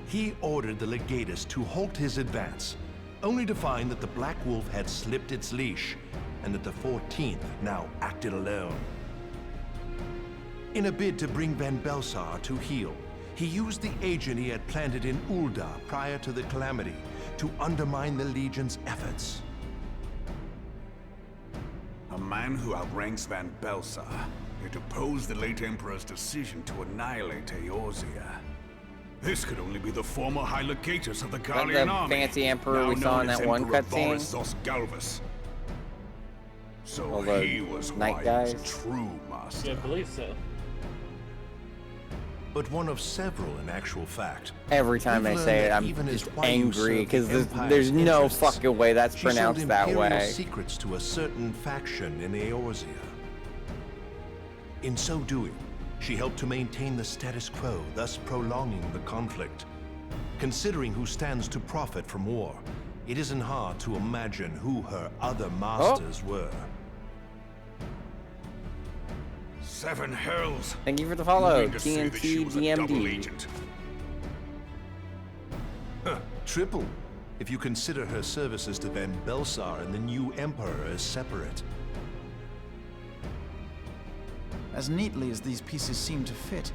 He ordered the Legatus to halt his advance, only to find that the Black Wolf had slipped its leash, and that the 14th now acted alone. In a bid to bring Van Belsar to heel, he used the agent he had planted in Ul'dah prior to the calamity to undermine the Legion's efforts. A man who outranks Van Belsar, yet opposed the late Emperor's decision to annihilate Eorzea. This could only be the former High Legatus of the Garlean army. The fancy Emperor we saw in that one cutscene. So he was Huayu's true master. Yeah, I believe so. But one of several in actual fact. Every time I say it, I'm just angry because there's no fucking way that's pronounced that way. Secrets to a certain faction in Eorzea. In so doing, She helped to maintain the status quo, thus prolonging the conflict. Considering who stands to profit from war, it isn't hard to imagine who her other masters were. 7 hells. Thank you for the follow, You mean to say that she TNT was a double DMD. agent? Huh, triple, if you consider her services to Van Belsar and the new Emperor as separate. As neatly as these pieces seem to fit,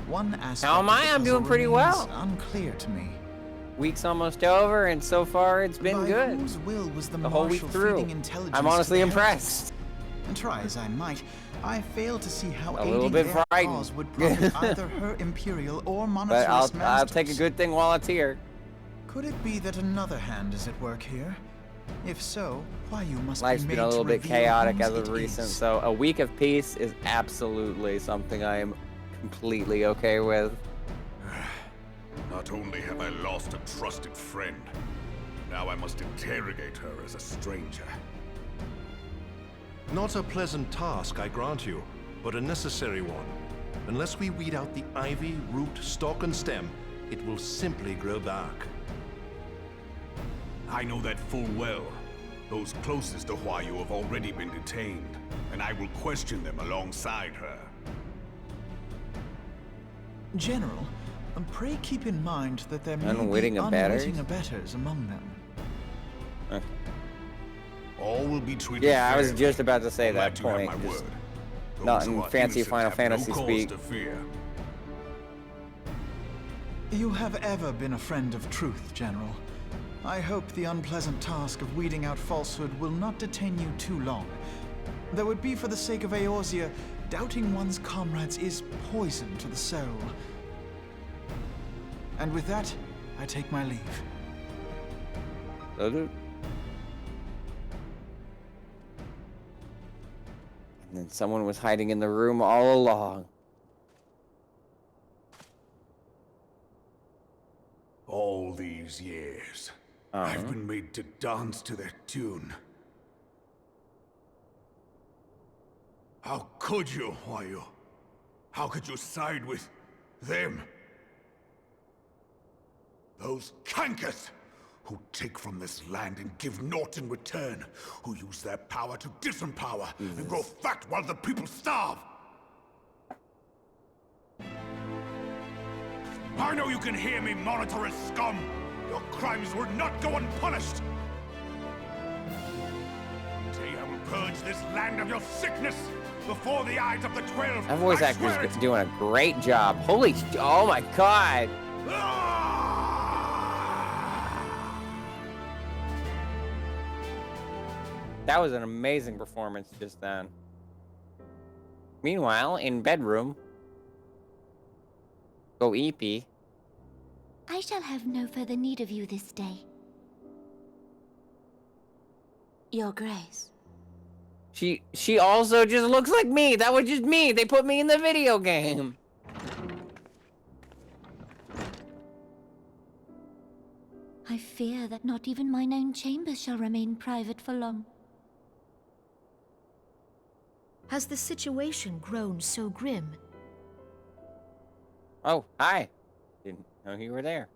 one aspect How am I? of the I'm doing puzzle pretty remains well. unclear to me. Week's almost over, and so far it's been By good. whose will was the whole week marshal through. feeding intelligence I'm to honestly the impressed. heretics? And try as I might, I fail to see how A little aiding bit their frightened. cause would profit either her imperial or But monetarist I'll take a masters. good thing while it's here. Could it be that another hand is at work here? If so, why you must Life's be been made a little to bit reveal chaotic whom's as of it recent, is. so a week of peace is absolutely something I am completely okay with. Not only have I lost a trusted friend, now I must interrogate her as a stranger. Not a pleasant task, I grant you, but a necessary one. Unless we weed out the ivy, root, stalk, and stem, it will simply grow back. I know that full well. Those closest to Huayu have already been detained, and I will question them alongside her. General, pray keep in mind that there may Unwitting be abettors? unwitting abettors among them. All will be treated Yeah, I was fairly. just about to say I'm that glad you have point. my Just word. not Those who in are fancy innocent Final have Fantasy no cause speak. to fear. You have ever been a friend of truth, General. I hope the unpleasant task of weeding out falsehood will not detain you too long. Though it be for the sake of Eorzea, doubting one's comrades is poison to the soul. And with that, I take my leave. And then someone was hiding in the room all along. All these years, I've been made to dance to their tune. How could you, Huayu? How could you side with them? Those cankers who take from this land and give naught in return, who use their power to disempower and grow fat while the people starve. I know you can hear me, monetarist scum! Your crimes will not go unpunished! Today I will purge this land of your sickness before the eyes of the 12! That voice I actor's swear it. doing a great job. Holy, oh my god! That was an amazing performance just then. Meanwhile, in bedroom, go EP. I shall have no further need of you this day. Your Grace. She also just looks like me. That was just me. They put me in the video game. I fear that not even mine own chambers shall remain private for long. Has the situation grown so grim? Oh, hi. Didn't know you were there.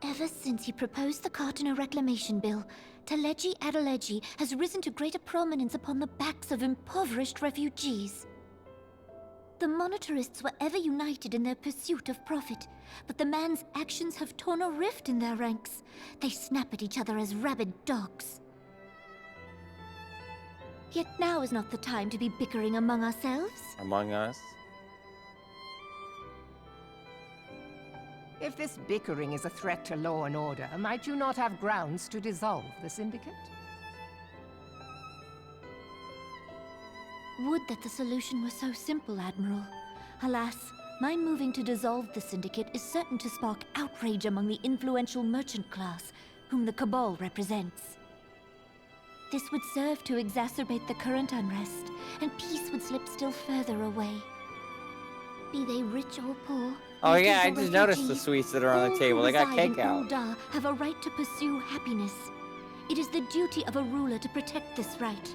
Ever since he proposed the Cartiner Reclamation Bill, Teleji Adeleji has risen to greater prominence upon the backs of impoverished refugees. The monetarists were ever united in their pursuit of profit, but the man's actions have torn a rift in their ranks. They snap at each other as rabid dogs. Yet now is not the time to be bickering among ourselves. Among us. If this bickering is a threat to law and order, might you not have grounds to dissolve the Syndicate? Would that the solution were so simple, Admiral. Alas, my moving to dissolve the Syndicate is certain to spark outrage among the influential merchant class, whom the Cabal represents. This would serve to exacerbate the current unrest, and peace would slip still further away. Be they rich or poor, Oh yeah, I natives or just noticed the refugees, sweets that are on all the who table. They got reside in cake out. Ul'dah have a right to pursue happiness. It is the duty of a ruler to protect this right.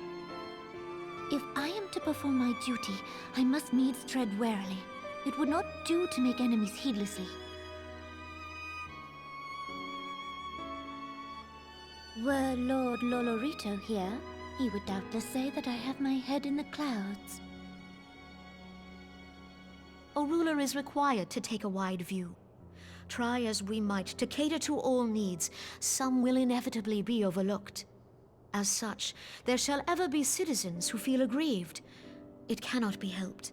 If I am to perform my duty, I must needs tread warily. It would not do to make enemies heedlessly. Were Lord Lolorito here, he would doubtless say that I have my head in the clouds. A ruler is required to take a wide view. Try as we might to cater to all needs, some will inevitably be overlooked. As such, there shall ever be citizens who feel aggrieved. It cannot be helped.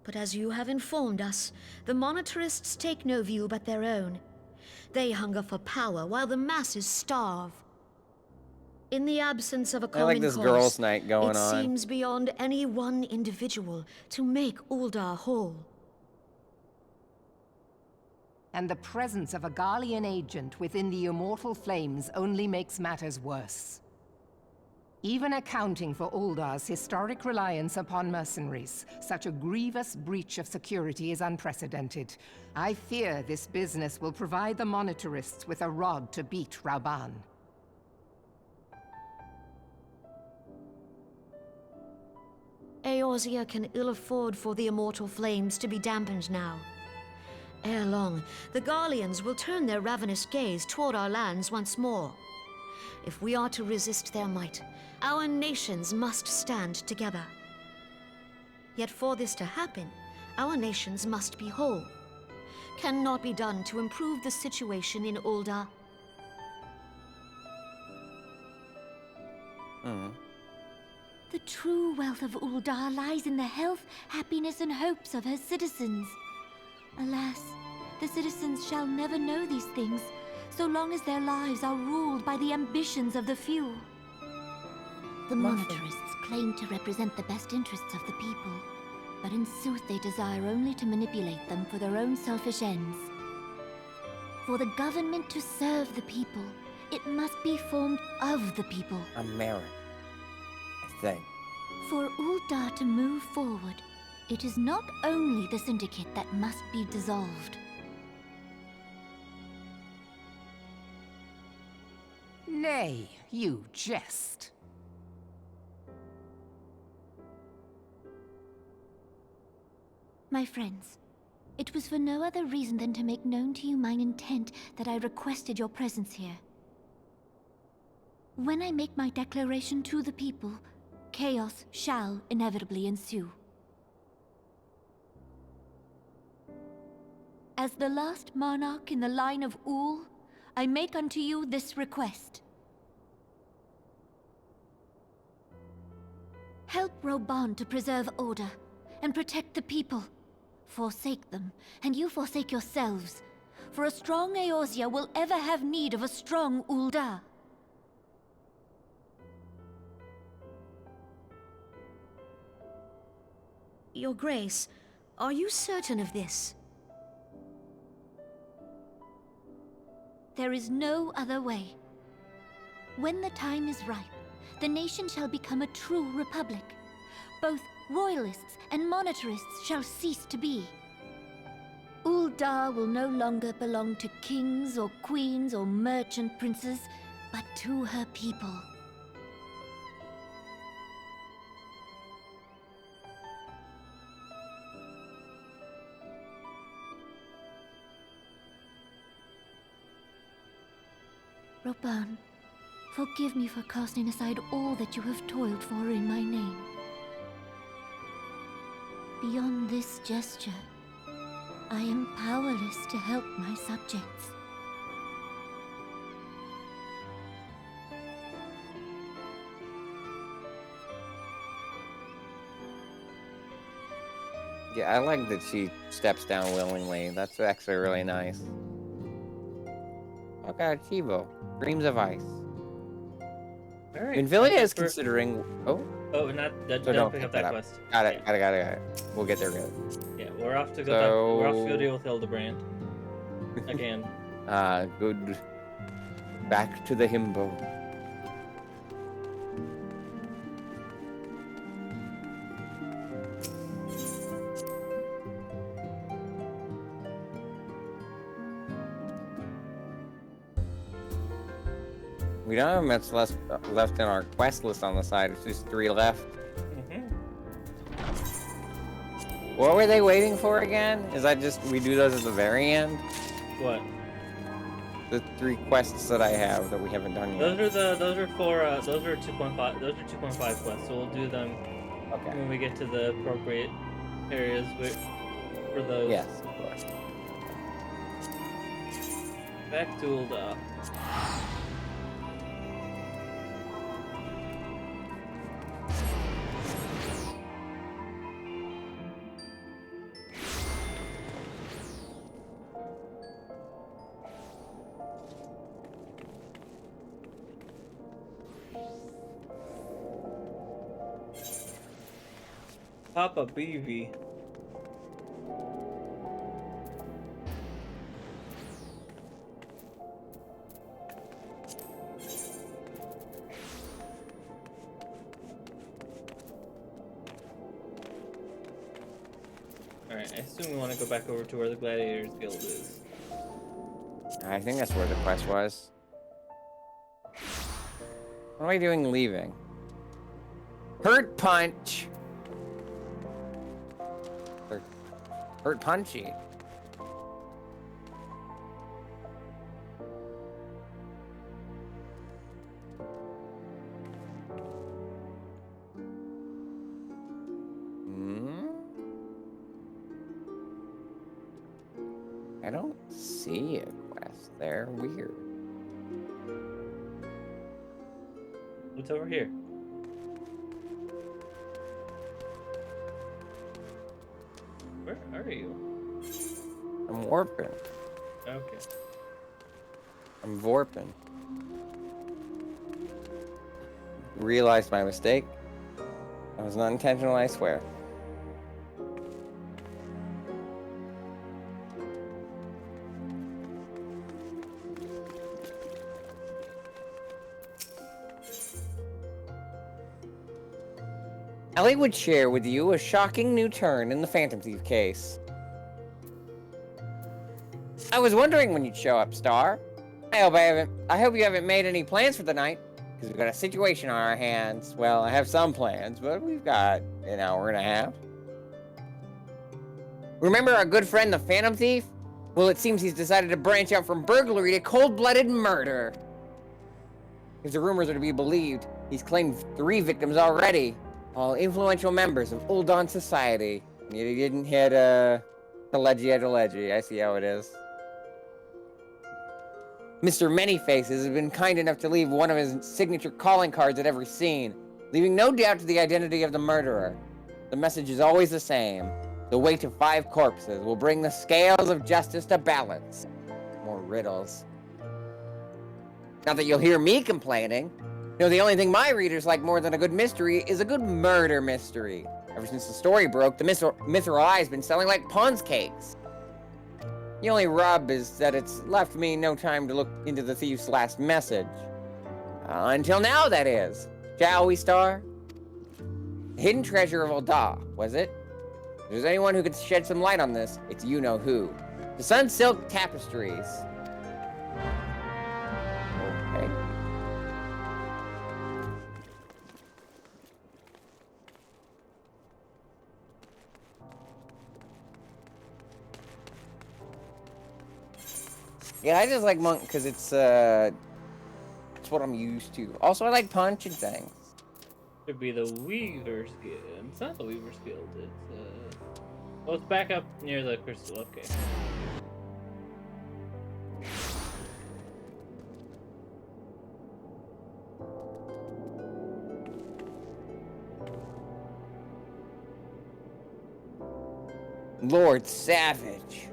But as you have informed us, the monetarists take no view but their own. They hunger for power while the masses starve. In the absence of a common I like this cause, girls' night going it on. seems beyond any one individual to make Uldar whole. And the presence of a Garlean agent within the Immortal Flames only makes matters worse. Even accounting for Uldar's historic reliance upon mercenaries, such a grievous breach of security is unprecedented. I fear this business will provide the monetarists with a rod to beat Rauban. Eorzea can ill afford for the Immortal Flames to be dampened now. Ere long, the Garleans will turn their ravenous gaze toward our lands once more. If we are to resist their might, our nations must stand together. Yet for this to happen, our nations must be whole. Cannot be done to improve the situation in Uldar. The true wealth of Uldar lies in the health, happiness, and hopes of her citizens. Alas, the citizens shall never know these things, so long as their lives are ruled by the ambitions of the few. The monetarists claim to represent the best interests of the people, but in sooth they desire only to manipulate them for their own selfish ends. For the government to serve the people, it must be formed of the people. A merit, I think. For Uldar to move forward, it is not only the Syndicate that must be dissolved. Nay, you jest. My friends, it was for no other reason than to make known to you mine intent that I requested your presence here. When I make my declaration to the people, chaos shall inevitably ensue. As the last monarch in the line of Ul, I make unto you this request. Help Rauban to preserve order and protect the people. Forsake them, and you forsake yourselves. For a strong Eorzea will ever have need of a strong Uldar. Your Grace, are you certain of this? There is no other way. When the time is ripe, the nation shall become a true republic. Both royalists and monetarists shall cease to be. Uldar will no longer belong to kings or queens or merchant princes, but to her people. Rauban, forgive me for casting aside all that you have toiled for in my name. Beyond this gesture, I am powerless to help my subjects. Yeah, I like that she steps down willingly. That's actually really nice. Okay, Chivo. Dreams of Ice. Alright. Vinvilia is considering... Oh? Oh, not... Don't pick up that quest. Got it. We'll get there good. Yeah, we're off to go we're off to go deal with Hildebrand. Again. Good. Back to the himbo. We don't have much left in our quest list on the side. It's just 3 left. What were they waiting for again? Is that just we do those at the very end? What? The 3 quests that I have that we haven't done yet. Those are 2.5. Those are 2.5 quests. So we'll do them when we get to the appropriate areas for those. Yes, of course. Back to Ul'dah. Papa BV. Alright, I assume we want to go back over to where the Gladiators Guild is. I think that's where the quest was. What am I doing leaving? Hurt punch! Hurt punchy. I don't see a quest there. Weird. What's over here? Where are you? I'm warping. Okay. I'm vorping. Realized my mistake. That was not intentional, I swear. Ellie would share with you a shocking new turn in the Phantom Thief case. I was wondering when you'd show up, Star. I hope you haven't made any plans for the night, because we've got a situation on our hands. Well, I have some plans, but we've got an hour and a half. Remember our good friend the Phantom Thief? Well, it seems he's decided to branch out from burglary to cold-blooded murder. If the rumors are to be believed, he's claimed 3 victims already. All influential members of Ul'dah society. Yet he didn't hit Leggy. I see how it is. Mr. Manyfaces has been kind enough to leave one of his signature calling cards at every scene, leaving no doubt to the identity of the murderer. The message is always the same. The weight of 5 corpses will bring the scales of justice to balance. More riddles. Not that you'll hear me complaining. You know, the only thing my readers like more than a good mystery is a good murder mystery. Ever since the story broke, the Mithril Eye's been selling like Pond's cakes. The only rub is that it's left me no time to look into the thief's last message. Until now, that is. Shall we, Star? The hidden treasure of Ul'dah, was it? If there's anyone who could shed some light on this, it's you-know-who. The Sun-Silk Tapestries. Okay. Yeah, I just like Monk because it's what I'm used to. Also, I like punching things. Could be the Weaver's Guild. It's not the Weaver's Guild. It's oh, it's back up near the crystal. Okay. Lord Savage.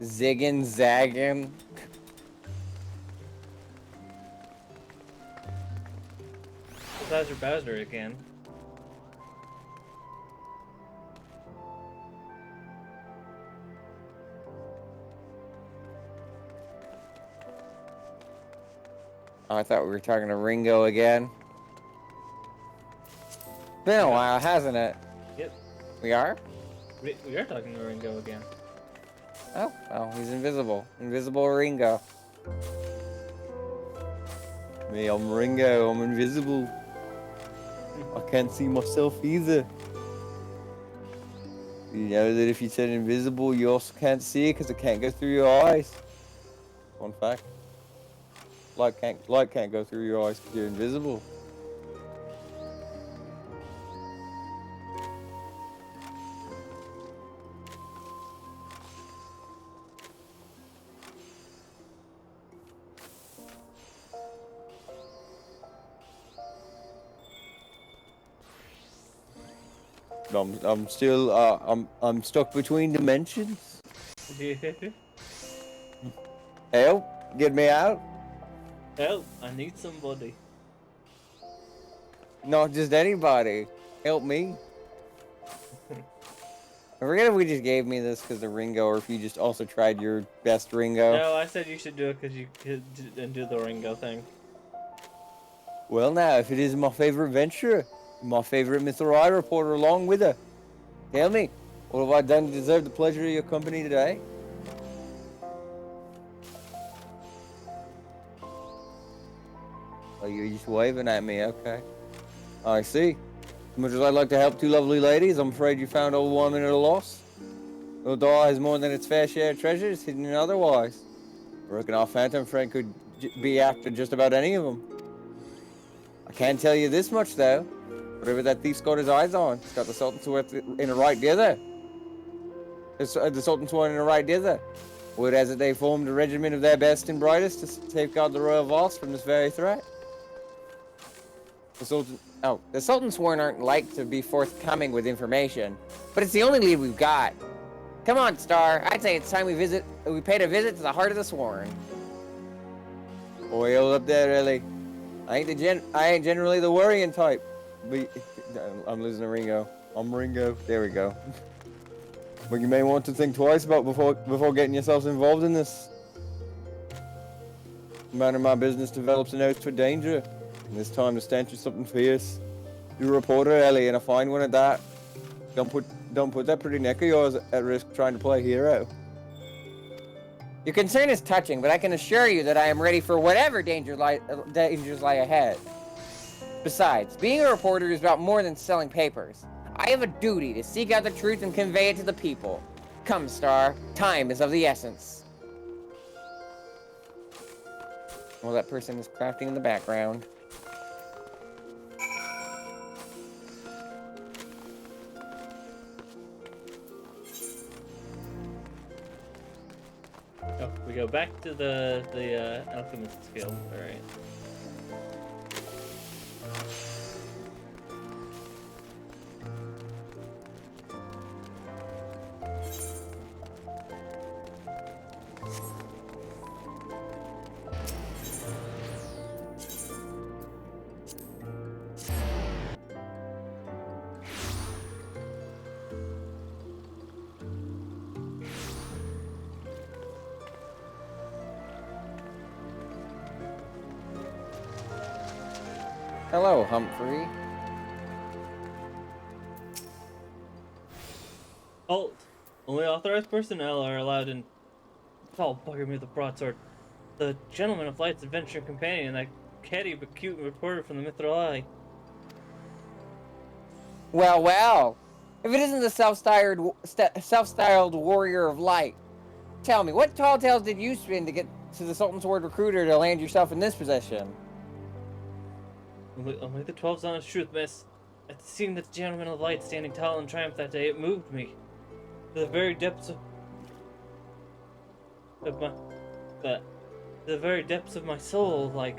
Ziggin, zaggin. Bowser Bowser again. Oh, I thought we were talking to Ringo again. Been a while, hasn't it? Yep. We are? We are talking to Ringo again. Oh, well, he's invisible. Invisible Ringo. Me, I'm Ringo. I'm invisible. I can't see myself either. You know that if you turn invisible, you also can't see it because it can't go through your eyes. Fun fact. Light can't go through your eyes because you're invisible. I'm still I'm stuck between dimensions. Help! Get me out! Help! I need somebody. Not just anybody. Help me. I forget if we just gave me this because of Ringo, or if you just also tried your best Ringo. No, I said you should do it because you could do the Ringo thing. Well, now, if it is my favorite venture, my favorite Mithril reporter along with her, tell me, what have I done to deserve the pleasure of your company today? Oh, you're just waving at me, okay. I see. As much as I'd like to help two lovely ladies, I'm afraid you found old woman at a loss. Old doll has more than its fair share of treasures hidden in otherwise. I reckon our phantom friend could be after just about any of them. I can't tell you this much, though. Whatever that thief's got his eyes on, he's got the Sultan's sword in the right dither. The Sultan's sword in the right dither. Would as it they formed a regiment of their best and brightest to safeguard the royal vaults from this very threat. The Sultan's sworn aren't like to be forthcoming with information, but it's the only lead we've got. Come on, Star. I'd say it's time we paid a visit to the heart of the sworn. Boy, hold up there, Ellie. I ain't generally the worrying type. But I'm losing a Ringo. I'm Ringo. There we go. But you may want to think twice about before getting yourselves involved in this. A man of my business develops a nose for danger. And this time the stench is something fierce. You're a reporter, Ellie, and a fine one at that. Don't put that pretty neck of yours at risk trying to play hero. Your concern is touching, but I can assure you that I am ready for whatever dangers lie ahead. Besides, being a reporter is about more than selling papers. I have a duty to seek out the truth and convey it to the people. Come, Star. Time is of the essence. Well, that person is crafting in the background. Oh, we go back to the alchemist skill. All right. Hello, Humphrey. Halt! Only authorized personnel are allowed in. Oh, bugger me with the broadsword. The gentleman of Light's adventure companion, that catty but cute reporter from the Mithril Eye. Well, well. If it isn't the self-styled warrior of light, tell me, what tall tales did you spin to get to the Sultan's Ward recruiter to land yourself in this position? Only the 12's honest truth, miss. At seeing the gentleman of light standing tall in triumph that day, it moved me. To the very depths of my soul, like.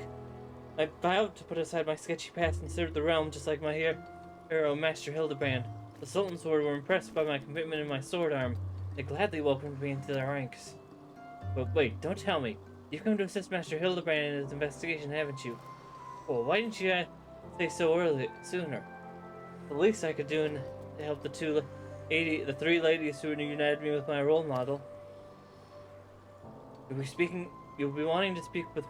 I vowed to put aside my sketchy past and serve the realm just like my hero, Master Hildebrand. The Sultan's Ward were impressed by my commitment and my sword arm. They gladly welcomed me into their ranks. But wait, don't tell me. You've come to assist Master Hildebrand in his investigation, haven't you? Well, why didn't you say so sooner? The least I could do to help the three ladies who united me with my role model. You'll be wanting to speak with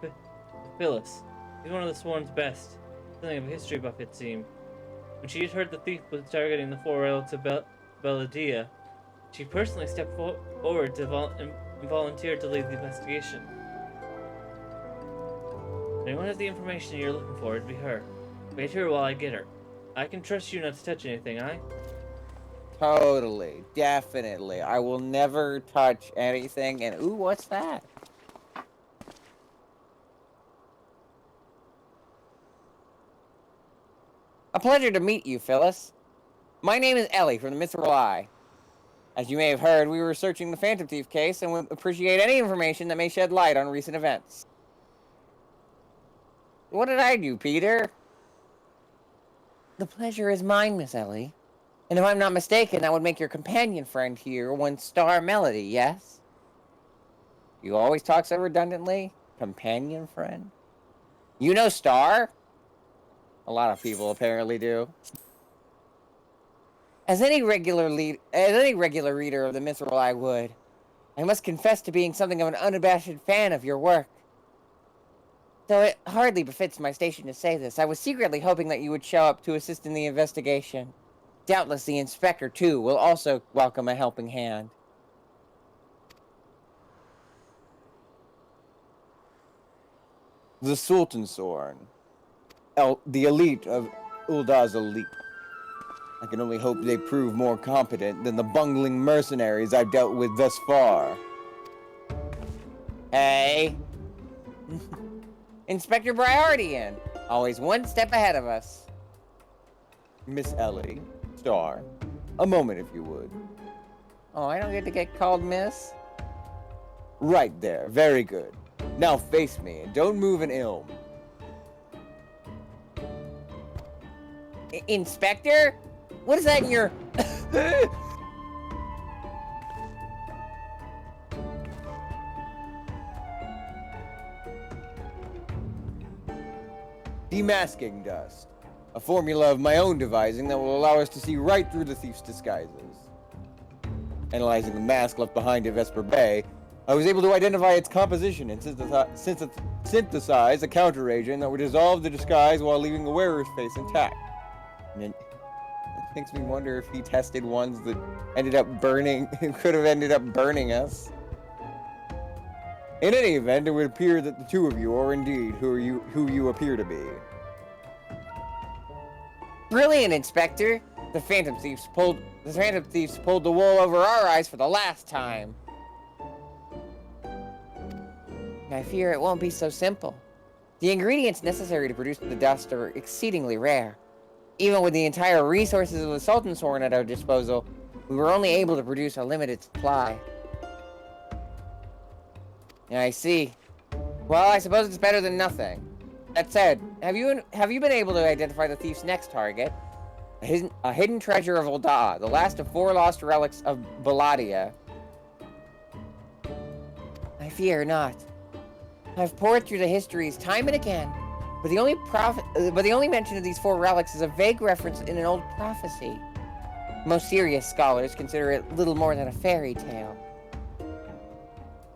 Phyllis. He's one of the Sworn's best. Something of a history buff, it seemed. When she had heard the thief was targeting the four relics of Belladia, She personally stepped forward to volunteer to lead the investigation. If anyone has the information you're looking for, it'd be her. Wait here while I get her. I can trust you not to touch anything, aye? Totally. Definitely. I will never touch anything. And, ooh, what's that? A pleasure to meet you, Phyllis. My name is Ellie from the Mithril Eye. As you may have heard, we were researching the Phantom Thief case and would appreciate any information that may shed light on recent events. What did I do, Peter? The pleasure is mine, Miss Ellie. And if I'm not mistaken, that would make your companion friend here one Star Melody, yes? You always talk so redundantly. Companion friend? You know Star? A lot of people apparently do. As any regular reader of the Mithril Eye would, I must confess to being something of an unabashed fan of your work. Though it hardly befits my station to say this, I was secretly hoping that you would show up to assist in the investigation. Doubtless the inspector, too, will also welcome a helping hand. The Sultansorn. The elite of Uldar's elite. I can only hope they prove more competent than the bungling mercenaries I've dealt with thus far. Hey. Inspector Briardian. Always one step ahead of us. Miss Ellie. Star. A moment, if you would. Oh, I don't get to get called Miss? Right there. Very good. Now face me, and don't move an ilm. Inspector? What is that in your... Demasking dust. A formula of my own devising that will allow us to see right through the thief's disguises. Analyzing the mask left behind at Vesper Bay, I was able to identify its composition and synthesize a counter-agent that would dissolve the disguise while leaving the wearer's face intact. And it makes me wonder if he tested ones that ended up burning, could have ended up burning us. In any event, it would appear that the two of you are indeed who you appear to be. Brilliant, Inspector! The Phantom Thieves pulled the wool over our eyes for the last time. I fear it won't be so simple. The ingredients necessary to produce the dust are exceedingly rare. Even with the entire resources of the Sultansorn at our disposal, we were only able to produce a limited supply. I see. Well, I suppose it's better than nothing. That said, have you been able to identify the thief's next target? A hidden treasure of Ulda, the last of 4 lost relics of Baladia. I fear not. I've pored through the histories time and again, but the only mention of these 4 relics is a vague reference in an old prophecy. Most serious scholars consider it little more than a fairy tale.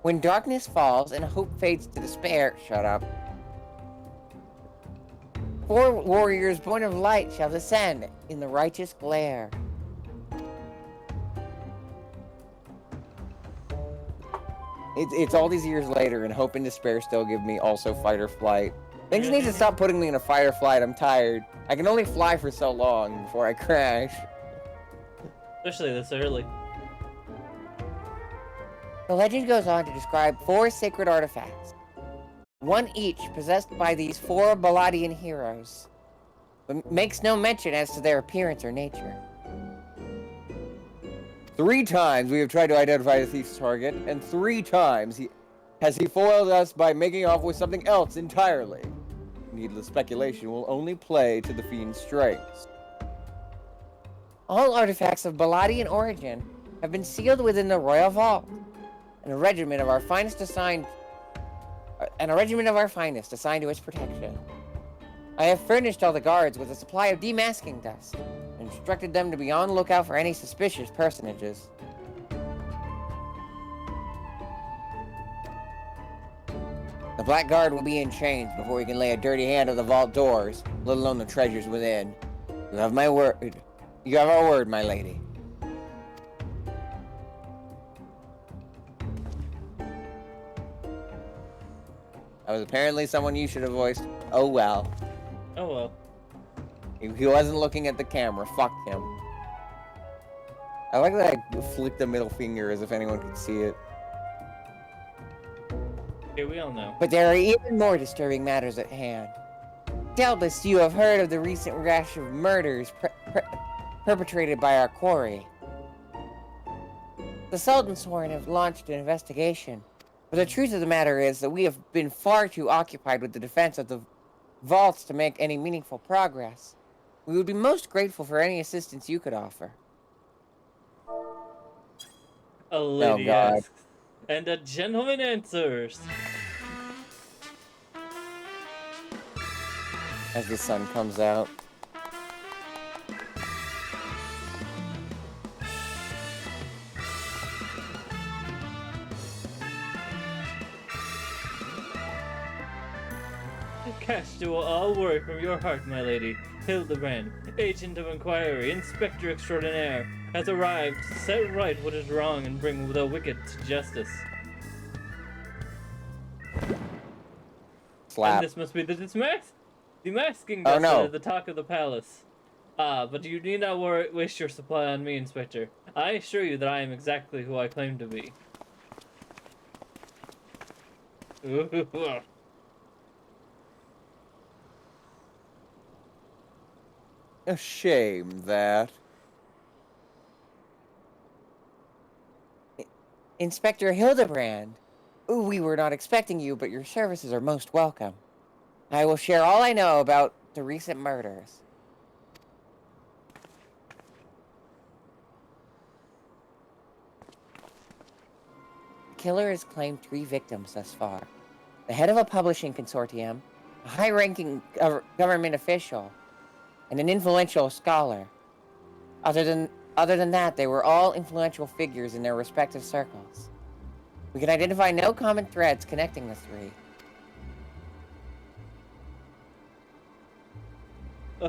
When darkness falls and hope fades to despair, shut up. 4 warriors born of light shall descend in the righteous glare. It's all these years later, and hope and despair still give me also fight or flight. Things need to stop putting me in a fight or flight. I'm tired. I can only fly for so long before I crash. Especially this early. The legend goes on to describe 4 sacred artifacts, one each possessed by these 4 Baladian heroes, but makes no mention as to their appearance or nature. 3 times we have tried to identify the thief's target, and 3 times has he foiled us by making off with something else entirely. Needless speculation will only play to the fiend's strengths. All artifacts of Baladian origin have been sealed within the royal vault, and a regiment of our finest assigned to its protection. I have furnished all the guards with a supply of demasking dust, and instructed them to be on the lookout for any suspicious personages. The Black Guard will be in chains before we can lay a dirty hand on the vault doors, let alone the treasures within. You have my word. You have our word, my lady. That was apparently someone you should have voiced. Oh well. Oh well. He wasn't looking at the camera. Fuck him. I like that I flicked the middle finger as if anyone could see it. Okay, we all know. But there are even more disturbing matters at hand. Doubtless you have heard of the recent rash of murders perpetrated by our quarry. The Sultansworn have launched an investigation, but the truth of the matter is that we have been far too occupied with the defense of the vaults to make any meaningful progress. We would be most grateful for any assistance you could offer. A lady Oh, God. asks, and a gentleman answers. As the sun comes out. Cast all worry from your heart, my lady. Hildebrand, agent of inquiry, inspector extraordinaire, has arrived to set right what is wrong and bring the wicked to justice. Slap. And this must be the masking dust that is the talk of the palace. But you need not waste your supply on me, Inspector. I assure you that I am exactly who I claim to be. A shame that... Inspector Hildebrand. Ooh, we were not expecting you, but your services are most welcome. I will share all I know about the recent murders. The killer has claimed 3 victims thus far. The head of a publishing consortium, a high-ranking government official, and an influential scholar. Other than that, they were all influential figures in their respective circles. We can identify no common threads connecting the 3.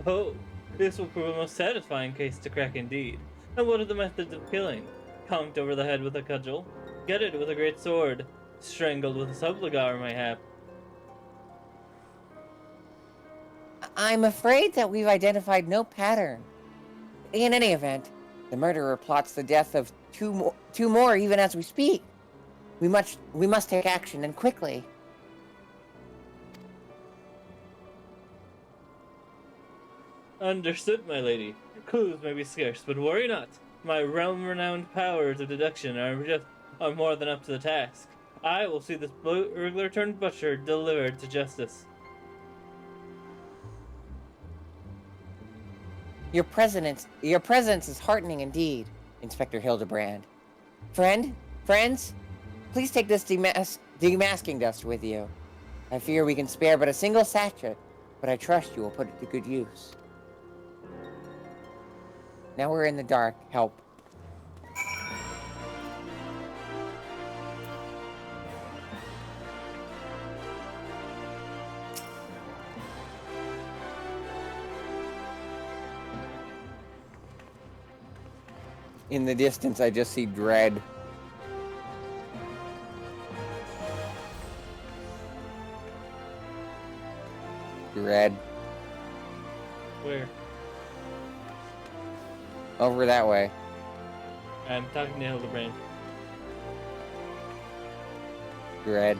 Oh, this will prove a most satisfying case to crack indeed. And what are the methods of killing? Conked over the head with a cudgel, gutted with a great sword, strangled with a subligar, mayhap. I'm afraid that we've identified no pattern. In any event, the murderer plots the death of two more even as we speak. We must take action, and quickly. Understood, my lady. Clues may be scarce, but worry not. My realm-renowned powers of deduction are more than up to the task. I will see this burglar-turned-butcher delivered to justice. Your presence is heartening indeed, Inspector Hildebrand. Friends, please take this demasking dust with you. I fear we can spare but a single sachet, but I trust you will put it to good use. Now we're in the dark. Help. In the distance, I just see Dread. Dread. Where? Over that way. I'm talking to Hildebrand. Dread.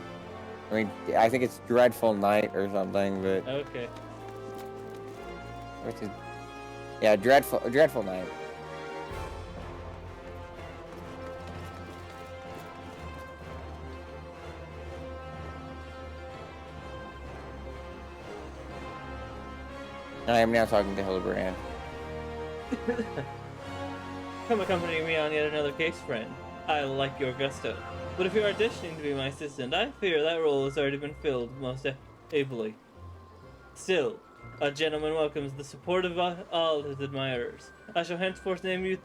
I mean, I think it's Dreadful Night or something, but... Okay. Which is... Yeah, Dreadful Night. I am now talking to Hildebrand. Come accompany me on yet another case, friend. I like your gusto. But if you are destined to be my assistant, I fear that role has already been filled most ably. Still, a gentleman welcomes the support of all his admirers. I shall henceforth name you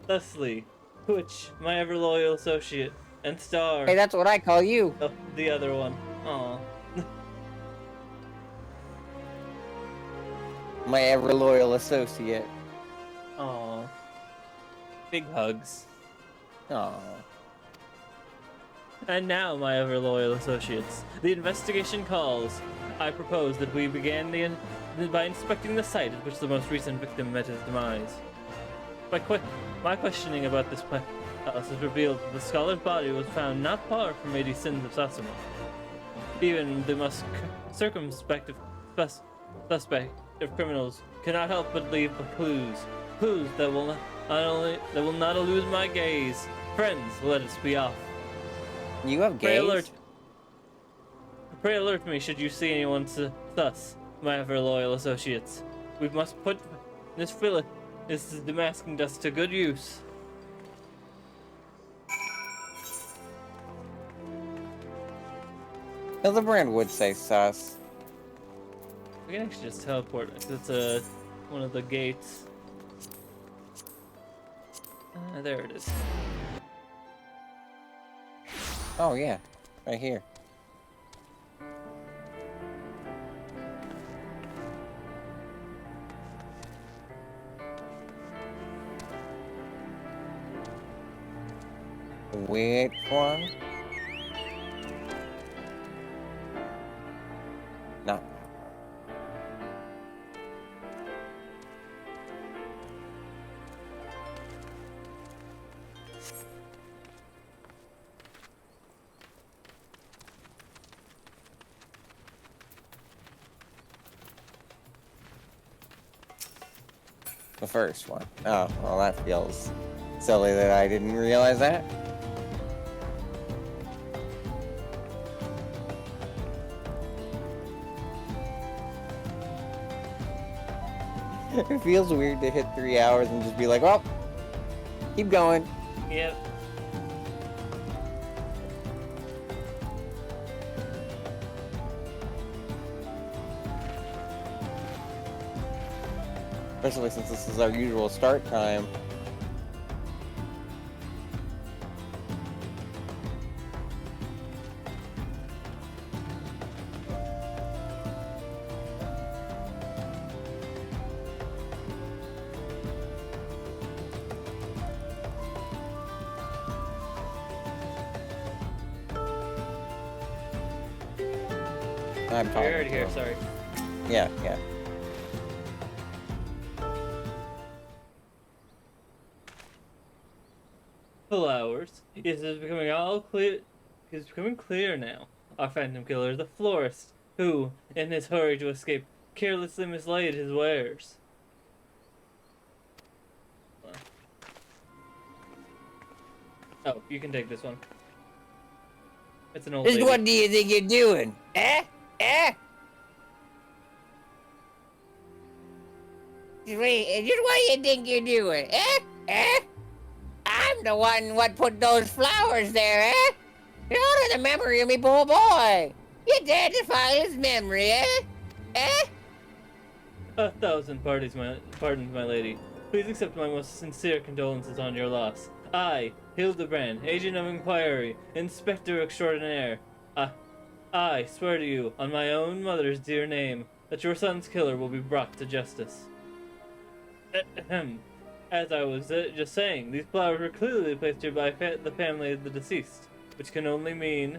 thusly, which, my ever-loyal associate, and star... Hey, that's what I call you! Oh, the other one. Aw. My ever-loyal associate. Aw. Big hugs. Aw. And now, my ever-loyal associates, the investigation calls. I propose that we begin by inspecting the site at which the most recent victim met his demise. My questioning about this palace has revealed that the scholar's body was found not far from 80 Sins of Sasima. Even the most circumspect suspect of criminals cannot help but leave clues that will not elude my gaze. Friends, let us be off. You have gaze? Pray alert me should you see anyone sus, my ever-loyal associates. We must put this Damascus dust to good use. Hildebrand would say sus. We can actually just teleport because it's one of the gates. There it is. Oh yeah, right here. Which one? No. The first one. Oh, well, that feels silly that I didn't realize that. It feels weird to hit 3 hours and just be like, well, keep going. Yep. Especially since this is our usual start time. I'm You're already here, sorry. Yeah, yeah. Flowers. Yes, it's becoming all clear. It's becoming clear now. Our phantom killer is a florist who, in his hurry to escape, carelessly mislaid his wares. Oh, you can take this one. It's an old lady. What do you think you're doing? Eh? Eh? Just what do you think you're doing? Eh? Eh? I'm the one what put those flowers there, eh? You're honor the memory of me poor boy. You dare defile his memory, eh? Eh? 1,000 pardons, my lady. Please accept my most sincere condolences on your loss. I, Hildebrand, Agent of Inquiry, Inspector Extraordinaire. I swear to you, on my own mother's dear name, that your son's killer will be brought to justice. As I was just saying, these flowers were clearly placed here by the family of the deceased, which can only mean...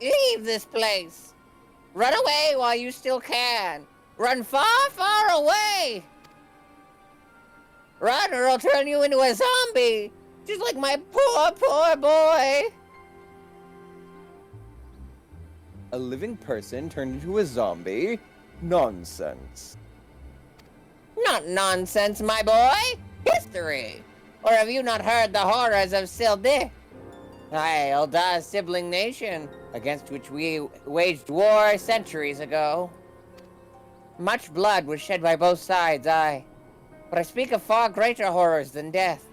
Leave this place! Run away while you still can! Run far, far away! Run or I'll turn you into a zombie! Just like my poor, poor boy! A living person turned into a zombie? Nonsense. Not nonsense, my boy! History! Or have you not heard the horrors of Sildé? Aye, Elda's sibling nation, against which we waged war centuries ago. Much blood was shed by both sides, aye. But I speak of far greater horrors than death.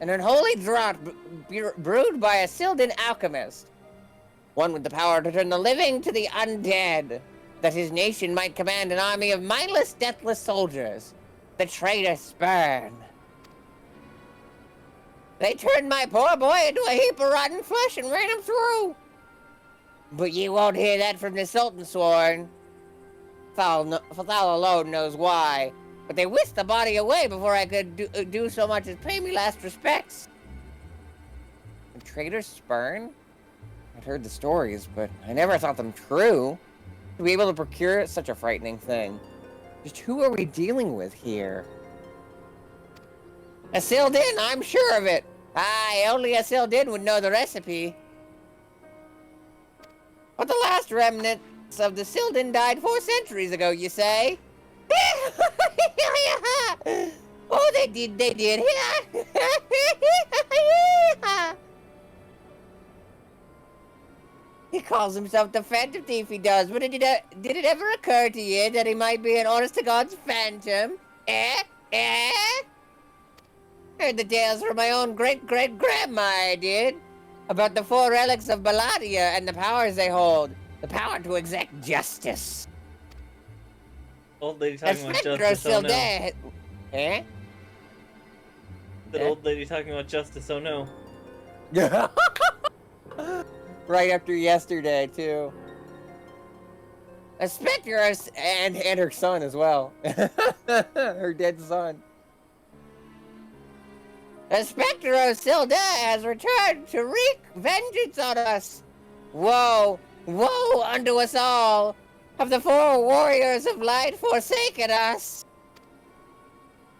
An unholy drought brewed by a Sildan alchemist. One with the power to turn the living to the undead, that his nation might command an army of mindless, deathless soldiers. The traitor spurn. They turned my poor boy into a heap of rotten flesh and ran him through. But you won't hear that from the Sultan Sworn. Thal alone knows why. But they whisked the body away before I could do so much as pay me last respects. traitor's spurn? I'd heard the stories, but I never thought them true. To be able to procure such a frightening thing. Just who are we dealing with here? A Sildin, I'm sure of it. Aye, only a Sildin would know the recipe. But the last remnants of the Sildin died 4 centuries ago, you say? Oh, they did. He calls himself the Phantom Thief, he does, but did it ever occur to you that he might be an honest-to-God's phantom? Heard the tales from my own great-great-grandma, I did. About the 4 relics of Baladia and the powers they hold. The power to exact justice. Old lady talking about justice, oh no. Dead. Old lady talking about justice, oh no. Right after yesterday, too. A specter and her son as well. Her dead son. The specter of Silda has returned to wreak vengeance on us. Woe unto us all. Have the 4 warriors of light forsaken us?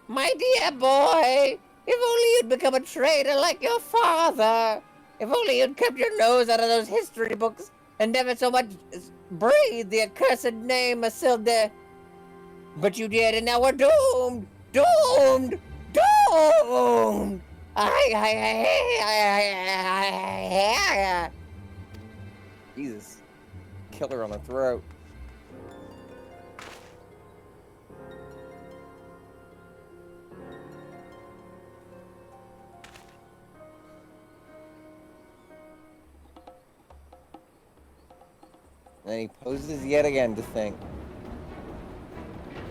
My dear boy, if only you'd become a traitor like your father. If only you'd kept your nose out of those history books and never so much breathed the accursed name of Silda. But you did, and now we're doomed! Doomed! Doomed! Jesus. Killer on the throat. And he poses yet again to think.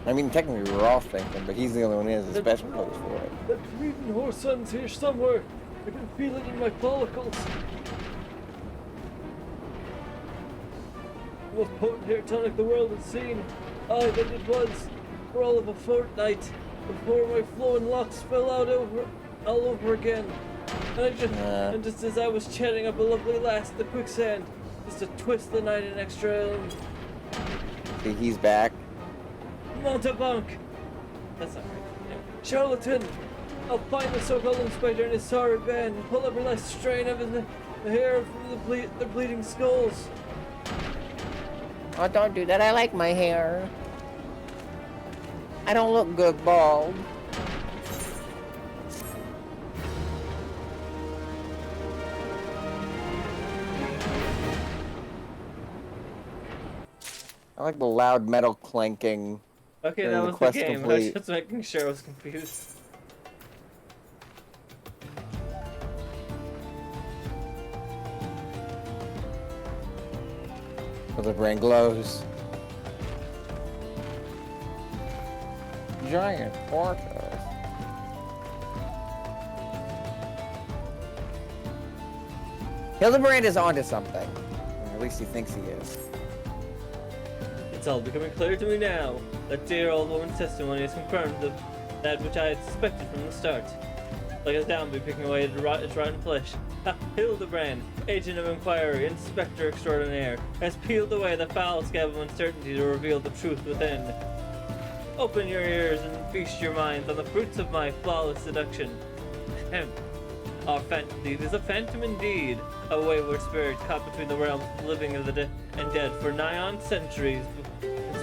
I mean, technically we were all thinking, but he's the only one who has a special pose for it. That bleeding horse sun's here somewhere. I can feel it in my follicles. The most potent hair tonic the world has seen. Aye, that it was. For all of a fortnight, before my flowing locks fell out all over again. And just as I was chatting up a lovely lass at the quicksand, just to twist the night an extra. See, he's back. Montebank! That's not right. Yeah. Charlatan! I'll find the so-called inspector and his sorry band and pull every last strain of the hair from the bleeding skulls. Oh, don't do that. I like my hair. I don't look good bald. I like the loud metal clanking. Okay, that was the game. I was just making sure I was confused. So the brain glows. Giant fortress. Hildebrand is onto something. Or at least he thinks he is. It's all becoming clear to me now. That dear old woman's testimony has confirmed that which I had suspected from the start. Like a zombie picking away at its rotten flesh. Hildebrand, agent of inquiry, inspector extraordinaire, has peeled away the foul scab of uncertainty to reveal the truth within. Open your ears and feast your minds on the fruits of my flawless seduction. Our phantom thief is a phantom indeed, a wayward spirit caught between the realms of the living and the dead for nigh on centuries,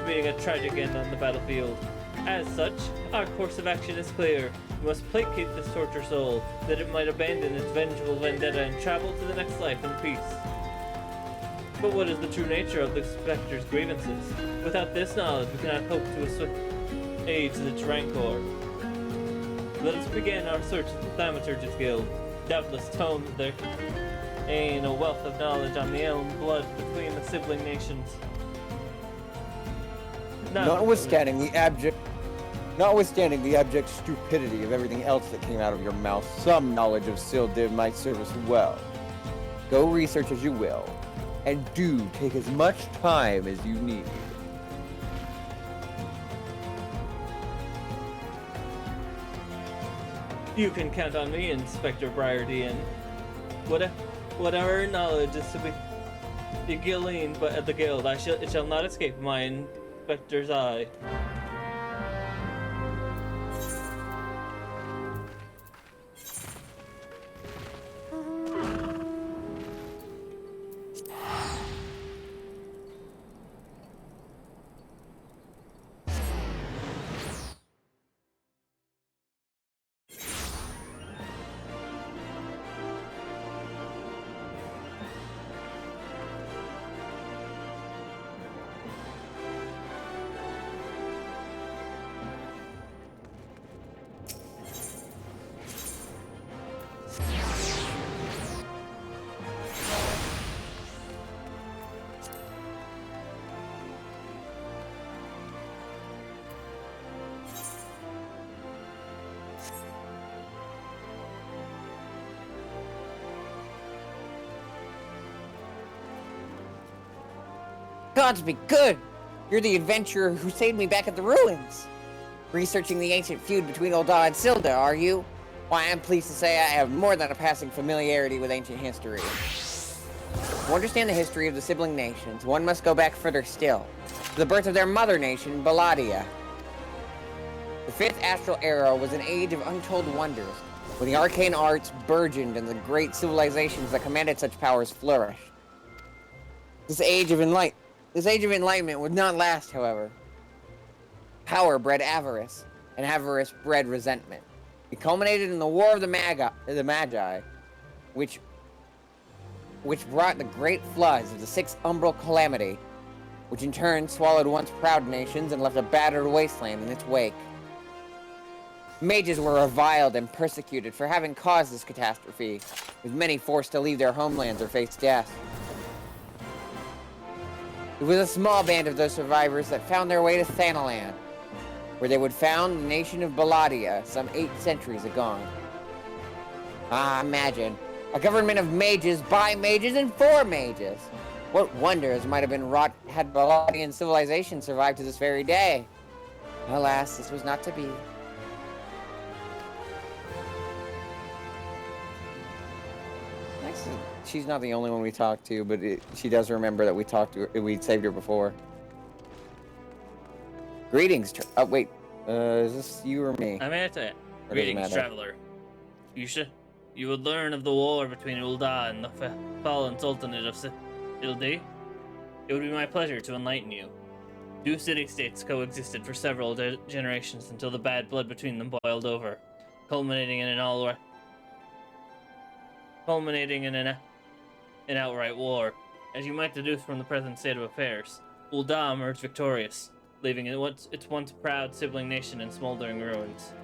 meeting a tragic end on the battlefield. As such, our course of action is clear. We must placate this tortured soul, that it might abandon its vengeful vendetta and travel to the next life in peace. But what is the true nature of the specter's grievances? Without this knowledge, we cannot hope to assuage its rancor. Let us begin our search at the Thaumaturge's Guild. Doubtless tones there ain't a wealth of knowledge on the elm blood between the sibling nations. Notwithstanding the abject stupidity of everything else that came out of your mouth, some knowledge of Sildiv might serve us well. Go research as you will, and do take as much time as you need. You can count on me, Inspector Briardian. whatever knowledge is to be gleaned but at the guild, it shall not escape my inspector's eye. Gods be good! You're the adventurer who saved me back at the ruins! Researching the ancient feud between Ul'dah and Silda, are you? Why, I'm pleased to say I have more than a passing familiarity with ancient history. To understand the history of the sibling nations, one must go back further still, to the birth of their mother nation, Belladia. The 5th astral era was an age of untold wonders, when the arcane arts burgeoned and the great civilizations that commanded such powers flourished. This age of enlightenment would not last, however. Power bred avarice, and avarice bred resentment. It culminated in the War of the Magi, which brought the great floods of the 6th umbral calamity, which in turn swallowed once proud nations and left a battered wasteland in its wake. Mages were reviled and persecuted for having caused this catastrophe, with many forced to leave their homelands or face death. It was a small band of those survivors that found their way to Thanalan, where they would found the nation of Belladia some 8 centuries agone. Ah, imagine. A government of mages, by mages, and for mages. What wonders might have been wrought had Belladian civilization survived to this very day. Alas, this was not to be. She's not the only one we talked to, but she does remember that we talked to her, we saved her before. Greetings, oh wait, is this you or me? I'm at Greetings, traveler. You would learn of the war between Ul'dah and the fallen Sultanate of Sildi. It would be my pleasure to enlighten you. 2 city-states coexisted for several generations until the bad blood between them boiled over, culminating in an outright war. As you might deduce from the present state of affairs, Ul'dah emerged victorious, leaving its once proud sibling nation in smoldering ruins.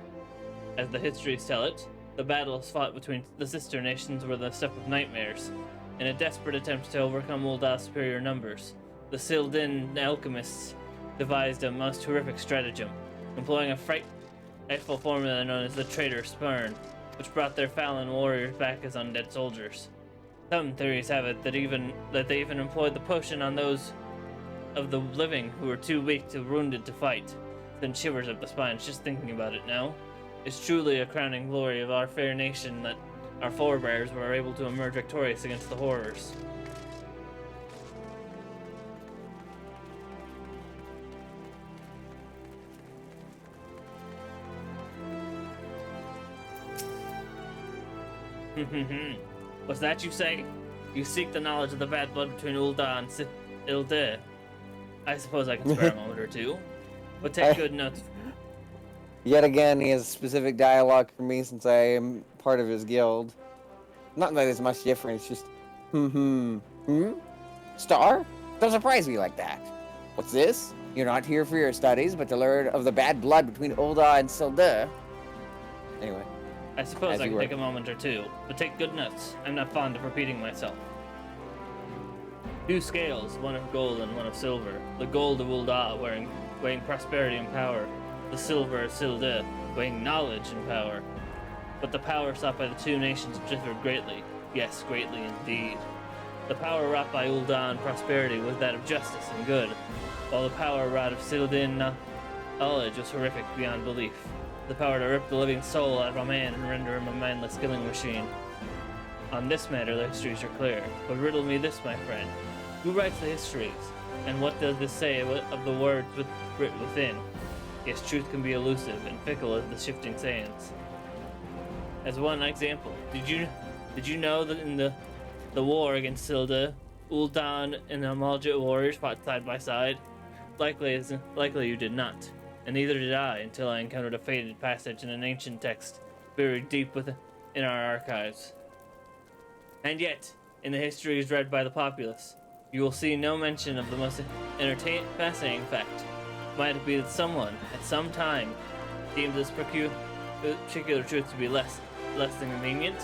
As the histories tell it, the battles fought between the sister nations were the stuff of nightmares. In a desperate attempt to overcome Ul'dah's superior numbers, the Sildin alchemists devised a most horrific stratagem, employing a frightful formula known as the traitor spurn, which brought their fallen warriors back as undead soldiers. Some theories have it that they even employed the potion on those of the living who were too weak to wounded to fight. Sent shivers up the spine just thinking about it now. It's truly a crowning glory of our fair nation that our forebears were able to emerge victorious against the horrors. What's that you say? You seek the knowledge of the bad blood between Ul'dah and Silda. I suppose I can spare a moment or two, but take good notes. Yet again, he has specific dialogue for me since I am part of his guild. Not that it's much different, it's just, Star? Don't surprise me like that. What's this? You're not here for your studies, but to learn of the bad blood between Ul'dah and Silda. Anyway. I suppose I can take a moment or two, but take good notes. I'm not fond of repeating myself. 2 scales, one of gold and one of silver. The gold of Ul'dah weighing prosperity and power. The silver of Silda weighing knowledge and power. But the power sought by the 2 nations differed greatly. Yes, greatly indeed. The power wrought by Ul'dah in prosperity was that of justice and good, while the power wrought of Sildin knowledge was horrific beyond belief. The power to rip the living soul out of a man and render him a mindless killing machine. On this matter, the histories are clear. But riddle me this, my friend. Who writes the histories? And what does this say of the words written within? Yes, truth can be elusive and fickle as the shifting sands. As one example, did you know that in the war against Silda, Ul'dan and the Amalja warriors fought side by side? Likely you did not, and neither did I until I encountered a faded passage in an ancient text buried deep in our archives. And yet, in the histories read by the populace, you will see no mention of the most fascinating fact. Might it be that someone, at some time, deemed this particular truth to be less than convenient?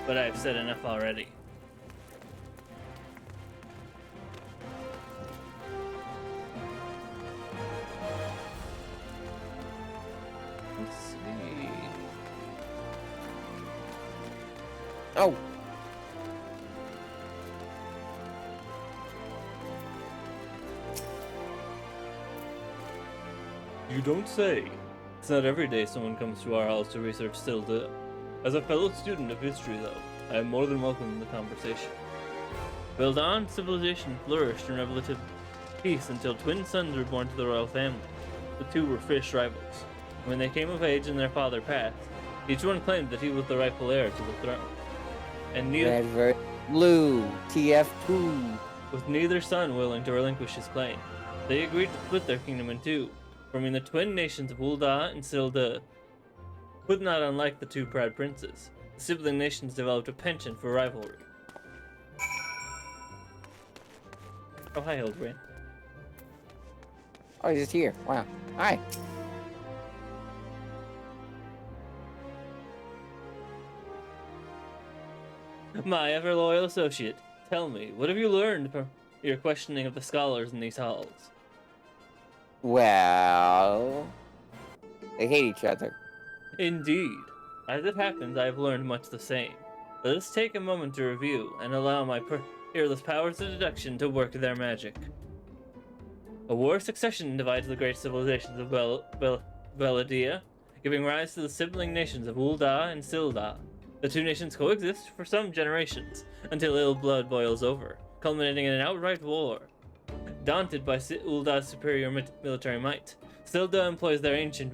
But I have said enough already. Let's see. Oh. You don't say. It's not every day someone comes to our halls to research Silda. As a fellow student of history, though, I am more than welcome in the conversation. Vildan civilization flourished in relative peace until twin sons were born to the royal family. The two were fierce rivals. When they came of age and their father passed, each one claimed that he was the rightful heir to the throne. And neither blue TF poo. With neither son willing to relinquish his claim, they agreed to split their kingdom in two, forming the twin nations of Ul'dah and Silda. But not unlike the two proud princes, the sibling nations developed a penchant for rivalry. Oh, hi, Hildebrand. Oh, he's just here. Wow. Hi. My ever-loyal associate, tell me, what have you learned from your questioning of the scholars in these halls? Well, they hate each other. Indeed. As it happens, I have learned much the same. Let us take a moment to review and allow my peerless powers of deduction to work their magic. A war of succession divides the great civilizations of Veladia, giving rise to the sibling nations of Ul'dah and Silda. The two nations coexist for some generations, until ill blood boils over, culminating in an outright war. Daunted by Ul'dah's superior military might, Silda employs their ancient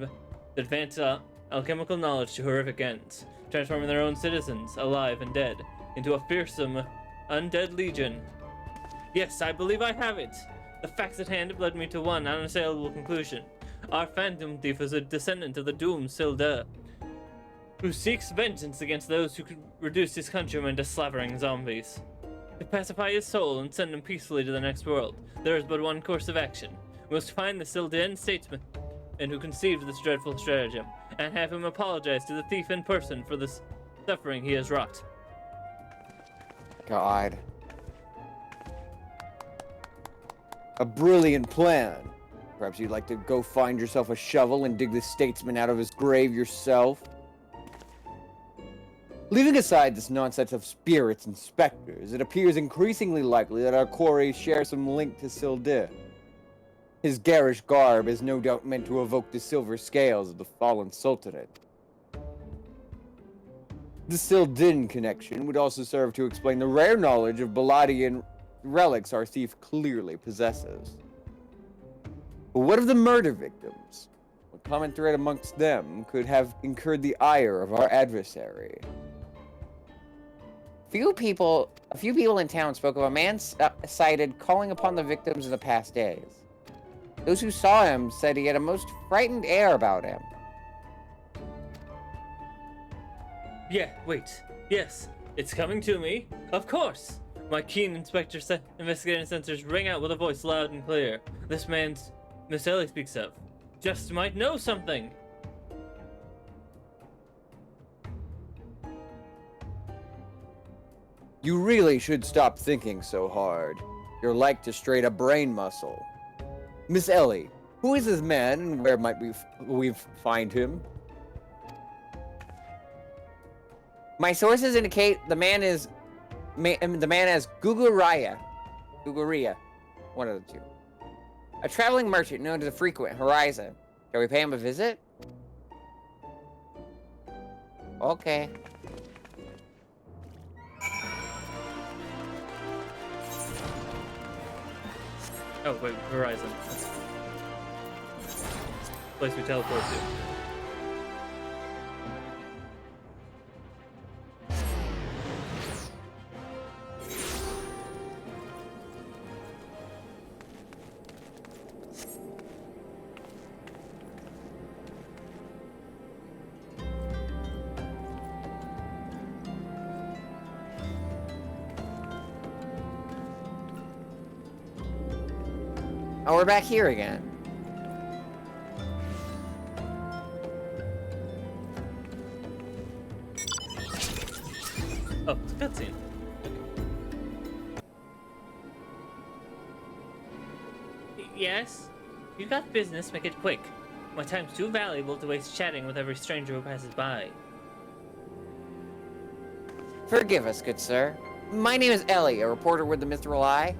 advanced alchemical knowledge to horrific ends, transforming their own citizens, alive and dead, into a fearsome, undead legion. Yes, I believe I have it! The facts at hand have led me to one unassailable conclusion. Our Phantom Thief is a descendant of the doomed Silda, who seeks vengeance against those who could reduce his countrymen to slavering zombies. To pacify his soul and send him peacefully to the next world, there is but one course of action. We must find the Sildan statesman who conceived this dreadful stratagem, and have him apologize to the thief in person for the suffering he has wrought. God. A brilliant plan. Perhaps you'd like to go find yourself a shovel and dig the statesman out of his grave yourself? Leaving aside this nonsense of spirits and specters, it appears increasingly likely that our quarry shares some link to Sildir. His garish garb is no doubt meant to evoke the silver scales of the fallen Sultanate. The Sildin connection would also serve to explain the rare knowledge of Baladian relics our thief clearly possesses. But what of the murder victims? What common thread amongst them could have incurred the ire of our adversary? A few people in town spoke of a man sighted calling upon the victims in the past days. Those who saw him said he had a most frightened air about him. Yeah, wait. Yes, it's coming to me. Of course! My keen investigating sensors ring out with a voice loud and clear. This man's Miss Ellie speaks of just might know something. You really should stop thinking so hard. You're like to strain a brain muscle. Miss Ellie, who is this man and where might we find him? My sources indicate the man has Guguria, one of the two. A traveling merchant known to the frequent Horizon. Shall we pay him a visit? Okay. Oh, wait, Horizon. That's the place we teleport to. Oh, we're back here again. Oh, it's a cutscene. Yes? You got business, make it quick. My time's too valuable to waste chatting with every stranger who passes by. Forgive us, good sir. My name is Ellie, a reporter with the Mithril Eye.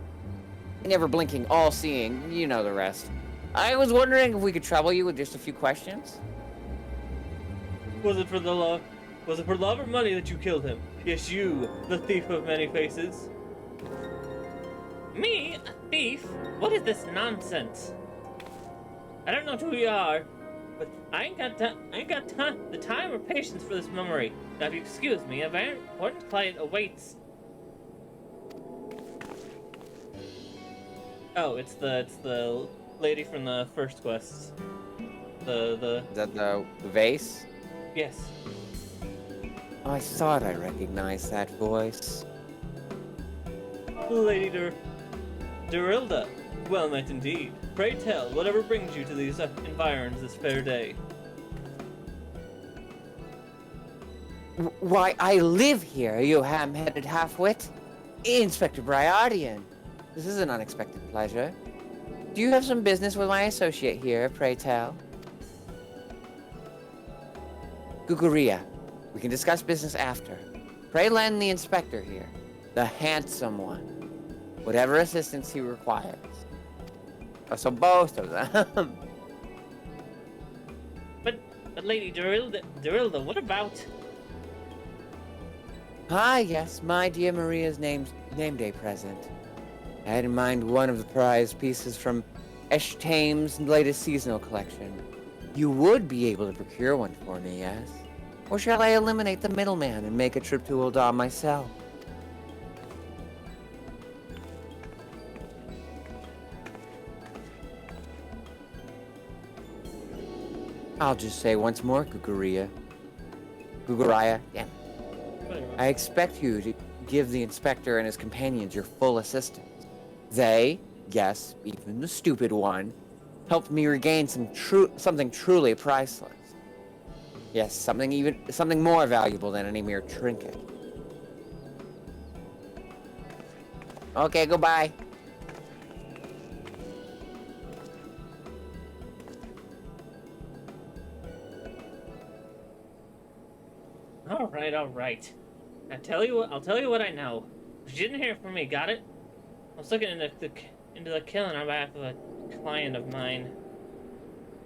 Never blinking, all-seeing, you know the rest. I was wondering if we could trouble you with just a few questions. Was it for love or money that you killed him? Yes, you, the thief of many faces. Me? A thief? What is this nonsense? I don't know who you are, but I ain't got the time or patience for this mummery. Now, if you excuse me, a very important client awaits. Oh, it's the lady from the first quest. Is that the vase? Yes. Oh, I thought I recognized that voice. Lady Durilda. Well met indeed. Pray tell, whatever brings you to these environs this fair day. Why, I live here, you ham-headed half-wit. Inspector Bryardian. This is an unexpected pleasure. Do you have some business with my associate here, pray tell? Guguria. We can discuss business after. Pray lend the inspector here, the handsome one, whatever assistance he requires. Oh, so both of them. But Lady Durilda, what about? Ah, yes, my dear Maria's name day present. I had in mind one of the prized pieces from Eshtame's latest seasonal collection. You would be able to procure one for me, yes? Or shall I eliminate the middleman and make a trip to Ul'dah myself? I'll just say once more, Guguria, damn. I expect you to give the inspector and his companions your full assistance. They, yes, even the stupid one, helped me regain something truly priceless. Yes, something more valuable than any mere trinket. Okay, goodbye. All right. I'll tell you what I know. You didn't hear from me, got it? I was looking into the killing on behalf of a client of mine.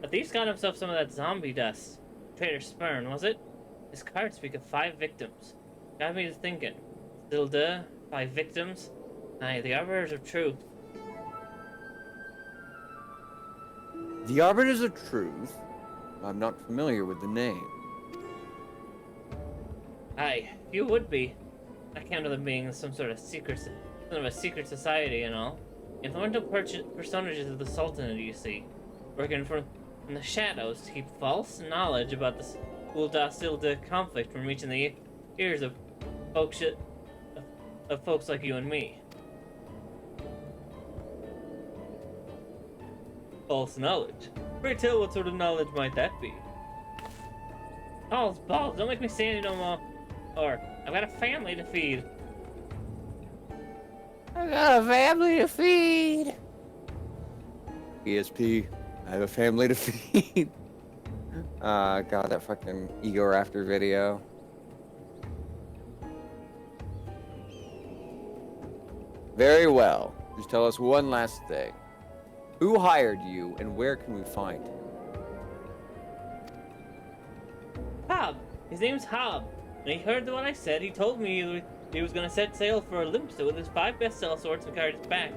The thief's got himself some of that zombie dust. Traitor Spurn, was it? His cards speak of 5 victims. Got me to thinking. Zilda, 5 victims. Aye, the Arbiters of Truth. The Arbiters of Truth? I'm not familiar with the name. Aye, you would be. I count them being some sort of secret society and all. Influential personages of the Sultanate, you see. Working from the shadows to keep false knowledge about the Ul'dah conflict from reaching the ears of folks like you and me. False knowledge? Pray tell, what sort of knowledge might that be? Balls, don't make me say any no more. Or, I've got a family to feed. I got a family to feed. ESP, I have a family to feed. God, that fucking Ego Raptor video. Very well. Just tell us one last thing. Who hired you, and where can we find him? Hob. His name's Hob. When he heard what I said, he told me he was going to set sail for Olympus with his 5 best-sell swords and carried us back.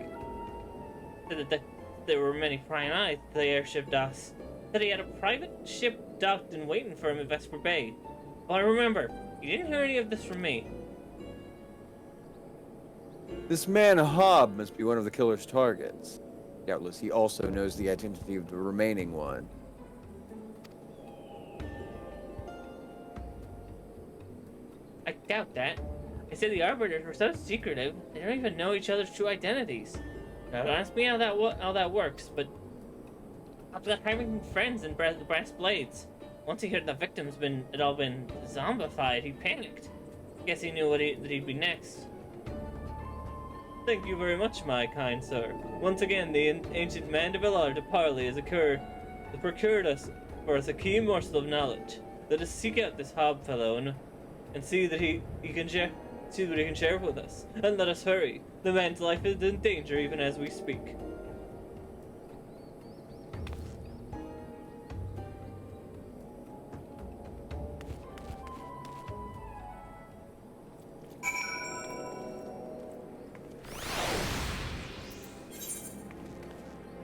Said that there were many prying eyes at the airship docks. Said he had a private ship docked and waiting for him at Vesper Bay. But remember, you didn't hear any of this from me. This man Hobb must be one of the killer's targets. Doubtless he also knows the identity of the remaining one. I doubt that. I said the Arbiters were so secretive, they don't even know each other's true identities. Now, don't ask me how that works, but after having friends in the Brass Blades, once he heard the victims had all been zombified, he panicked. Guess he knew that he'd be next. Thank you very much, my kind sir. Once again, the ancient Mandeville de Parley has procured us for us a key morsel of knowledge. Let us seek out this Hobb fellow and see that he can share with us. And let us hurry. The man's life is in danger even as we speak.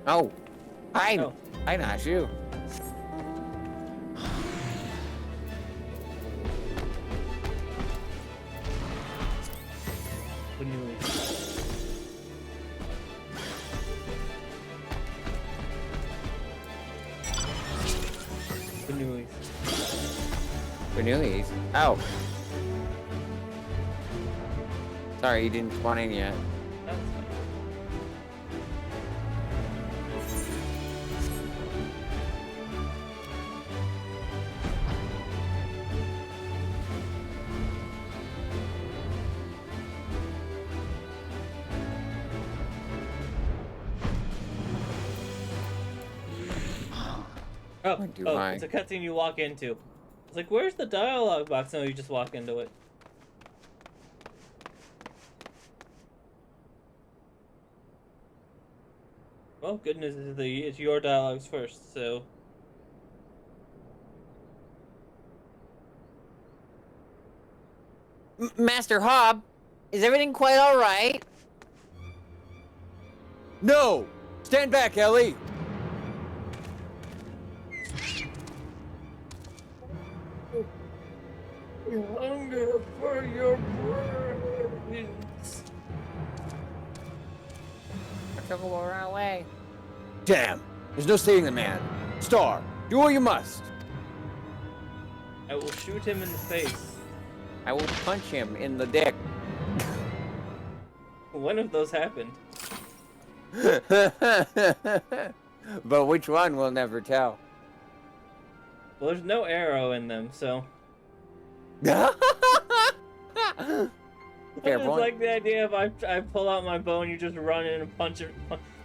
Oh, I not you. Cornelius. Oh. Sorry, you didn't spawn in yet. It's a cutscene you walk into. It's like, where's the dialogue box? No, you just walk into it. Well, good news is it's your dialogues first, so... Master Hobb, is everything quite alright? No! Stand back, Ellie! Hunger for your brains. I took a run away. Damn! There's no saving the man. Star, do what you must. I will shoot him in the face. I will punch him in the dick. One of those happened. But which one, we'll never tell. Well, there's no arrow in them, so... Fair It's point. like the idea of I pull out my bow and you just run in and punch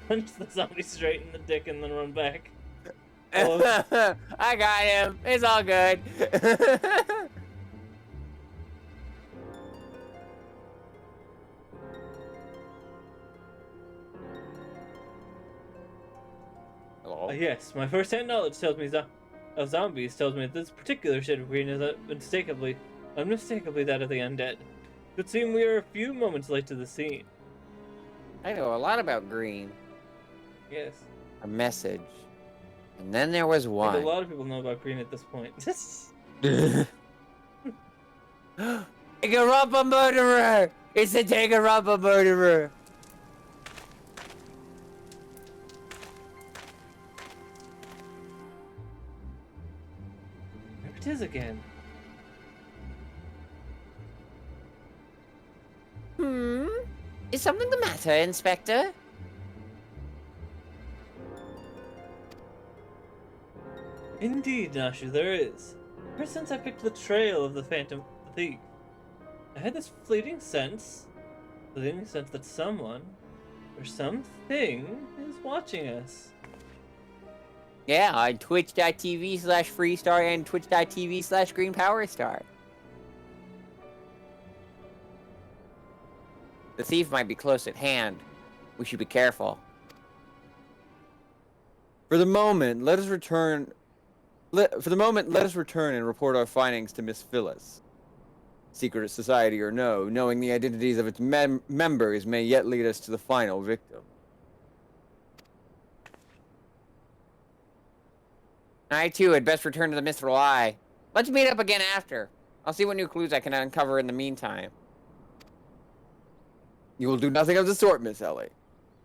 the zombie straight in the dick and then run back. I got him. It's all good. Hello? Yes, my first-hand knowledge tells me of zombies tells me that this particular shade of green is unmistakably that of the undead. It would seem we are a few moments late to the scene. I know a lot about green. Yes. A message. And then there was I one. think a lot of people know about green at this point. Take-a-rumpa murderer! It's a take-a-rumpa murderer! There it is again. Is something the matter, Inspector? Indeed, Nashu, there is. Ever since I picked the trail of the Phantom Thief, I had this fleeting sense that someone or something is watching us. Yeah, on twitch.tv/freestar and twitch.tv/greenpowerstar. The thief might be close at hand. We should be careful. For the moment, let us return and report our findings to Miss Phyllis. Secret society or no, knowing the identities of its members may yet lead us to the final victim. I too had best return to the Mithril Eye. Let's meet up again after. I'll see what new clues I can uncover in the meantime. You will do nothing of the sort, Miss Ellie.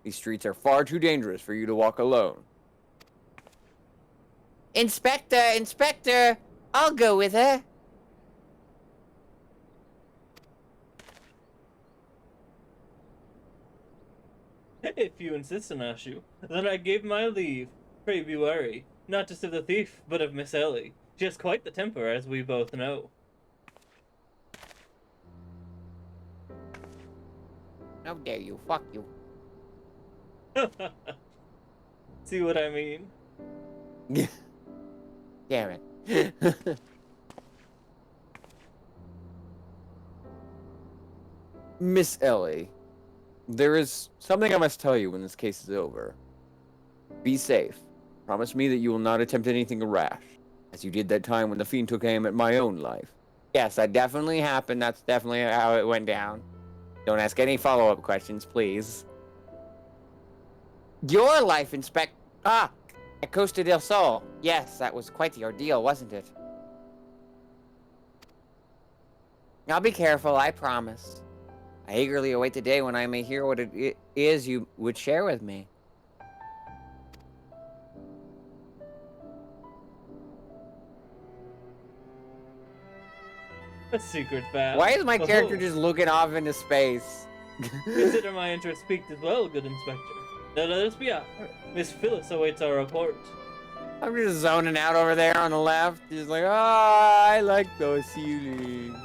These streets are far too dangerous for you to walk alone. Inspector, I'll go with her. If you insist, Anashu, then I give my leave. Pray be wary, not just of the thief, but of Miss Ellie. She has quite the temper, as we both know. How dare you, fuck you. See what I mean? Damn it. Miss Ellie, there is something I must tell you when this case is over. Be safe. Promise me that you will not attempt anything rash, as you did that time when the fiend took aim at my own life. Yes, that definitely happened. That's definitely how it went down. Don't ask any follow-up questions, please. Your life, at Costa del Sol. Yes, that was quite the ordeal, wasn't it? I'll be careful, I promise. I eagerly await the day when I may hear what it is you would share with me. A secret vow. Why is my character just looking off into space? Consider my interest piqued as well, good inspector. Now let us be off. Miss Phyllis awaits our report. I'm just zoning out over there on the left. Just like, I like those ceilings.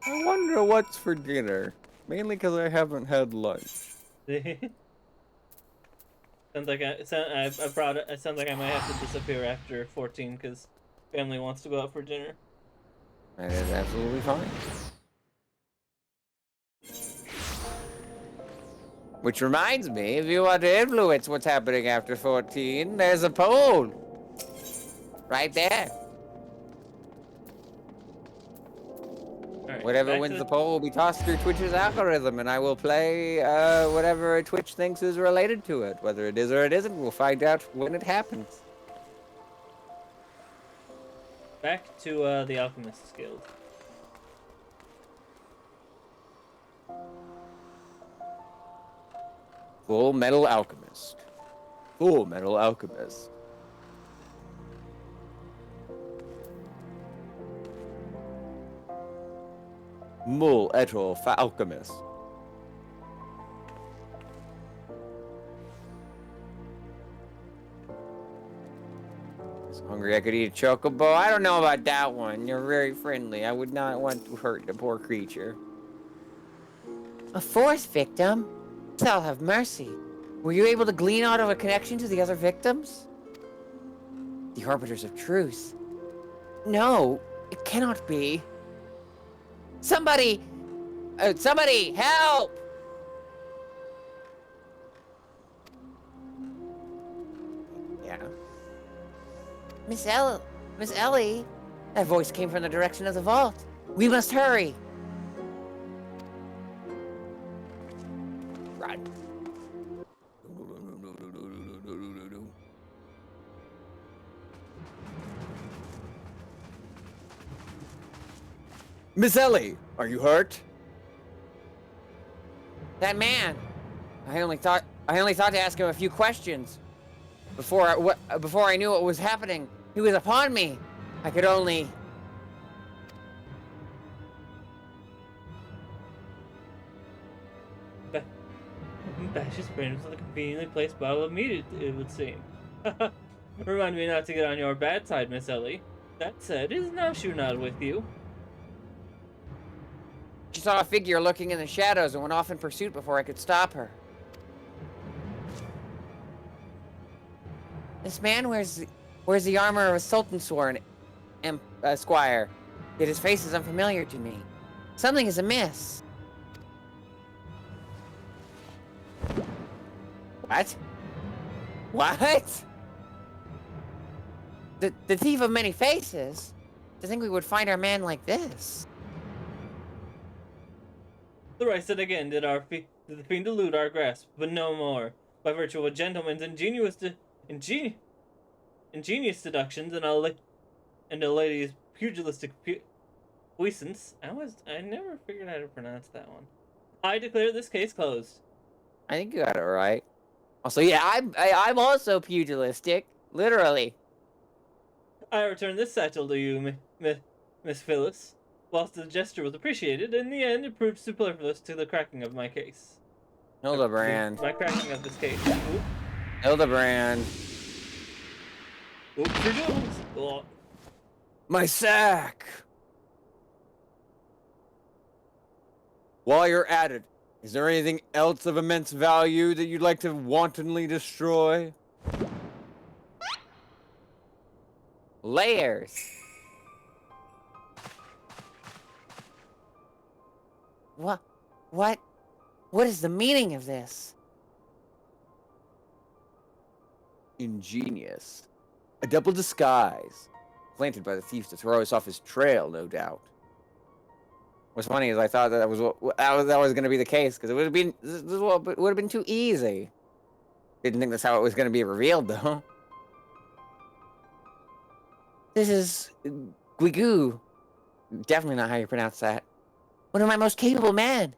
I wonder what's for dinner. Mainly because I haven't had lunch. Sounds like it sounds like I might have to disappear after 14 because family wants to go out for dinner. That is absolutely fine. Which reminds me, if you want to influence what's happening after 14, there's a poll. Right there. Right, whatever wins the poll will be tossed through Twitch's algorithm, and I will play whatever Twitch thinks is related to it. Whether it is or it isn't, we'll find out when it happens. Back to the Alchemist's Guild. Full Metal Alchemist. Full Metal Alchemist. Mull Etol Alchemist. Hungry I could eat a chocobo. I don't know about that one. You're very friendly. I would not want to hurt the poor creature. A fourth victim? I'll have mercy. Were you able to glean out of a connection to the other victims? The Arbiters of Truth. No, it cannot be. Somebody! Somebody, help! Yeah. Miss Ellie. That voice came from the direction of the vault. We must hurry. Run. Miss Ellie, are you hurt? That man. I only thought to ask him a few questions. Before I knew what was happening, he was upon me. I could only... Bash's brain was a conveniently placed bottle of meat, it would seem. Remind me not to get on your bad side, Miss Ellie. That said, is Nashu not with you? She saw a figure lurking in the shadows and went off in pursuit before I could stop her. This man wears the armor of a Sultan Sworn squire, yet his face is unfamiliar to me. Something is amiss. What? What? The thief of many faces? To think we would find our man like this. Thrice said again did the fiend elude our grasp, but no more. By virtue of a gentleman's ingenious deductions and a lady's pugilistic puissance. I never figured out how to pronounce that one. I declare this case closed. I think you got it right. Also, yeah, I'm also pugilistic, literally. I return this satchel to you, Miss Phyllis. Whilst the gesture was appreciated, in the end it proved superfluous to the cracking of my case. Hildebrand. My cracking of this case. Oop. Hildebrand. Oops, oh. My sack! While you're at it, is there anything else of immense value that you'd like to wantonly destroy? Layers. What is the meaning of this? Ingenious. A double disguise. Planted by the thief to throw us off his trail, no doubt. What's funny is I thought that was going to be the case, because it would have been too easy. Didn't think that's how it was going to be revealed, though. This is Guigu. Definitely not how you pronounce that. One of my most capable men.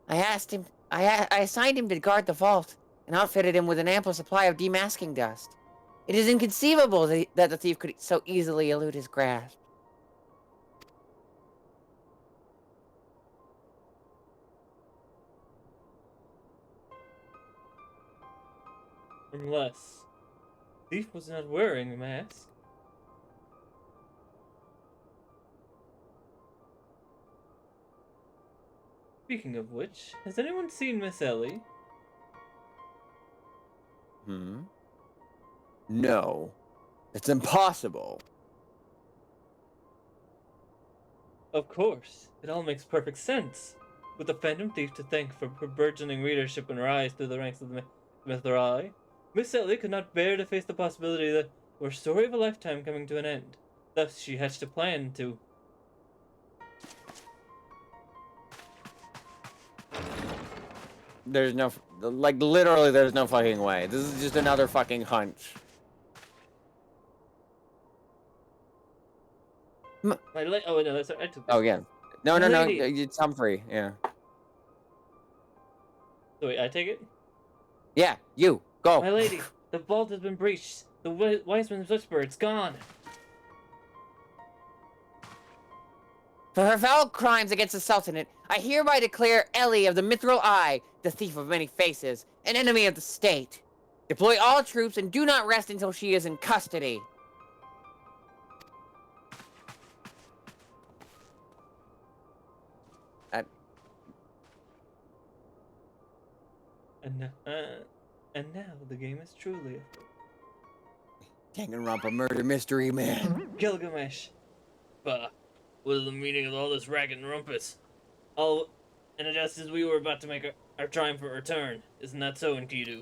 I assigned him to guard the vault, and outfitted him with an ample supply of demasking dust. It is inconceivable that the thief could so easily elude his grasp. Unless thief was not wearing a mask. Speaking of which, has anyone seen Miss Ellie? No. It's impossible. Of course. It all makes perfect sense. With the Phantom Thief to thank for her burgeoning readership and rise through the ranks of the Mithrai, Miss Ellie could not bear to face the possibility that her story of a lifetime coming to an end. Thus, she hatched a plan to... There's no... Like, literally, there's no fucking way. This is just another fucking hunch. Oh, no, that's... I took this. Oh, yeah. No, it's Humphrey, yeah. So wait, I take it? Yeah, you, go. My lady, the vault has been breached. The wise man's whisper, it's gone. For her foul crimes against the Sultanate, I hereby declare Ellie of the Mithril Eye, the thief of many faces, an enemy of the state. Deploy all troops and do not rest until she is in custody. And now the game is truly Danganronpa murder mystery man. Gilgamesh. Bah, what is the meaning of all this racket and rumpus? All, and just as we were about to make our triumphant return, isn't that so, Enkidu?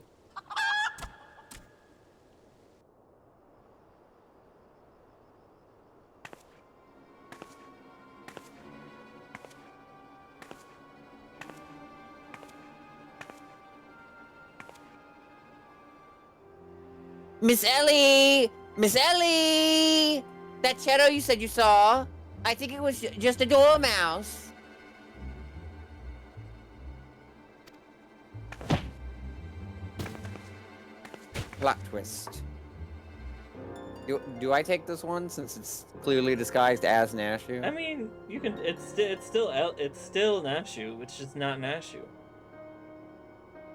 Miss Ellie! Miss Ellie! That shadow you said you saw, I think it was just a dormouse. Plot twist. Do I take this one since it's clearly disguised as Nashu? I mean, you can. It's still Nashu. It's just not Nashu.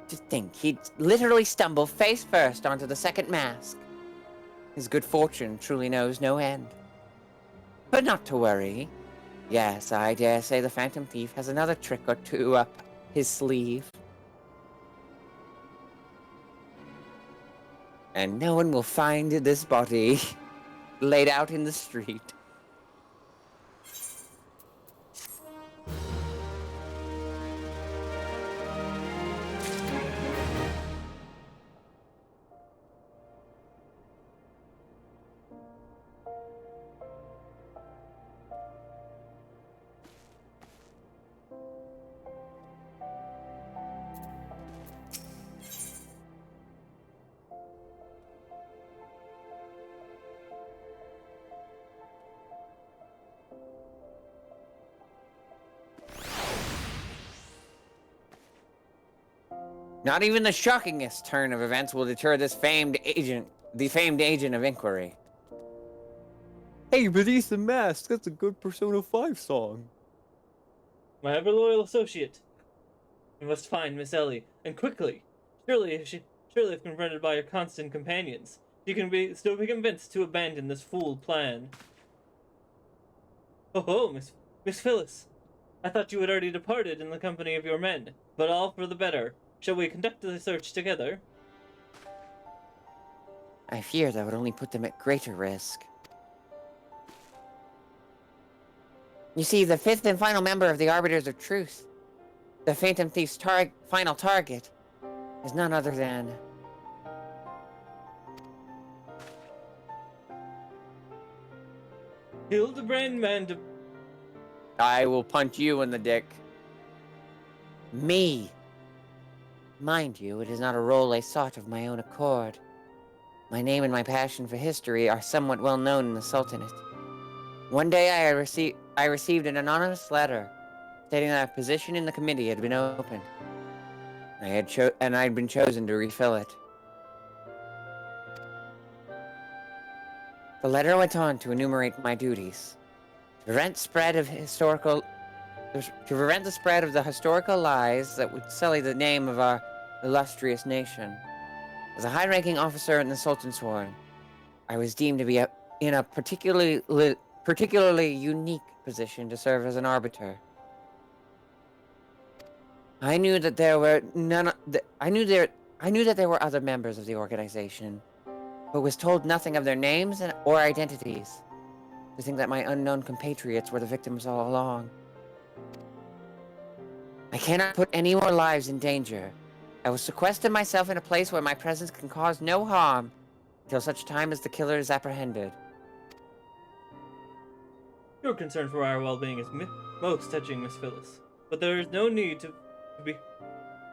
Just think, he'd literally stumble face first onto the second mask. His good fortune truly knows no end. But not to worry. Yes, I dare say the Phantom Thief has another trick or two up his sleeve. And no one will find this body laid out in the street. Not even the shockingest turn of events will deter the famed agent of inquiry. Hey, release the mask. That's a good Persona 5 song. My ever-loyal associate. You must find Miss Ellie, and quickly. Surely if confronted by your constant companions, she can still be convinced to abandon this fool plan. Oh, Miss Phyllis. I thought you had already departed in the company of your men, but all for the better. Shall we conduct the search together? I fear that would only put them at greater risk. You see, the fifth and final member of the Arbiters of Truth, the Phantom Thief's final target, is none other than... Hildebrand I will punch you in the dick. Me. Mind you, it is not a role I sought of my own accord. My name and my passion for history are somewhat well known in the Sultanate. One day I received an anonymous letter stating that a position in the committee had been opened. And I had been chosen to refill it. The letter went on to enumerate my duties. To prevent the spread of the historical lies that would sully the name of our illustrious nation. As a high-ranking officer in the Sultan's Sworn, I was deemed to be in a particularly unique position to serve as an arbiter. I knew that there were other members of the organization, but was told nothing of their names or identities. To think that my unknown compatriots were the victims all along. I cannot put any more lives in danger. I will sequester myself in a place where my presence can cause no harm until such time as the killer is apprehended. Your concern for our well-being is most touching, Miss Phyllis, but there is no need to be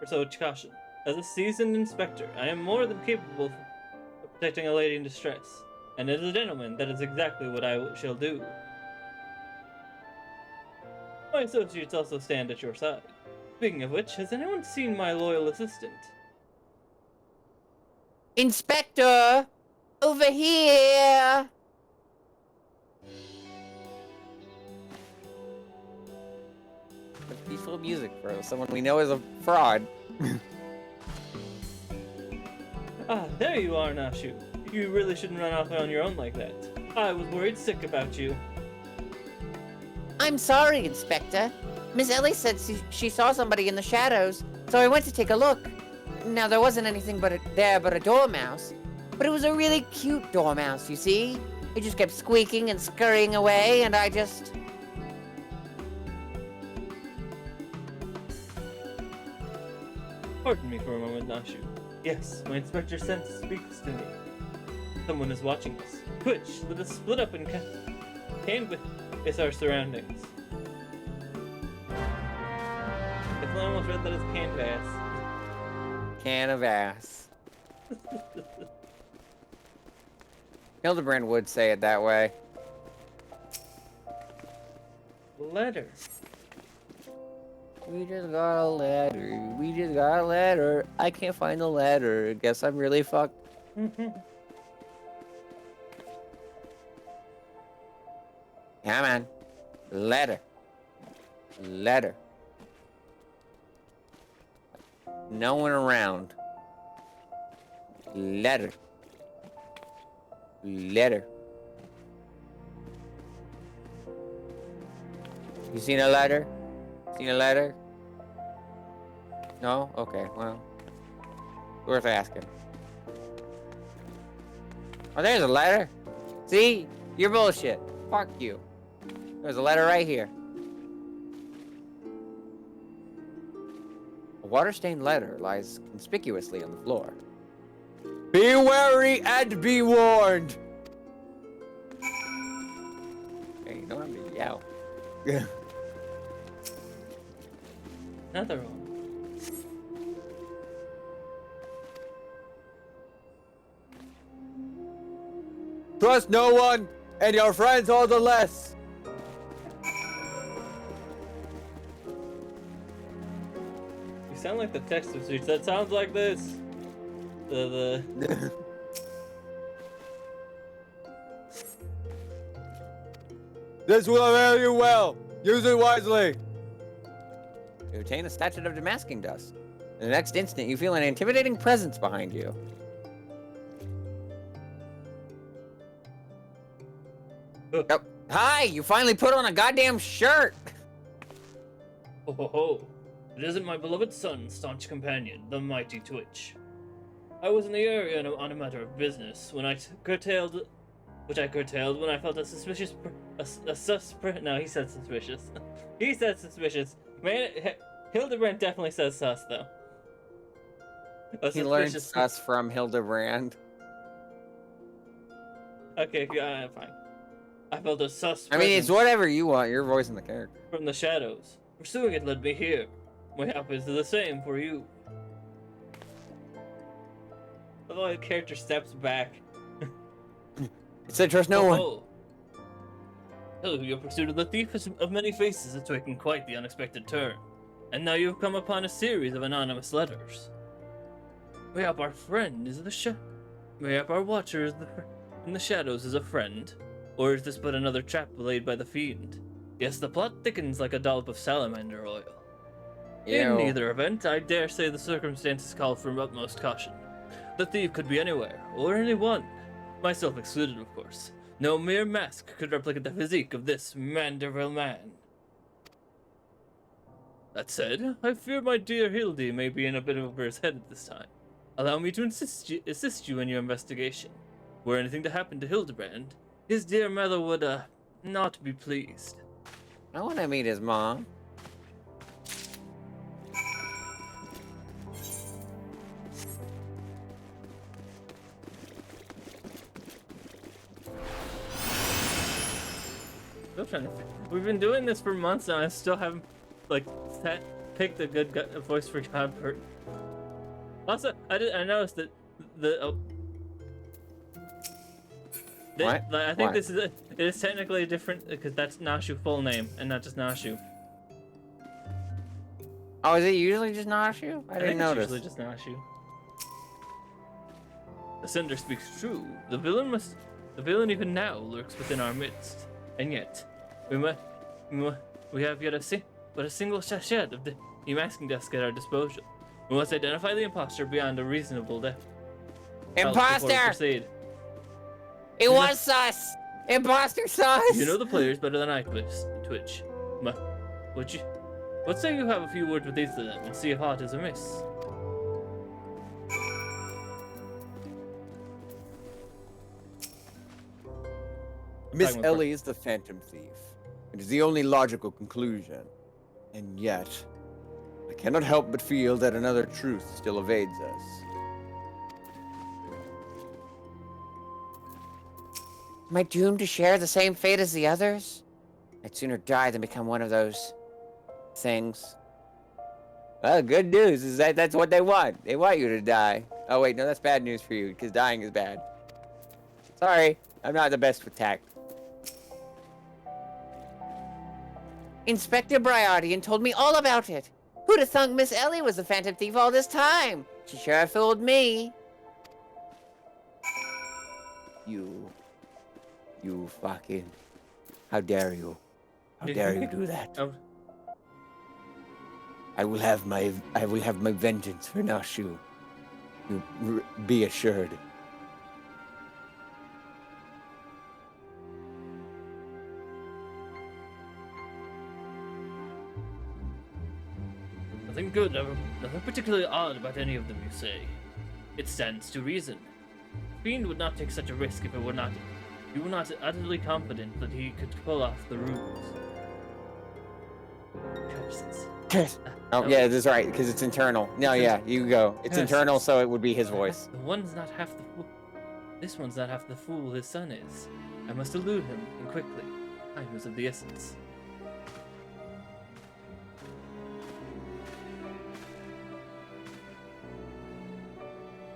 for such caution. As a seasoned inspector, I am more than capable of protecting a lady in distress, and as a gentleman, that is exactly what I shall do. My associates also stand at your side. Speaking of which, has anyone seen my loyal assistant? Inspector! Over here! Peaceful music for someone we know is a fraud. Ah, there you are, Nashu. You really shouldn't run off on your own like that. I was worried sick about you. I'm sorry, Inspector. Miss Ellie said she saw somebody in the shadows, so I went to take a look. Now, there wasn't anything but a dormouse. But it was a really cute dormouse, you see? It just kept squeaking and scurrying away, and I just... Pardon me for a moment, Nashu. Yes, my inspector sense speaks to me. Someone is watching us. Twitch, let us split up and canvass our surroundings. I almost read that as canvas. Can of ass. Hildebrand would say it that way. Letter. We just got a letter. We just got a letter. I can't find the letter. Guess I'm really fucked. Come on. Letter. Letter. No one around. Letter. Letter. You seen a letter? Seen a letter? No? Okay, well. Worth asking. Oh, there's a letter. See? You're bullshit. Fuck you. There's a letter right here. A water-stained letter lies conspicuously on the floor. Be wary and be warned! Hey, you don't have to yell. Another one. Trust no one, and your friends all the less. You sound like the text of speech. That sounds like this. The This will avail you well. Use it wisely. You obtain a statute of demasking dust. In the next instant, you feel an intimidating presence behind you. Oh. Hi! You finally put on a goddamn shirt! Ho ho ho. It isn't my beloved son, staunch companion, the mighty Twitch. I was in the area on a matter of business when I curtailed when I felt a suspicious no, he said suspicious. He said suspicious. Man, Hildebrand definitely says sus, though. He learned sus from Hildebrand. Okay, fine. I felt a sus. I mean, it's whatever you want. You're voicing the character. From the shadows. Pursuing it led me here. My help is the same for you. Oh, the character steps back. It said trust no one. Hello, your pursuit of the thief of many faces has taken quite the unexpected turn. And now you've come upon a series of anonymous letters. Mayhap our friend is mayhap our watcher in the shadows is a friend. Or is this but another trap laid by the fiend? Yes, the plot thickens like a dollop of salamander oil. In either event, I dare say the circumstances call for utmost caution. The thief could be anywhere, or anyone. Myself excluded, of course. No mere mask could replicate the physique of this Manderville man. That said, I fear my dear Hildy may be in a bit over his head at this time. Allow me to assist you in your investigation. Were anything to happen to Hildebrand, his dear mother would, not be pleased. I want to meet his mom. We've been doing this for months now. I still haven't, picked a good voice for Godbert. Also, I noticed that I think this is it is technically different because that's Nashu full name and not just Nashu. Oh, is it usually just Nashu? I didn't notice. It's usually just Nashu. The Cinder speaks true. The villain even now lurks within our midst, and yet we have yet but a single sachet of the demasking dust at our disposal. We must identify the imposter beyond a reasonable doubt. Imposter! It was sus! Imposter sus! You know the players better than I, Twitch. What say you have a few words with each of them and see if aught is amiss? Miss Ellie is the Phantom Thief. It is the only logical conclusion. And yet, I cannot help but feel that another truth still evades us. Am I doomed to share the same fate as the others? I'd sooner die than become one of those things. Well, good news is that that's what they want. They want you to die. Oh wait, no, that's bad news for you, because dying is bad. Sorry, I'm not the best with tact. Inspector Bryardian told me all about it. Who'd have thunk Miss Ellie was the Phantom Thief all this time? She sure fooled me. You fucking... How dare you? How dare you do that? I will have my vengeance for Nashu. You be assured. Nothing good, nothing particularly odd about any of them, you say. It stands to reason. Fiend would not take such a risk if you were not utterly confident that he could pull off the ruse. Curses. Oh, yeah, that's right, because it's internal. No, yeah, you go. It's internal, so it would be his voice. The one's not half the fool. This one's not half the fool his son is. I must elude him, and quickly. Time is of the essence.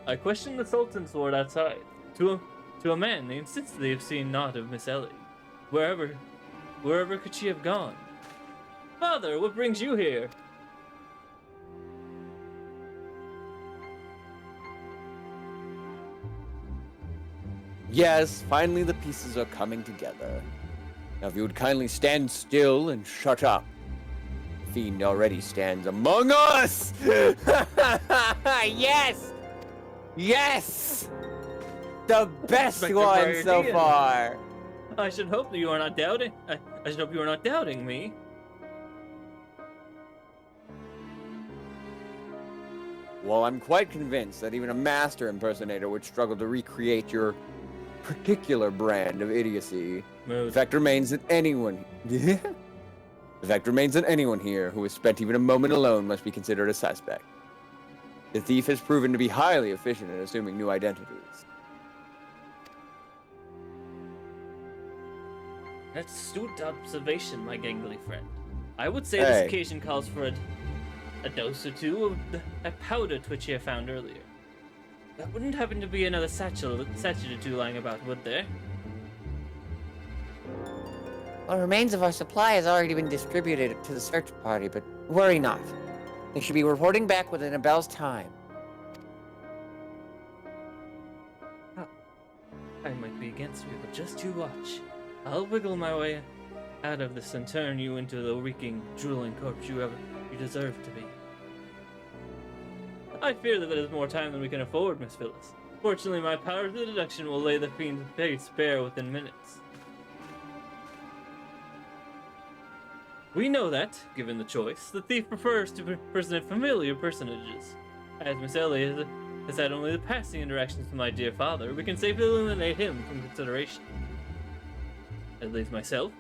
I questioned the Sultan's ward outside. To a man, they insist they have seen naught of Miss Ellie. Wherever could she have gone? Father, what brings you here? Yes, finally the pieces are coming together. Now if you would kindly stand still and shut up. The fiend already stands among us! Yes! Yes! The best Inspector one so Guardian. far! I should hope that you are not doubting. I should hope you are not doubting me. Well, I'm quite convinced that even a master impersonator would struggle to recreate your particular brand of idiocy. The fact remains that anyone... The fact remains that anyone here who has spent even a moment alone must be considered a suspect. The thief has proven to be highly efficient at assuming new identities. That's astute observation, my gangly friend. I would say this occasion calls for a dose or two of that powder Twitchy I found earlier. That wouldn't happen to be another satchel or two lying about, would there? Well, remains of our supply has already been distributed to the search party, but worry not. They should be reporting back within a bell's time. I might be against you, but just you watch. I'll wiggle my way out of this and turn you into the reeking, drooling corpse you deserve to be. I fear that it is more time than we can afford, Miss Phyllis. Fortunately, my powers of deduction will lay the fiend's face bare within minutes. We know that, given the choice, the thief prefers to impersonate familiar personages. As Miss Ellie has had only the passing interactions with my dear father, we can safely eliminate him from consideration. At least myself,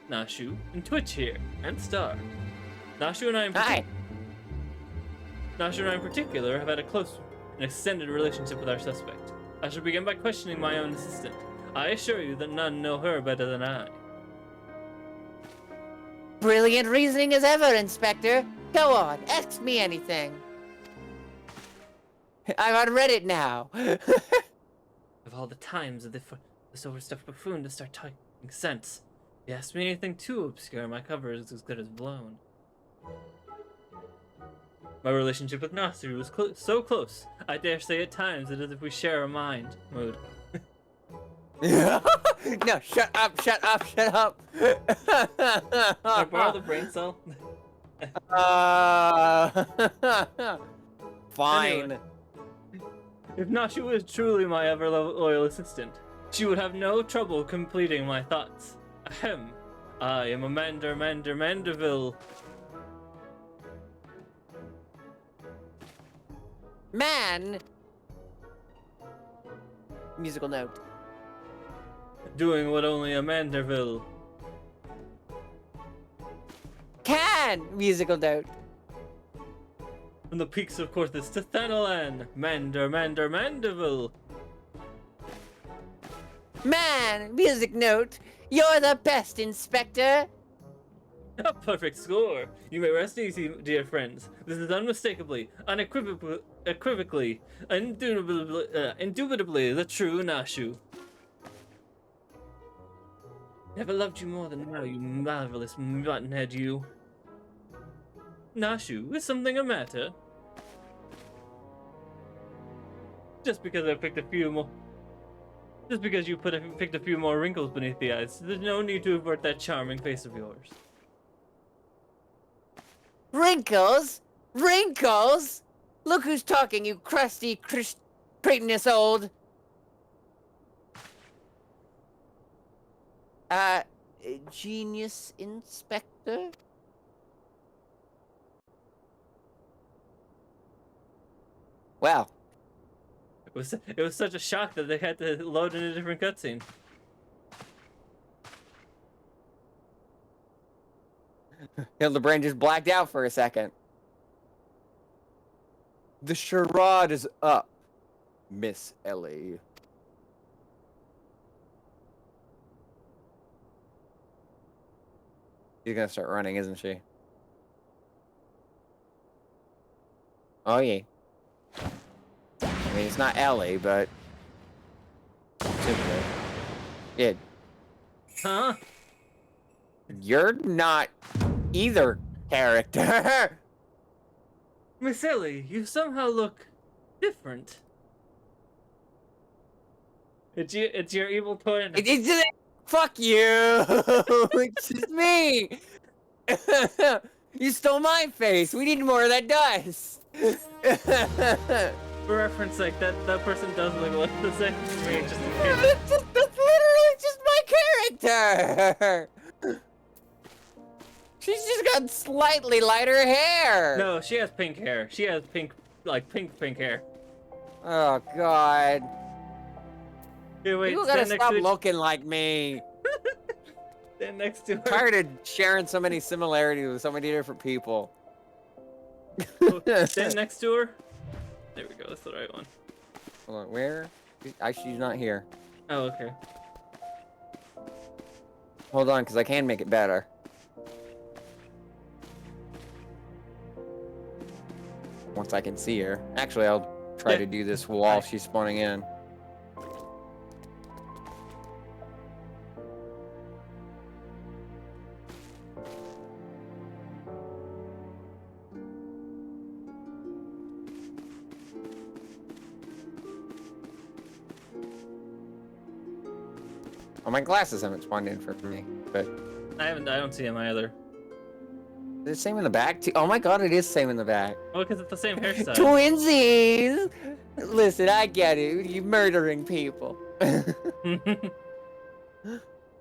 Nashu, and Twitch here, and Star. Nashu and I in particular have had a close and extended relationship with our suspect. I shall begin by questioning my own assistant. I assure you that none know her better than I. Brilliant reasoning as ever, Inspector. Go on, ask me anything. I've unread it now. Of all the times of this overstuffed buffoon to start talking sense. If you ask me anything too obscure, my cover is as good as blown. My relationship with Nasru was so close, I dare say at times it is as if we share a mind. Mood. No, shut up, shut up, shut up. Can I borrow the brain cell? Fine. Anyway, if Nashu is truly my ever-loyal assistant, she would have no trouble completing my thoughts. Ahem. I am Amanda Manderville. Man! Musical note. Doing what only a Manderville can! Musical note. From the peaks of Corthus to Thanalan, Manderville. Man! Music note. You're the best, Inspector! A perfect score! You may rest easy, dear friends. This is unmistakably, unequivocally, indubitably the true Nashu. Never loved you more than now, you marvelous muttonhead, you. Nashu, is something a matter? Just because I picked a few more... Just because you picked a few more wrinkles beneath the eyes, there's no need to avert that charming face of yours. Wrinkles? Wrinkles? Look who's talking, you crusty, cretinous old... genius inspector? Wow. It was such a shock that they had to load in a different cutscene. Hildebrand just blacked out for a second. The charade is up, Miss Ellie. She's gonna start running, isn't she? Oh, yeah. I mean, it's not Ellie, but... Kid. Huh? You're not either character. Miss Ellie, you somehow look different. It's your evil twin. Fuck you! It's just me! You stole my face! We need more of that dust! For reference sake, that person does look like the same as me, just in case. That's literally just my character! She's just got slightly lighter hair! No, she has pink hair. She has pink hair. Oh, God. Here, wait, People gotta stop looking like me. Stand next to her. Tired of sharing so many similarities with so many different people. Stand next to her. There we go, that's the right one. Hold on, where? She's not here. Oh, okay. Hold on, because I can make it better. Once I can see her. Actually, I'll try to do this while she's spawning in. Oh, my glasses haven't spawned in for me, but I don't see him either. Is it same in the back too? Oh my god, it is same in the back. Oh, because it's the same hairstyle. Twinsies! Listen, I get it. You murdering people. Do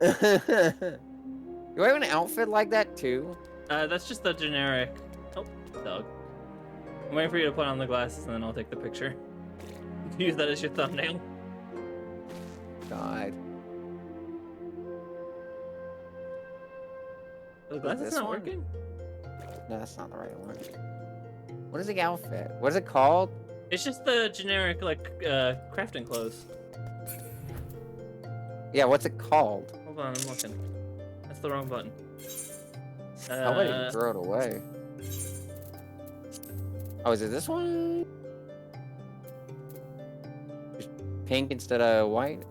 I have an outfit like that too? That's just the generic. Oh, dog. I'm waiting for you to put on the glasses and then I'll take the picture. Use that as your thumbnail. God. The glasses not working? No, that's not the right one. What is the outfit? What is it called? It's just the generic, like, crafting clothes. Yeah, what's it called? Hold on, I'm looking. That's the wrong button. How about you throw it away? Oh, is it this one? Just pink instead of white?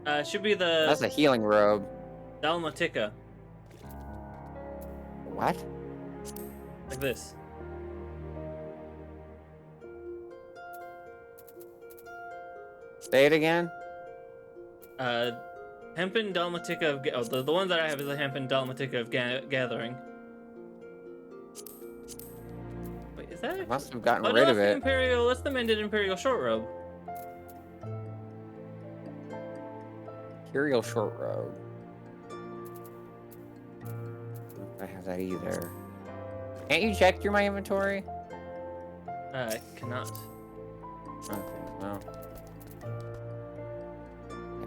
It should be the... That's a healing robe. Dalmatica. What? Like this. Say it again? Hempen Dalmatica of... Oh, the one that I have is the Hempen Dalmatica of Gathering. Wait, is that... I must have gotten no, rid of the it. Imperial... That's the Mended Imperial Short Robe. Imperial short robe. I have that either. Can't you check through my inventory? I cannot. Okay, well.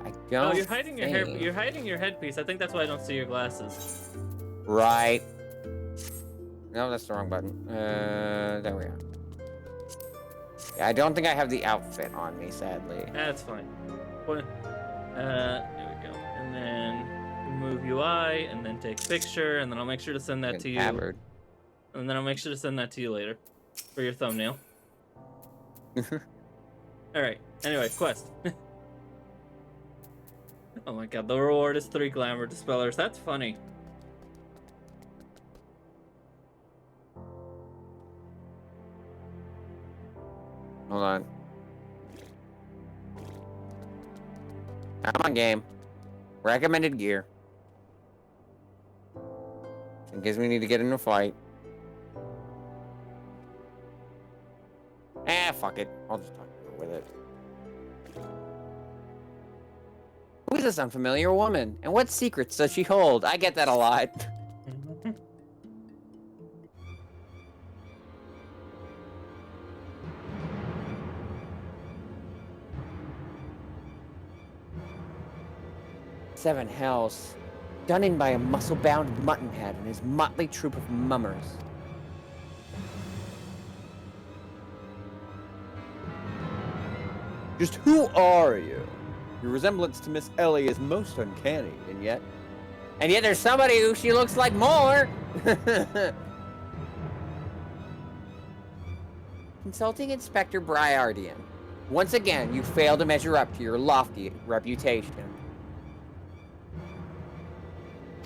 I don't. Oh, you're hiding your hair. You're hiding your headpiece. I think that's why I don't see your glasses. Right. No, that's the wrong button. There we are. Yeah, I don't think I have the outfit on me, sadly. That's fine. Here we go. And then remove UI, and then take picture, and then I'll make sure to send that to you. Tabard. And then I'll make sure to send that to you later for your thumbnail. Alright, anyway, quest. Oh my god, the reward is 3 glamour dispellers. That's funny. Hold on. Come on, game. Recommended gear. In case we need to get in a fight. Fuck it. I'll just talk with it. Who is this unfamiliar woman? And what secrets does she hold? I get that a lot. Seven hells. Done in by a muscle-bound muttonhead and his motley troop of mummers. Just who are you? Your resemblance to Miss Ellie is most uncanny, and yet there's somebody who she looks like more! Consulting Inspector Briardian. Once again, you fail to measure up to your lofty reputation.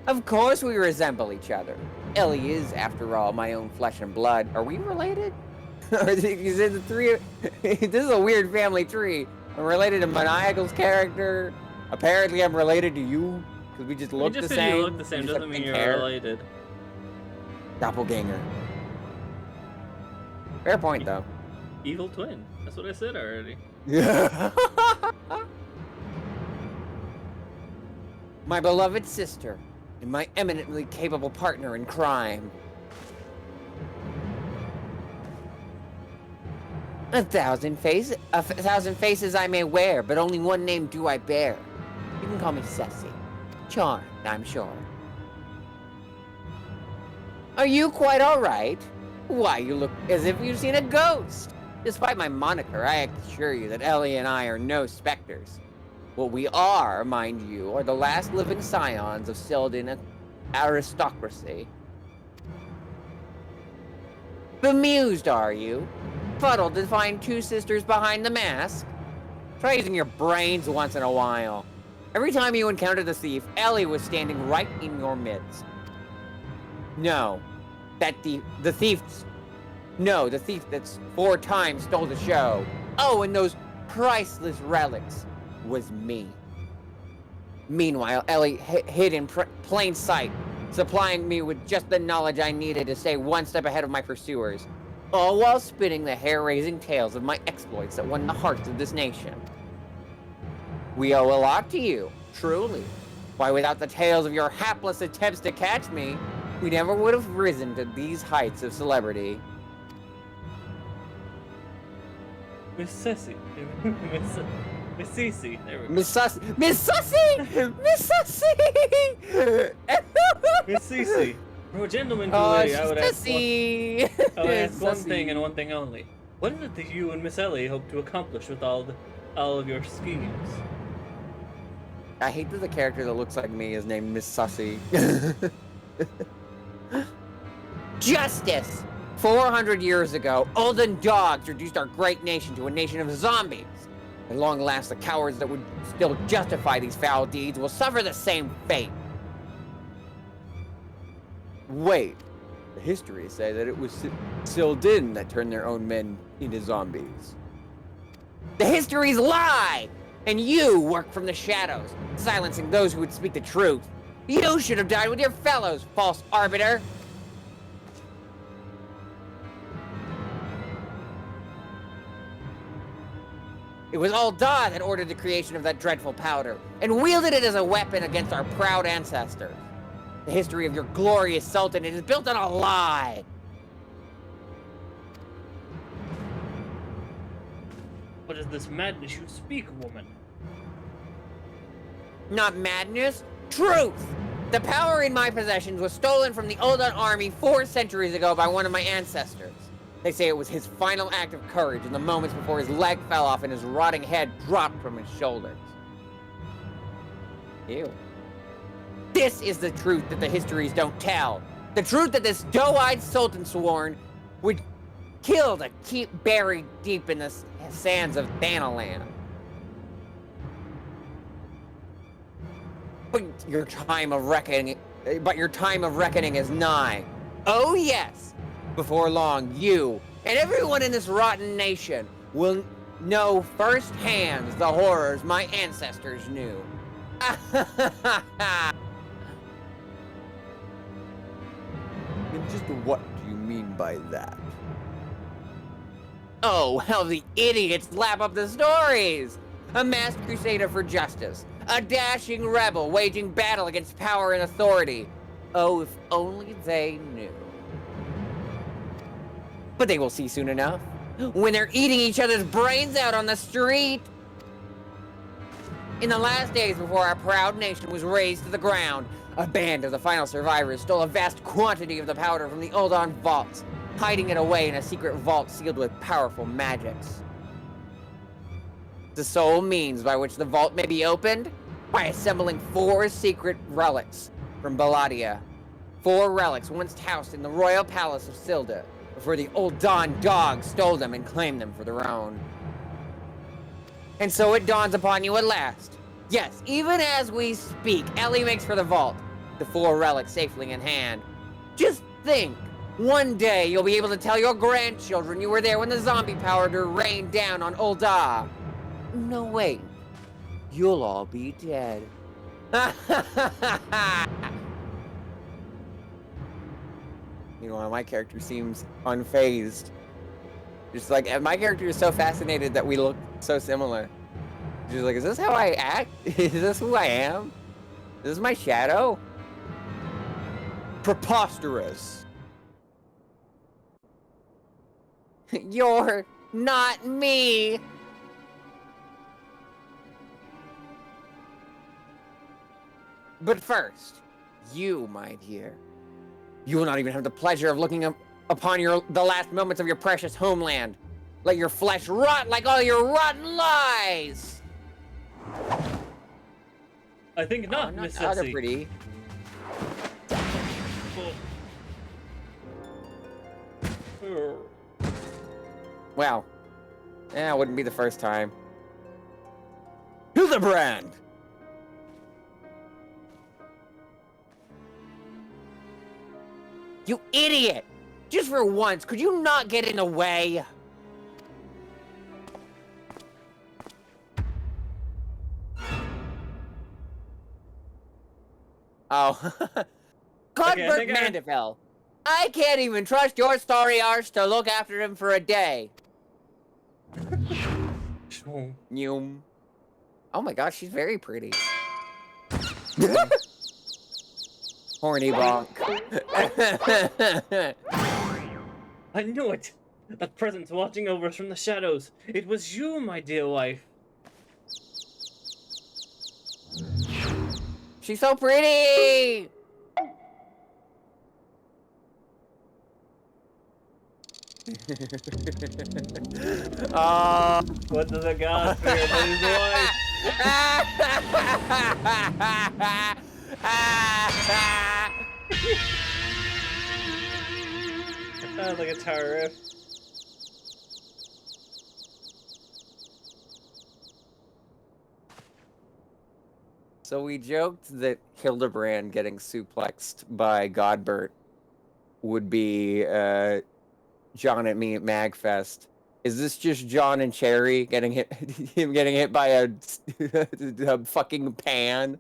Of course we resemble each other. Ellie is, after all, my own flesh and blood. Are we related? Or is it the three? This is a weird family tree. I'm related to Maniacal's character. Apparently, I'm related to you because we just look the same. You look the same doesn't mean you're related. Doppelganger. Fair point, though. Evil twin. That's what I said already. Yeah. My beloved sister and my eminently capable partner in crime. A thousand faces I may wear, but only one name do I bear. You can call me Ceci. Charmed, I'm sure. Are you quite all right? Why, you look as if you've seen a ghost. Despite my moniker, I assure you that Ellie and I are no specters. What we are, mind you, are the last living scions of Sylvan aristocracy. Bemused, are you? Fuddled to find two sisters behind the mask? Try using your brains once in a while. Every time you encountered the thief, Ellie was standing right in your midst. No, the thief that's 4 times stole the show. Oh, and those priceless relics was me. Meanwhile, Ellie hid in plain sight, supplying me with just the knowledge I needed to stay one step ahead of my pursuers, all while spinning the hair-raising tales of my exploits that won the hearts of this nation. We owe a lot to you, truly. Why, without the tales of your hapless attempts to catch me, we never would have risen to these heights of celebrity. Miss Ceci. Miss Ceci. There we go. Miss Sussy! Miss Sussy! Miss Sussy! Miss Ceci. From a gentleman to a lady, I would ask one Sussy. thing and one thing only. What is it that you and Miss Ellie hope to accomplish with all of your schemes? I hate that the character that looks like me is named Miss Sussy. Justice! 400 years ago, olden dogs reduced our great nation to a nation of zombies. At long last, the cowards that would still justify these foul deeds will suffer the same fate. Wait, the histories say that it was Sildin that turned their own men into zombies. The histories lie! And you work from the shadows, silencing those who would speak the truth. You should have died with your fellows, false arbiter! It was Ulda that ordered the creation of that dreadful powder, and wielded it as a weapon against our proud ancestors. The history of your glorious sultanate is built on a lie! What is this madness you speak, woman? Not madness, truth! The power in my possessions was stolen from the Uldan army 4 centuries ago by one of my ancestors. They say it was his final act of courage in the moments before his leg fell off and his rotting head dropped from his shoulders. Ew. This is the truth that the histories don't tell. The truth that this doe-eyed sultan sworn would kill to keep buried deep in the sands of Thanalan. But your time of reckoning is nigh. Oh yes! Before long, you and everyone in this rotten nation will know firsthand the horrors my ancestors knew. And just what do you mean by that? Oh, how the idiots lap up the stories! A masked crusader for justice. A dashing rebel waging battle against power and authority. Oh, if only they knew. But they will see soon enough, when they're eating each other's brains out on the street. In the last days before our proud nation was razed to the ground, a band of the final survivors stole a vast quantity of the powder from the Uldan vaults, hiding it away in a secret vault sealed with powerful magics. The sole means by which the vault may be opened? By assembling 4 secret relics from Baladia. 4 relics once housed in the royal palace of Silda, before the Uldan dogs stole them and claimed them for their own. And so it dawns upon you at last. Yes, even as we speak, Ellie makes for the vault, the 4 relics safely in hand. Just think, one day you'll be able to tell your grandchildren you were there when the zombie powder rained down on Ulda. No, wait. You'll all be dead. Meanwhile, my character seems unfazed. Just like, my character is so fascinated that we look so similar. She's like, is this how I act? Is this who I am? Is this my shadow? Preposterous. You're not me. But first, you, my dear, you will not even have the pleasure of looking upon the last moments of your precious homeland. Let your flesh rot like all your rotten lies. I think not, not Miss other Jessie. pretty. Well, yeah, it wouldn't be the first time. Hildebrand! You idiot! Just for once, could you not get in the way? Oh. Cuthbert Mandeville. I can't even trust your sorry arse to look after him for a day. Nyum. Oh my gosh, she's very pretty. Horny bonk. I knew it! That presence watching over us from the shadows. It was you, my dear wife. She's so pretty! Oh, what does a god fear but his wife? Sounds like a tower riff. So we joked that Hildebrand getting suplexed by Godbert would be John and me at Magfest. Is this just John and Cherry getting hit? Him getting hit by a fucking pan,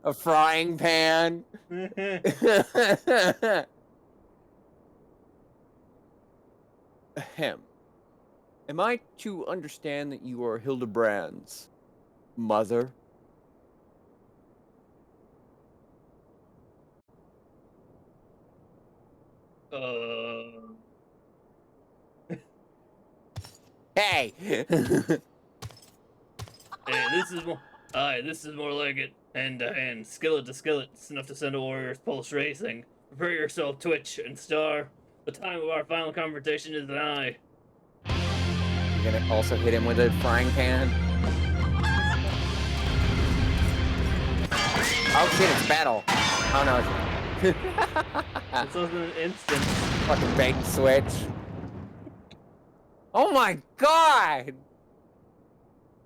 a frying pan. Ahem. Am I to understand that you are Hildebrand's mother? Hey! Hey, this is more like it. Hand to hand, skillet to skillet, it's enough to send a warrior's pulse racing. Prepare yourself, Twitch and Star. The time of our final confrontation is nigh. You're gonna also hit him with a frying pan? Oh shit, it's battle. Oh no. This was an instant. Fucking bait and switch. Oh my god!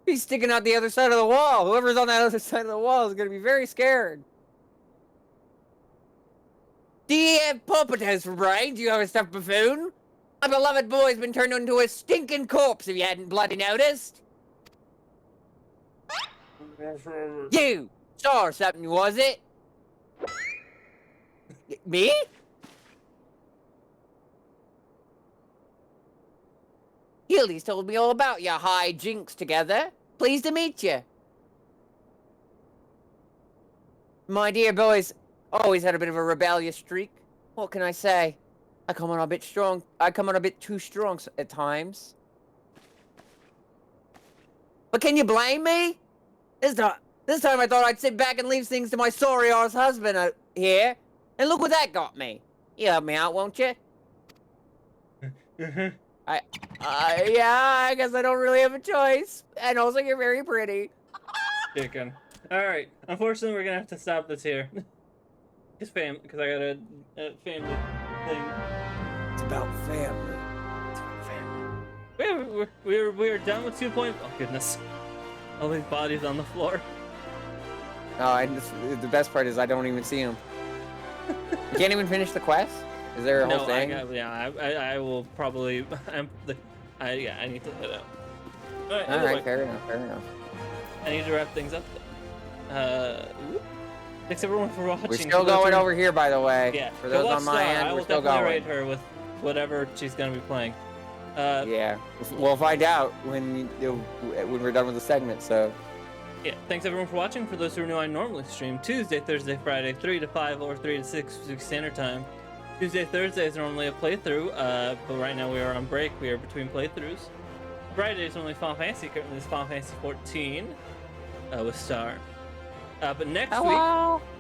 He's sticking out the other side of the wall. Whoever's on that other side of the wall is gonna be very scared. Do you have puppeters for brains, you have a stuffed buffoon? My beloved boy's been turned into a stinking corpse if you hadn't bloody noticed. You saw something, was it? Me? Hildy's told me all about your high jinks together. Pleased to meet you. My dear boy's always had a bit of a rebellious streak. What can I say? I come on a bit strong. I come on a bit too strong at times. But can you blame me? This time I thought I'd sit back and leave things to my sorry arse husband here. And look what that got me. You help me out, won't you? Yeah, I guess I don't really have a choice. And also, you're very pretty. Chicken. Alright, unfortunately we're gonna have to stop this here. Because I got a family thing. It's about family. We're done with 2.0. Oh goodness. All these bodies on the floor. Oh, and the best part is I don't even see them. You can't even finish the quest? Is there a whole thing? I will probably... I need to head out. Alright, fair enough. I need to wrap things up. Thanks everyone for watching. We're still going over here, by the way. Yeah. For those on my end, we're still going. I will definitely rate her with whatever she's gonna be playing. Yeah, we'll find out when we're done with the segment. So. Yeah, thanks everyone for watching. For those who are new, I normally stream Tuesday, Thursday, Friday, 3 to 5 or 3 to 6 Pacific Standard Time. Tuesday, Thursday is normally a playthrough, but right now we are on break. We are between playthroughs. Friday is normally Final Fantasy. Currently it's Final Fantasy 14 with Star. But next week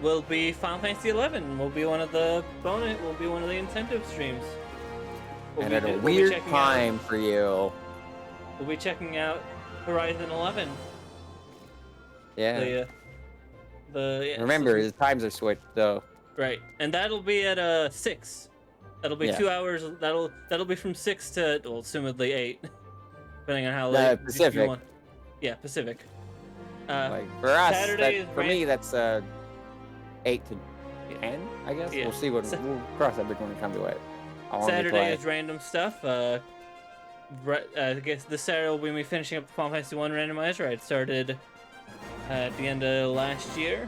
will be Final Fantasy 11. Will be one of the incentive streams. And at a weird time for you. We'll be checking out Horizon 11. Yeah. Remember, the times are switched, though. Right, and that'll be at 6. That'll be 2 hours. That'll be from 6 to, well, assumedly 8, depending on how late. Pacific. Yeah, Pacific. Like for us, Saturday for me, that's 8 to 10, I guess. Yeah. We'll see what we'll cross that bridge when we come to it. Saturday is random stuff. I guess this Saturday will be me finishing up the Final Fantasy 1 randomizer. I started at the end of last year.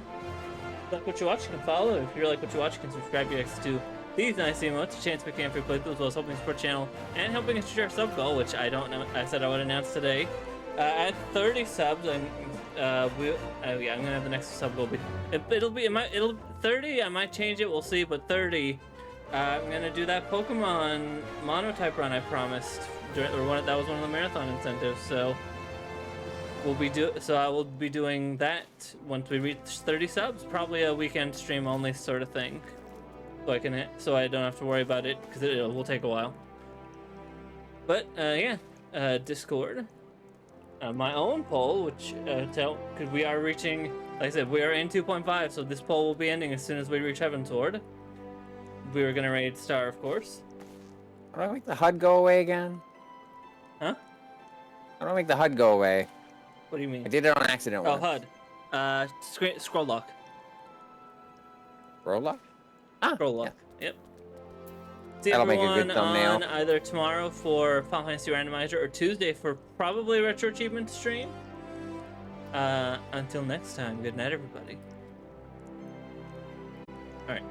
If you like what you watch, you can follow. If you like what you watch, you can subscribe to these nice emotes, a chance to become free playthroughs, as well as helping support the channel and helping us reach our sub goal, which I don't know. I said I would announce today. At 30 subs, I'm gonna have the next sub goal. It'll 30. I might change it. We'll see. But 30, I'm gonna do that Pokemon monotype run I promised. That was one of the marathon incentives. So I will be doing that once we reach 30 subs. Probably a weekend stream only sort of thing. So I don't have to worry about it because it will take a while. But Discord. My own poll, which because we are reaching, like I said, we are in 2.5, so this poll will be ending as soon as we reach Heaven's Sword. We were gonna raid Star, of course. How do I make the HUD go away again? Huh? How do I make the HUD go away? What do you mean? I did it on accident. Oh, HUD. Scroll lock. Scroll lock? Scroll lock. Yeah. Yep. See That'll make a everyone good thumbnail. on either tomorrow for Final Fantasy Randomizer or Tuesday for probably Retro Achievement stream. Until next time, good night, everybody. All right,